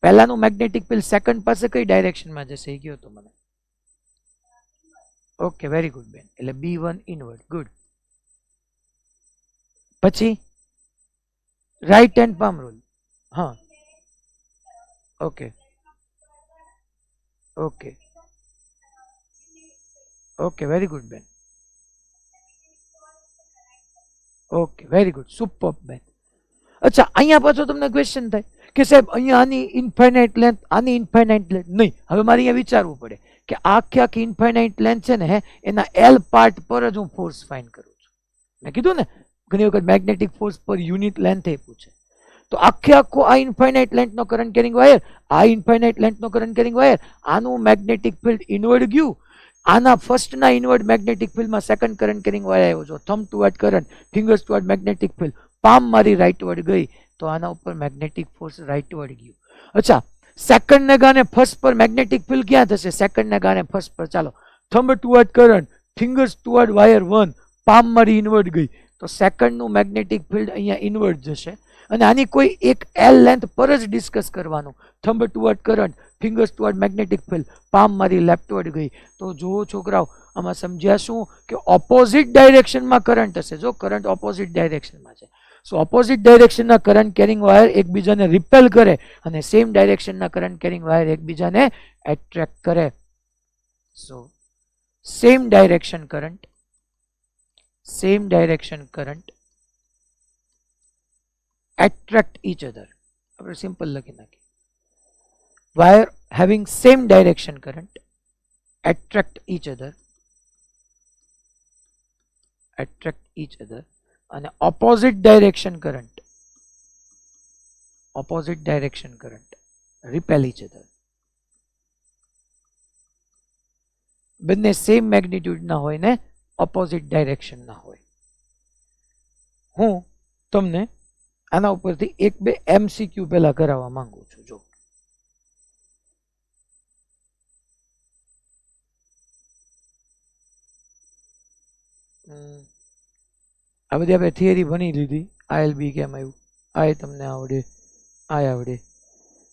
પહેલાનું મેગ્નેટિક ફિલ્ડ સેકન્ડ પાસે કઈ ડાયરેક્શનમાં જશે એ કયો તો મને. ઓકે, વેરી ગુડ બેન. એટલે B1 ઇનવર્ડ, ગુડ. પછી રાઈટ હેન્ડ પામ રૂલ. હા, okay okay okay, very good બેન. ઓકે, વેરી ગુડ, સુપર બેન. અચ્છા, અહીંયા પાછો તમને ક્વેશ્ચન થાય કે સાહેબ અહીંયા આની ઇન્ફાઇનાઇટ લેન્થ, આની ઇન્ફાઇનાઇટ લેન્થ નહીં. હવે મારે અહીંયા વિચારવું પડે કે આખી ઇન્ફાઇનાઇટ લેન્થ છે ને એના L પાર્ટ પર જ હું ફોર્સ ફાઇન્ડ કરું છું. મેં કીધું ને ઘણી વખત મેગ્નેટિક ફોર્સ પર યુનિટ લેન્થ એ પૂછે. તો આખો આ ઇન્ફાઇનાઇટ લેન્થનો કરંટ કેરિંગ વાયર, આ ઇન્ફાઇનાઇટ લેન્થનો કરંટ કેરિંગ વાયર, આનું મેગ્નેટિક ફિલ્ડ ઇનવર્ડ ગયું, આના ફર્સ્ટના ઇનવર્ડ મેગ્નેટિક ફિલ્ડમાં સેકન્ડ કરંટ કેરિંગ વાયર આવ્યો છો, thumb toward current, fingers toward magnetic field, palm મારી રાઈટ વર્ડ ગઈ તો આના ઉપર મેગ્નેટિક ફોર્સ રાઈટ વર્ડ ગયું. અચ્છા, સેકન્ડ ને ગાને ફર્સ્ટ પર મેગ્નેટિક ફિલ્ડ ક્યાં થશે? સેકન્ડ ને ગાને ફર્સ્ટ પર. ચાલો, thumb toward current, fingers toward wire 1, palm મારી ઇનવર્ડ ગઈ, તો સેકન્ડનું મેગ્નેટિક ફિલ્ડ અહીંયા ઇનવર્ડ જશે. અને આની કોઈ એક એલ લેન્થ પર જ ડિસ્કસ કરવાનું. Thumb toward current, fingers toward magnetic field, palm મારી લેફ્ટવર્ડ ગઈ. તો જુઓ છોકરાઓ, આમાં સમજ્યા શું કે ઓપોઝિટ ડાયરેક્શનમાં કરંટ હશે. જો કરંટ ઓપોઝિટ ડાયરેક્શનમાં છે, સો ઓપોઝિટ ડાયરેક્શનના કરંટ કેરિંગ વાયર એકબીજાને રિપેલ કરે અને સેમ ડાયરેક્શનના કરંટ કેરિંગ વાયર એકબીજાને એટ્રેક્ટ કરે. So same direction current attract each other. આપણે સિમ્પલ લખી નાખીએ. Wire having same direction current attract each other અને opposite direction current repel each other. બંને સેમ મેગ્નિટ્યુડ ના હોય ને ઓપોઝિટ ડાયરેક્શન ના હોય. હું તમને આના ઉપરથી એક બે MCQ પહેલા કરાવવા માંગુ છું. જો આ બધી આપણે થિયરી ભણી લીધી. ILB કેમ આવ્યું, આ તમને આવડે, આ આવડે.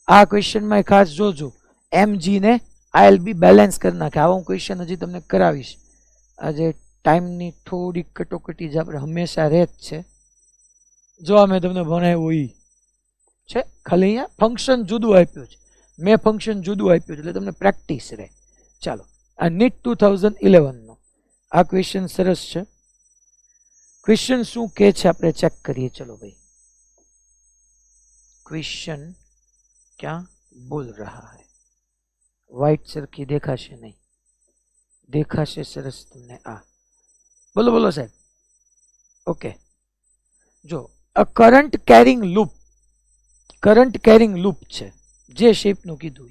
આ ક્વેશ્ચનમાં ખાસ જોજો, MG ને ILB બેલેન્સ કરી નાખે. આવો હું ક્વેશ્ચન હજી તમને કરાવીશ. આજે ટાઈમની થોડીક કટોકટી જ આપણે હંમેશા રહે જ છે. જો મેં તમને ભણાવ્યું એ છે, ખાલી અહીંયા ફંક્શન જુદું આપ્યું છે. મેં ફંક્શન જુદું આપ્યું છે એટલે તમને પ્રેક્ટિસ રહે. ચાલો, આ નીટ 2011 નો આ ક્વેશ્ચન સરસ છે. क्वेश्चन શું કે છે આપણે ચેક કરીએ. ચલો ભાઈ, क्वेश्चन क्या बोल रहा है? व्हाइट સરખી દેખાશે નહીં, દેખાશે સરસ તમને. આ બોલો બોલો સાહેબ. ઓકે, જો અ કરંટ કેરિંગ લૂપ છે, જે શેપનું કીધું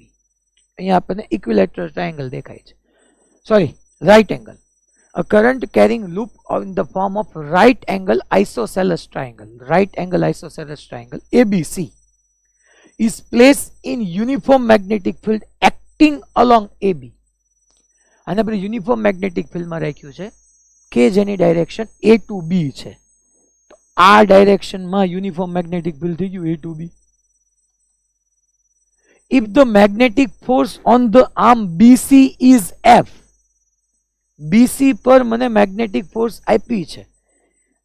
અહીંયા આપણને ઇક્વિલેટરલ ટ્રાયેંગલ દેખાય છે, sorry right angle. A current carrying loop in the form of right angle isosceles triangle ABC is placed in uniform magnetic field acting along AB. આને આપણે યુનિફોર્મ મેગ્નેટિક ફિલ્ડમાં રાખ્યું છે કે જેની ડાયરેક્શન A to B છે. તો આ ડાયરેક્શનમાં યુનિફોર્મ મેગ્નેટિક ફિલ્ડ થઈ ગયું A to B. If the magnetic force on the arm BC is F, BC પર મને મેગ્નેટિક ફોર્સ આપી છે.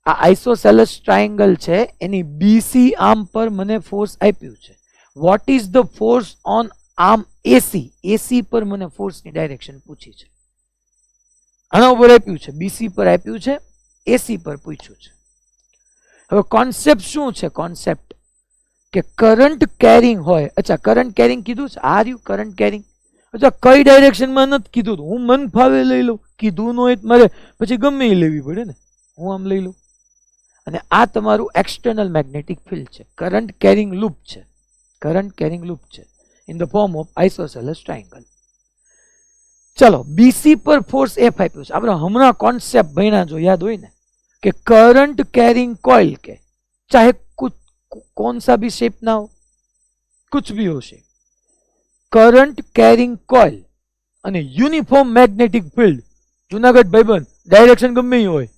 આ આઇસોસેલસ ટ્રાયેંગલ છે, એની BC આર્મ પર મને ફોર્સ આપ્યું છે. What is the force on arm AC? AC પર મને ફોર્સની ડાયરેક્શન પૂછી છે. આના ઉપર આપ્યું છે, BC પર આપ્યું છે, AC પર પૂછ્યું છે. હવે કોન્સેપ્ટ શું છે? કોન્સેપ્ટ કે કરંટ કેરિંગ હોય. અચ્છા, કરંટ કેરિંગ કીધું છે, આ રહ્યું કરંટ કેરિંગ. અચ્છા, કઈ ડાયરેક્શનમાં નથી કીધું, હું મન ફાવે લઈ લઉં. કીધું ન હોય મારે પછી ગમે એ લેવી પડે ને, હું આમ લઈ લઉં. અને આ તમારું એક્સટર્નલ મેગ્નેટિક ફિલ્ડ છે, કરંટ કેરિંગ લૂપ છે in the form of isosceles triangle. ચલો, બીસી પર ફોર્સ F આપ્યું છે. આપણે હમણાં કોન્સેપ્ટ ભણ્યા જો યાદ હોય ને કે કરંટ કેરિંગ કોઇલ के चाहे कुछ कौन सा भी शेप ना हो, कुछ भी हो शेप, करंट कैरिंग कॉइल અને યુનિફોર્મ મેગ્નેટિક ફિલ્ડ, જુનાગઢ ભાઈબંધ ડાયરેક્શન ગમે એ હોય,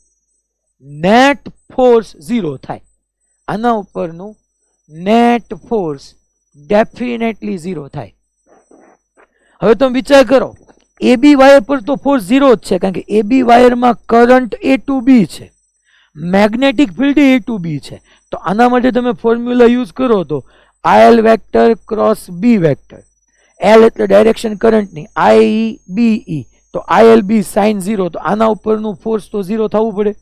નેટ ફોર્સ 0 થાય. આના ઉપરનું નેટ ફોર્સ ડેફિનેટલી 0 થાય. હવે તમે વિચાર કરો, AB વાયર પર તો ફોર્સ 0 જ છે, કારણ કે AB વાયરમાં કરંટ A to B છે, magnetic field A to B છે. તો આના માટે તમે ફોર્મ્યુલા યુઝ કરો તો IL vector cross B vector. L એટલે ડાયરેક્શન કરંટની, IBE તો ILB sin 0. તો આના ઉપરનું ફોર્સ તો 0 થવું પડે,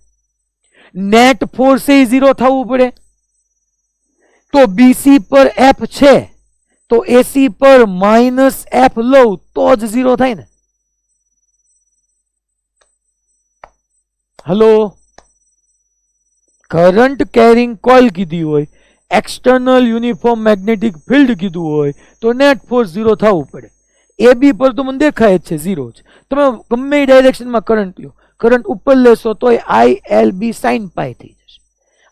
નેટ ફોર્સ એ 0 થવું પડે. તો BC પર F છે તો AC પર -F લઉં તો જ 0 થાય ને. હલો, કરંટ કેરિંગ કોઇલ કીધી હોય, एक्सटर्नल यूनिफॉर्म मैग्नेटिक फील्ड कीधु होय तो नेट फोर्स 0 थवू पड़े. AB पर तो मन देखाय छे 0 ज. तमे गमे डायरेक्शन में करंट लो, करंट ऊपर लेशो तो ILB sin पाई थी जशे.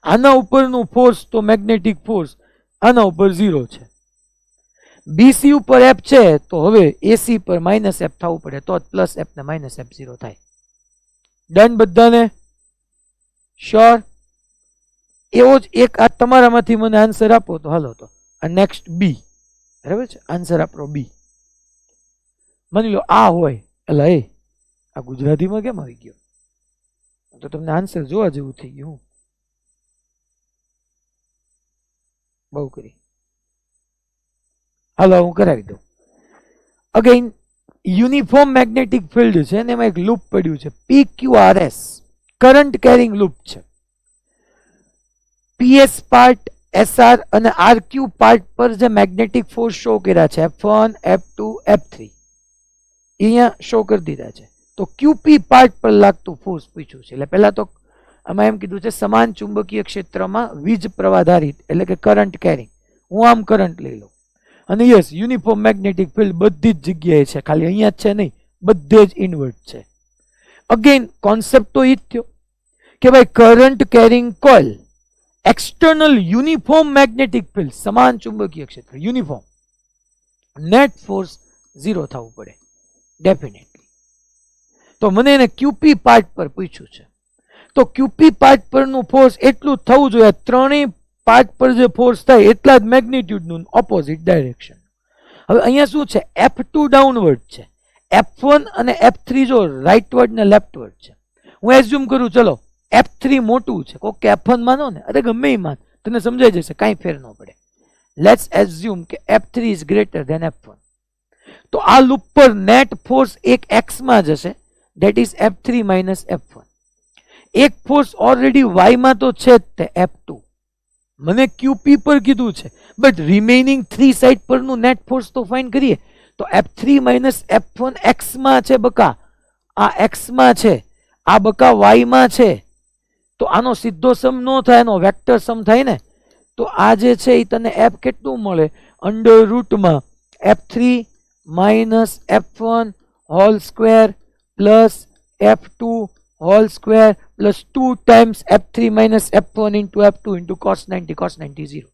आना उपरनु फोर्स तो मैग्नेटिक फोर्स आना ऊपर 0 छे. બીસી ઉપર એફ છે તો હવે એસી પર માઇનસ એફ થવું પડે તો પ્લસ એફ ને માઇનસ એફ 0 થાય. ડન બધાને? શ્યોર? એવો જ એક આ તમારામાંથી મને આન્સર આપો તો હાલો. તો આ નેક્સ્ટ બી, બરાબર છે, આન્સર આપણો બી. માની લો આ હોય, એટલે આ ગુજરાતીમાં કેમ આવી ગયો? તો તમને આન્સર જોવા જેવું થઈ ગયું. બહુ કરી, હાલો હું કરાવી દઉં. અગેન યુનિફોર્મ મેગ્નેટિક ફિલ્ડ છે ને એમાં એક લૂપ પડ્યું છે PQRS, કરંટ કેરિંગ લૂપ છે. PS પાર્ટ, SR અને RQ પાર્ટ પર જે મેગ્નેટિક ફોર્સ શો કર્યા છે F1, F2, F3 અહીંયા શો કરી દીધા છે. તો QP પાર્ટ પર લાગતું ફોર્સ પૂછ્યું છે. એટલે પહેલા તો આમાં એમ કીધું છે સમાન ચુંબકીય ક્ષેત્રમાં વીજ પ્રવાધારિત એટલે કે કરંટ કેરિંગ. હું આમ કરંટ લઈ લઉં અને યસ યુનિફોર્મ મેગ્નેટિક ફિલ્ડ બધી જ જગ્યાએ છે, ખાલી અહીંયા જ છે નહીં, બધે જ ઇન્વર્ટ છે. અગેન કોન્સેપ્ટ તો એ જ થયો કે ભાઈ current carrying coil, external uniform magnetic field, સમાન ચુંબકીય ક્ષેત્ર યુનિફોર્મ, નેટ ફોર્સ 0 થવું પડે ડેફિનેટલી. તો મને એને ક્યુપી પાર્ટ પર પૂછ્યું છે. તો ક્યુપી પાર્ટ પરનું ફોર્સ એટલું જ થવું જોઈએ, ત્રણેય પાર્ટ પર જે ફોર્સ થાય એટલા જ મેગ્નિટ્યુડનું ઓપોઝિટ ડાયરેક્શન. હવે અહીંયા શું છે? F2 ડાઉનવર્ડ છે, F1 અને F3 જો રાઇટવર્ડ ને લેફ્ટવર્ડ છે. હું એઝ્યુમ કરું ચલો F3 મોટું છે, કોક કે F1 માનો ને, અરે ગમે એ માન, તને સમજાઈ જશે, કાંઈ ફેર ન પડે. લેટ્સ એઝ્યુમ કે F3 is greater than F1. તો આ લૂપ પર નેટ ફોર્સ એક x માં જશે, that is F3 minus F1. એક ફોર્સ ઓલરેડી y માં તો છે જ તે F2. મને QP પર કીધું છે, બટ રિમેઇનિંગ 3 સાઇડ પરનું નેટ ફોર્સ તો ફાઇન્ડ કરીએ. તો F3 માઇનસ F1 x માં છે બકા, આ x માં છે, આ બકા y માં છે. તો આનો સીધો સમ ન થાય, એનો વેક્ટર સમ થાય ને. તો આ જે છે એ તને f કેટલું મળે? અંડર રૂટમાં F3 minus F1 whole square plus F2 whole square plus 2 times F3 minus F1 into F2 into cos 90 cos 90 0.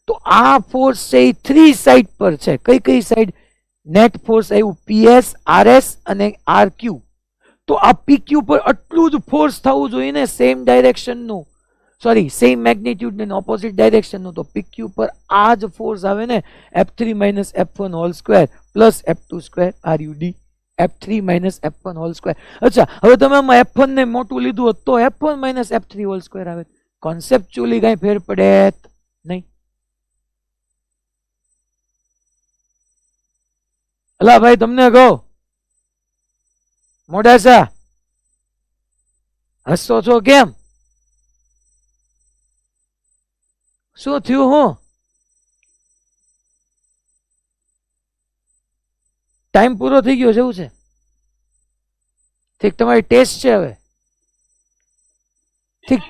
તો આ ફોર્સ છે એ 3 સાઇડ પર છે. કઈ કઈ સાઇડ? નેટ ફોર્સ આવ્યું PS, RS અને RQ. તો આ PQ પર આટલું જ ફોર્સ થવું જોઈએ ને, સેમ ડાયરેક્શનનું, સોરી સેમ મેગ્નિટ્યુડ ને ઓપોઝિટ ડાયરેક્શનનું. તો PQ પર આ જ ફોર્સ આવે ને, F3 minus F1 whole square plus F2 square RUD, F3 minus F1 whole square. અચ્છા, હવે તમે આમાં F1 ને મોટું લીધું હોત તો F1 minus F3 whole square આવે. કોન્સેપ્ચ્યુઅલી કઈ ફેર પડે નહીં. અલા ભાઈ તમને કહો, મોડાસા હસો છો કેમ? શું થયું? હું ટાઈમ પૂરો થઈ ગયો છે એવું છે? ઠીક, તમારી ટેસ્ટ છે હવે. ઠીક,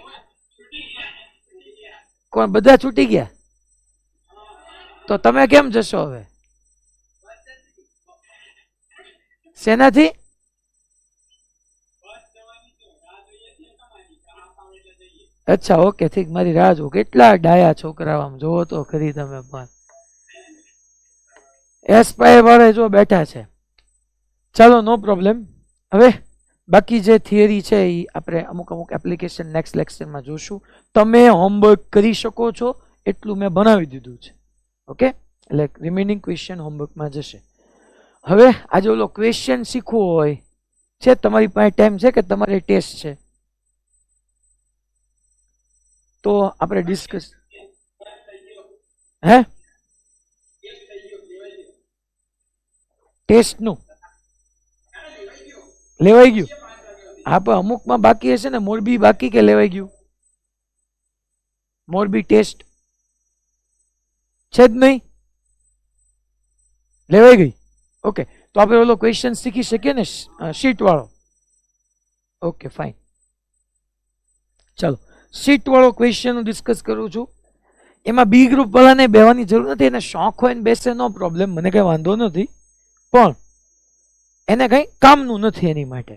કોણ બધા છૂટી ગયા? તો તમે કેમ જશો હવે? શેનાથી? અચ્છા ઓકે ઠીક, મારી રાહ જો. કેટલા ડાયા છોકરા આમ જોવો તો ખરી તમે પણ. એસ્પાયર વાળા જો બેઠા છે. ચાલો નો પ્રોબ્લેમ. હવે બાકી જે થિયરી છે એ આપણે અમુક અમુક એપ્લિકેશન નેક્સ્ટ લેક્ચરમાં જોશું. તમે હોમવર્ક કરી શકો છો એટલું મેં બનાવી દીધું છે. ઓકે, એટલે રિમેનિંગ ક્વેશ્ચન હોમવર્કમાં જશે. હવે આજે ઓલો ક્વેશ્ચન શીખવો હોય છે, તમારી પાસે ટાઈમ છે કે તમારે ટેસ્ટ છે? તો આપણે ડિસ્કસ હે ટેસ્ટનું લેવાઈ ગયું? હા, પણ અમુકમાં બાકી હશે ને. મોરબી બાકી કે લેવાઈ ગયું? મોરબી ટેસ્ટ છે જ નહીં, લેવાઈ ગઈ. ઓકે, તો આપણે ઓલો ક્વેશ્ચન શીખી શકીએ ને શીટ વાળો. ઓકે ફાઇન, ચાલો શીટ વાળો ક્વેશ્ચન હું ડિસ્કસ કરું છું. એમાં બી ગ્રુપ વાળાને બેવાની જરૂર નથી, એને શોખ હોય ને બેસે નો પ્રોબ્લેમ, મને કઈ વાંધો નથી, પણ એને કઈ કામનું નથી. એની માટે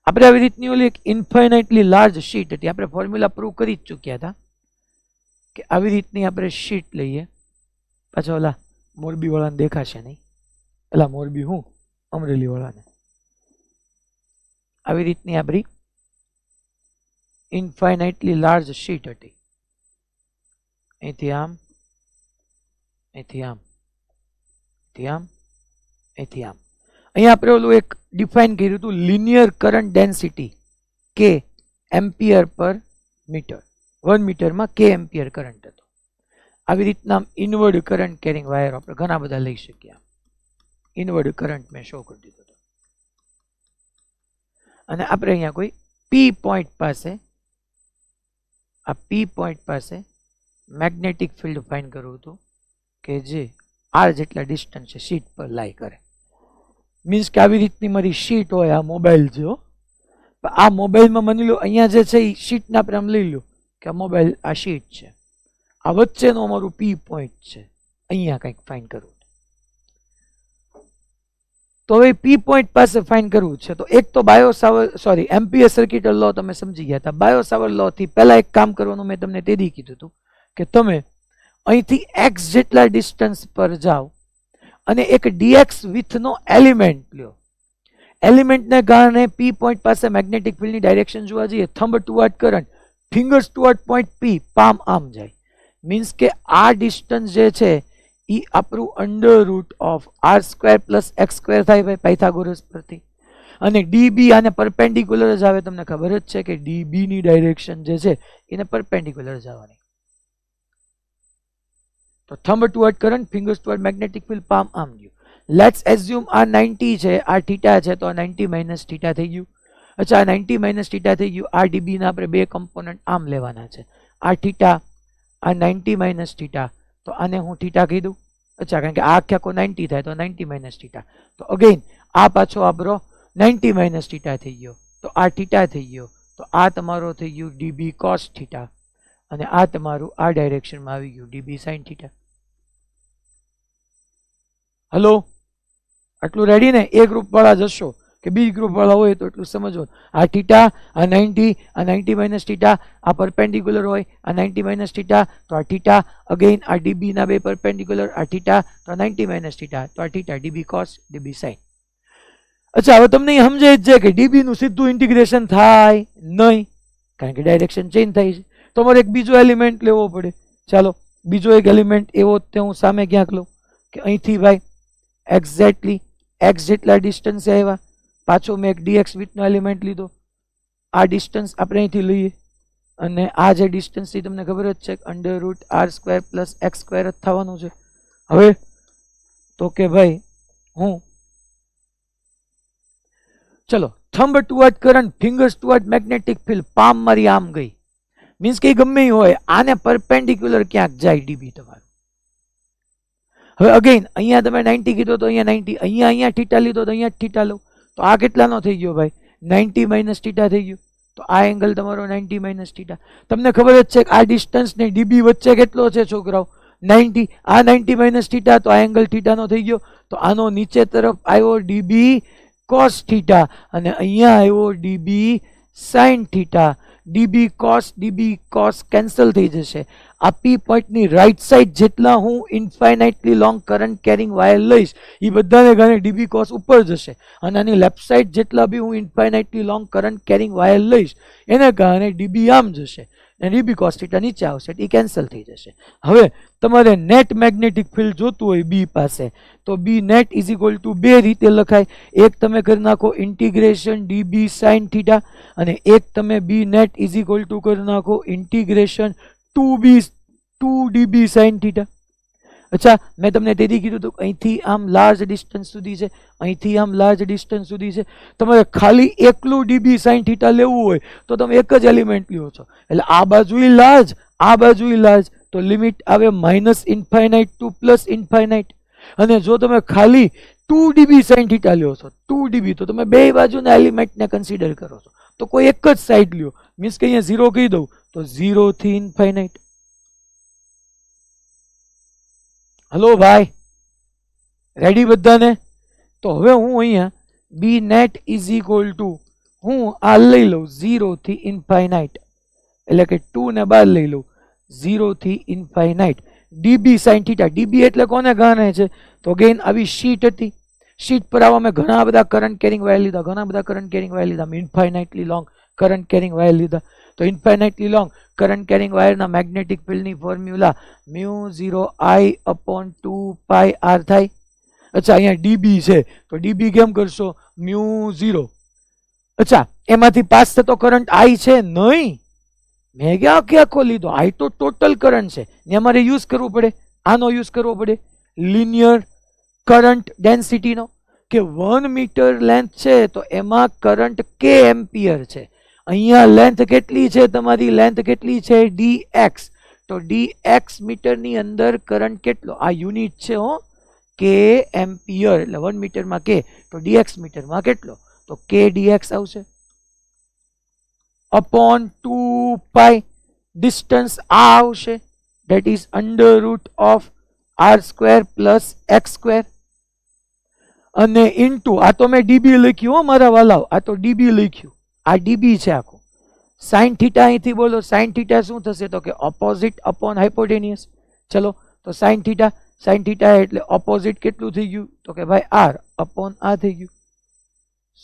આપણે આવી રીતની ઓલી એક ઇન્ફાઇનાઇટલી લાર્જ શીટ હતી, આપણે ફોર્મ્યુલા પ્રૂવ કરી જ ચૂક્યા હતા કે આવી રીતની આપણે શીટ લઈએ પાછા ઓલા મોરબી વાળાને દેખાશે નહીં, એલા મોરબી હું અમરેલી વાળાને. આવી રીતની આપણી ઇન્ફાઇનાઇટલી લાર્જ શીટ હતી. અહીંથી આમ, અહીંથી આમ, અહીંથી આમ, અહીંથી આમ. અહીંયા આપણે ઓલું એક ડિફાઇન કર્યું હતું લિનિયર કરંટ ડેન્સિટી કે એમ્પિયર પર મીટર. 1 મીટરમાં કે એમ્પિયર કરંટ હતો. આવી રીતના ઇનવર્ડ કરંટ કેરિંગ વાયર આપણે ઘણા બધા લઈ શકીએ. ઇનવર્ડ કરંટ મેં શો કરી દીધો હતો. અને આપણે અહીંયા કોઈ પી પોઈન્ટ પાસે, આ પી પોઈન્ટ પાસે મેગ્નેટિક ફિલ્ડ ફાઇન્ડ કરવું હતું કે જે આર જેટલા ડિસ્ટન્સ છે શીટ પર લાઈ કરે. મીન્સ કે આવી રીતની મારી શીટ હોય, આ મોબાઈલ છે. આ મોબાઈલમાં માની લો અહીંયા જે છે એ શીટને આપણે આમ લઈ લો કે આ મોબાઈલ, આ શીટ છે, આ વચ્ચેનું અમારું પી પોઈન્ટ છે, અહીંયા કંઈક ફાઇન્ડ કરવું. તો હવે પી પોઈન્ટ પાસે ફાઇન્ડ કરવું છે તો એક તો એમ્પિયર સર્કિટ લો તમે સમજી ગયા હતા. બાયોસાવર લો થી પહેલા એક કામ કરવાનું મેં તમને તે દી કીધું હતું કે તમે અહીંથી એક્સ જેટલા ડિસ્ટન્સ પર જાઓ અને એક ડીએક્સ વિથનો એલિમેન્ટ લ્યો. એલિમેન્ટને કારણે પી પોઈન્ટ પાસે મેગ્નેટિક ફિલ્ડની ડાયરેક્શન જોવા જઈએ, thumb toward current, fingers toward point P, palm આમ જાય. મીન્સ કે આ ડિસ્ટન્સ જે છે એ આપણું under root of R square plus X square થાય ભાઈ પાયથાગોરસ પરથી. અને ડીબી આને પરપેન્ડિક્યુલર જ આવે. તમને ખબર જ છે કે ડીબી ની ડાયરેક્શન જે છે એને પરપેન્ડિક્યુલર જ આવવાની. તો thumb toward current, fingers toward magnetic field, palm આમ ગયું. લેટ્સ એઝ્યુમ આ 90 છે, આ થીટા છે, તો આ 90 માઇનસ થીટા થઈ ગયું. અચ્છા, આ 90 માઇનસ થીટા થઈ ગયું. આ ડીબી ના આપણે બે કમ્પોનન્ટ આમ લેવાના છે, આ થીટા, આ 90 માઇનસ થીટા, તો આને હું થીટા કીધું. અચ્છા, કારણ કે આ આખો 90 થાય તો 90 માઇનસ થીટા, તો અગેન આ પાછો આપણો 90 માઇનસ થીટા થઈ ગયો, તો આ થીટા થઈ ગયો, તો આ તમારો થઈ ગયું ડીબી કોસ થીટા, અને આ તમારું આ ડાયરેક્શનમાં આવી ગયું ડીબી સાઇન થીટા. હલો, આટલું રેડી ને? એ ગ્રુપ વાળા જશો કે બી ગ્રુપ વાળા હોય તો એટલું સમજો. આ થીટા, આ 90 માઇનસ થીટા, આ પરપેન્ડિક્યુલર હોય, આ 90 માઇનસ થીટા, તો આ થીટા, અગેન આ ડીબી ના બે પરપેન્ડિક્યુલર, આ થીટા, તો 90 માઇનસ થીટા, તો આ theta, DB cos, DB sine. અચ્છા, હવે તમને સમજાય જ છે કે ડીબી નું સીધું ઇન્ટિગ્રેશન થાય નહીં, કારણ કે ડાયરેક્શન ચેન્જ થાય છે. તો અમારે એક બીજો એલિમેન્ટ લેવો પડે. ચાલો, બીજો એક એલિમેન્ટ એવો તે હું સામે ક્યાંક લઉં કે અહીંથી ભાઈ એક્ઝેક્ટલી એક્સ જેટલા ડિસ્ટન્સ આવ્યા, પાછો મેં એક ડીએક્સ વિથનો એલિમેન્ટ લીધો. આ ડિસ્ટન્સ આપણે અહીંથી લઈએ અને આ જે ડિસ્ટન્સ છે તમને ખબર જ છે under root R square plus X square જ થવાનું છે. હવે તો કે ભાઈ હું ચલો thumb toward current, fingers toward magnetic field, palm મારી આમ ગઈ. મીન્સ કે ગમે હોય આને પરપેન્ડિક્યુલર ક્યાંક જાય ડીબી તમારું. હવે અગેન અહીંયા તમે 90 કીધો તો અહીંયા 90, અહીંયા થીટા લીધો તો અહીંયા થીટા લો, તો આ કેટલાનો થઈ ગયો ભાઈ? 90 માઇનસ થીટા થઈ ગયું. તો આ એંગલ તમારો 90 માઇનસ થીટા. તમને ખબર જ છે કે આ ડિસ્ટન્સ ને ડીબી વચ્ચે કેટલો છે છોકરાઓ? 90. આ 90 માઇનસ થીટા, તો આ એંગલ થીટાનો થઈ ગયો. તો આનો નીચે તરફ આવ્યો ડીબી કોસ થીટા અને અહીંયા આવ્યો dB sine theta. DB cos cancel થઈ જશે. આ પી પોઈન્ટની રાઈટ સાઈડ જેટલા હું ઇન્ફાઇનાઇટલી લોંગ કરંટ કેરિંગ વાયર લઈશ એ બધાને કારણે ડીબી કોસ ઉપર જશે, અને આની લેફ્ટ સાઈડ જેટલા બી હું ઇન્ફાઇનાઇટલી લોંગ કરંટ કેરિંગ વાયર લઈશ એને કારણે ડીબી આમ જશે અને ડીબી કોસ થીટા નીચે આવશે, એ કેન્સલ થઈ જશે. હવે તમારે નેટ મેગ્નેટિક ફિલ્ડ જોતું હોય બી પાસે, તો બી નેટ ઇઝ ઇક્વલ ટુ બે રીતે લખાય. એક તમે કરી નાખો ઇન્ટિગ્રેશન ડીબી સાઇન થીટા, અને એક તમે બી નેટ ઇઝ ઇક્વલ ટુ કરી નાખો ઇન્ટિગ્રેશન 2db સાઇન થીટા. અચ્છા, મેં તમને તેથી કીધું હતું અહીંથી આમ લાર્જ ડિસ્ટન્સ સુધી છે, અહીંથી આમ લાર્જ ડિસ્ટન્સ સુધી છે. તમારે ખાલી એકલું ડીબી સાઇન થીટા લેવું હોય તો તમે એક જ એલિમેન્ટ લ્યો છો, એટલે આ બાજુ લાર્જ, આ બાજુ લાર્જ, તો લિમિટ આવે minus infinite to plus infinite. અને જો તમે ખાલી 2db સાઇન થીટા લ્યો છો, 2db, તો તમે બે બાજુના એલિમેન્ટને કન્સિડર કરો છો, તો કોઈ એક જ સાઈડ લ્યો. મીન્સ કે અહીંયા 0 કહી દઉં તો 0 થી ઇન્ફાઇનાઇટ. હલો ભાઈ, રેડી બધાને? તો હવે હું અહીંયા બી નેટ ઇઝ ઇક્વલ ટુ હું આ લઈ લઉં 0 થી ઇન્ફાઇનાઇટ, એટલે કે 2 ને બાદ લઈ લઉં 0 થી infinite. DB sine theta. DB એટલે કોને ગણે છે? તો અગેન આવી શીટ હતી, શીટ પર આવા મેં ઘણા બધા કરંટ કેરિંગ વાયર લીધા, ઘણા બધા કરંટ કેરિંગ વાયર લીધા, ઇન્ફાઇનાઇટલી લોંગ કરંટ કેરિંગ વાયર લીધા. તો ઇન્ફાઇનાઇટલી લોંગ કરંટ કેરિંગ વાયરના મેગ્નેટિક ફિલ્ડની ફોર્મ્યુલા μ0I/2πr થાય. અચ્છા, અહીંયા ડીબી છે તો ડીબી કેમ કરશો? μ0. અચ્છા, એમાંથી પાસ થતો કરંટ આઈ છે નહીં, મેં ક્યાં આખો લીધો, આઈ તો ટોટલ કરંટ છે ને અમારે યુઝ કરવો પડે, આનો યુઝ કરવો પડે લિનિયર કરંટ ડેન્સિટીનો, કે 1 મીટર લેન્થ છે તો એમાં કરંટ કે એમ્પિયર છે. અહીંયા લેન્થ કેટલી છે તમારી? લેન્થ કેટલી છે? dx. તો dx મીટરની અંદર કરંટ કેટલો? આ યુનિટ છે હો, કે એમ્પિયર, એટલે 1 મીટરમાં કે, તો dx મીટરમાં કેટલો? તો k dx આવશે અપોન 2 ડિસ્ટન્સ આ આવશે, that is √r² plus x², અને ઇન્ટુ આ તો મેં ડીબી લખ્યું હો મારા વાલાઓ, આ તો ડીબી લખ્યું, આ ડીબી છે આખું. સાઇન થીટા અહીંથી બોલો, સાઇન થીટા શું થશે? તો કે ઓપોઝિટ અપોન હાઇપોટેનિયસ. ચલો, તો સાઇન થીટા, સાઇન થીટા એટલે ઓપોઝિટ કેટલું થઈ ગયું? તો કે ભાઈ r અપોન આ થઈ ગયું.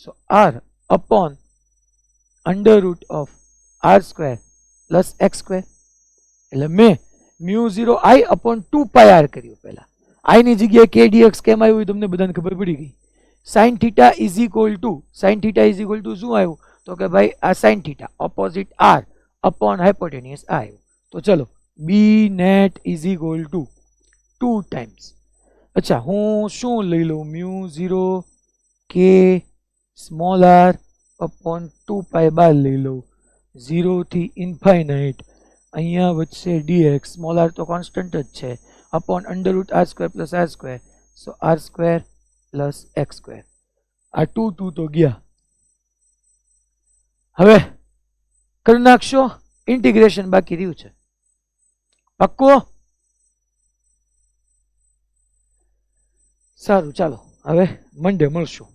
સો r upon √r² plus x². એટલે મેં μ0I/2πr કર્યું. પહેલા I ની જગ્યાએ k dx કેમ આવ્યું તમને બધાને ખબર પડી ગઈ. Sine theta is equal to, sine theta is equal to શું આવ્યું? તો કે ભાઈ આ sine theta opposite r upon hypotenuse આ આવ્યું. તો ચલો, b net is equal to 2 times. અચ્છા, હું શું લઈ લઉં? μ0 k સ્મોલ r અપોન 2π બાર લઈ લઉં, 0 થી ઇન્ફાઇનાઇટ. અહીંયા વચ્ચે dx, સ્મોલ r તો કોન્સ્ટન્ટ જ છે, અપોન √r² પ્લસ r². સો r² પ્લસ x². આ 2 તો ગયા. હવે કરી નાખશો, ઇન્ટિગ્રેશન બાકી રહ્યું છે. પક્કો? સારું, ચાલો હવે મંડે મળશું.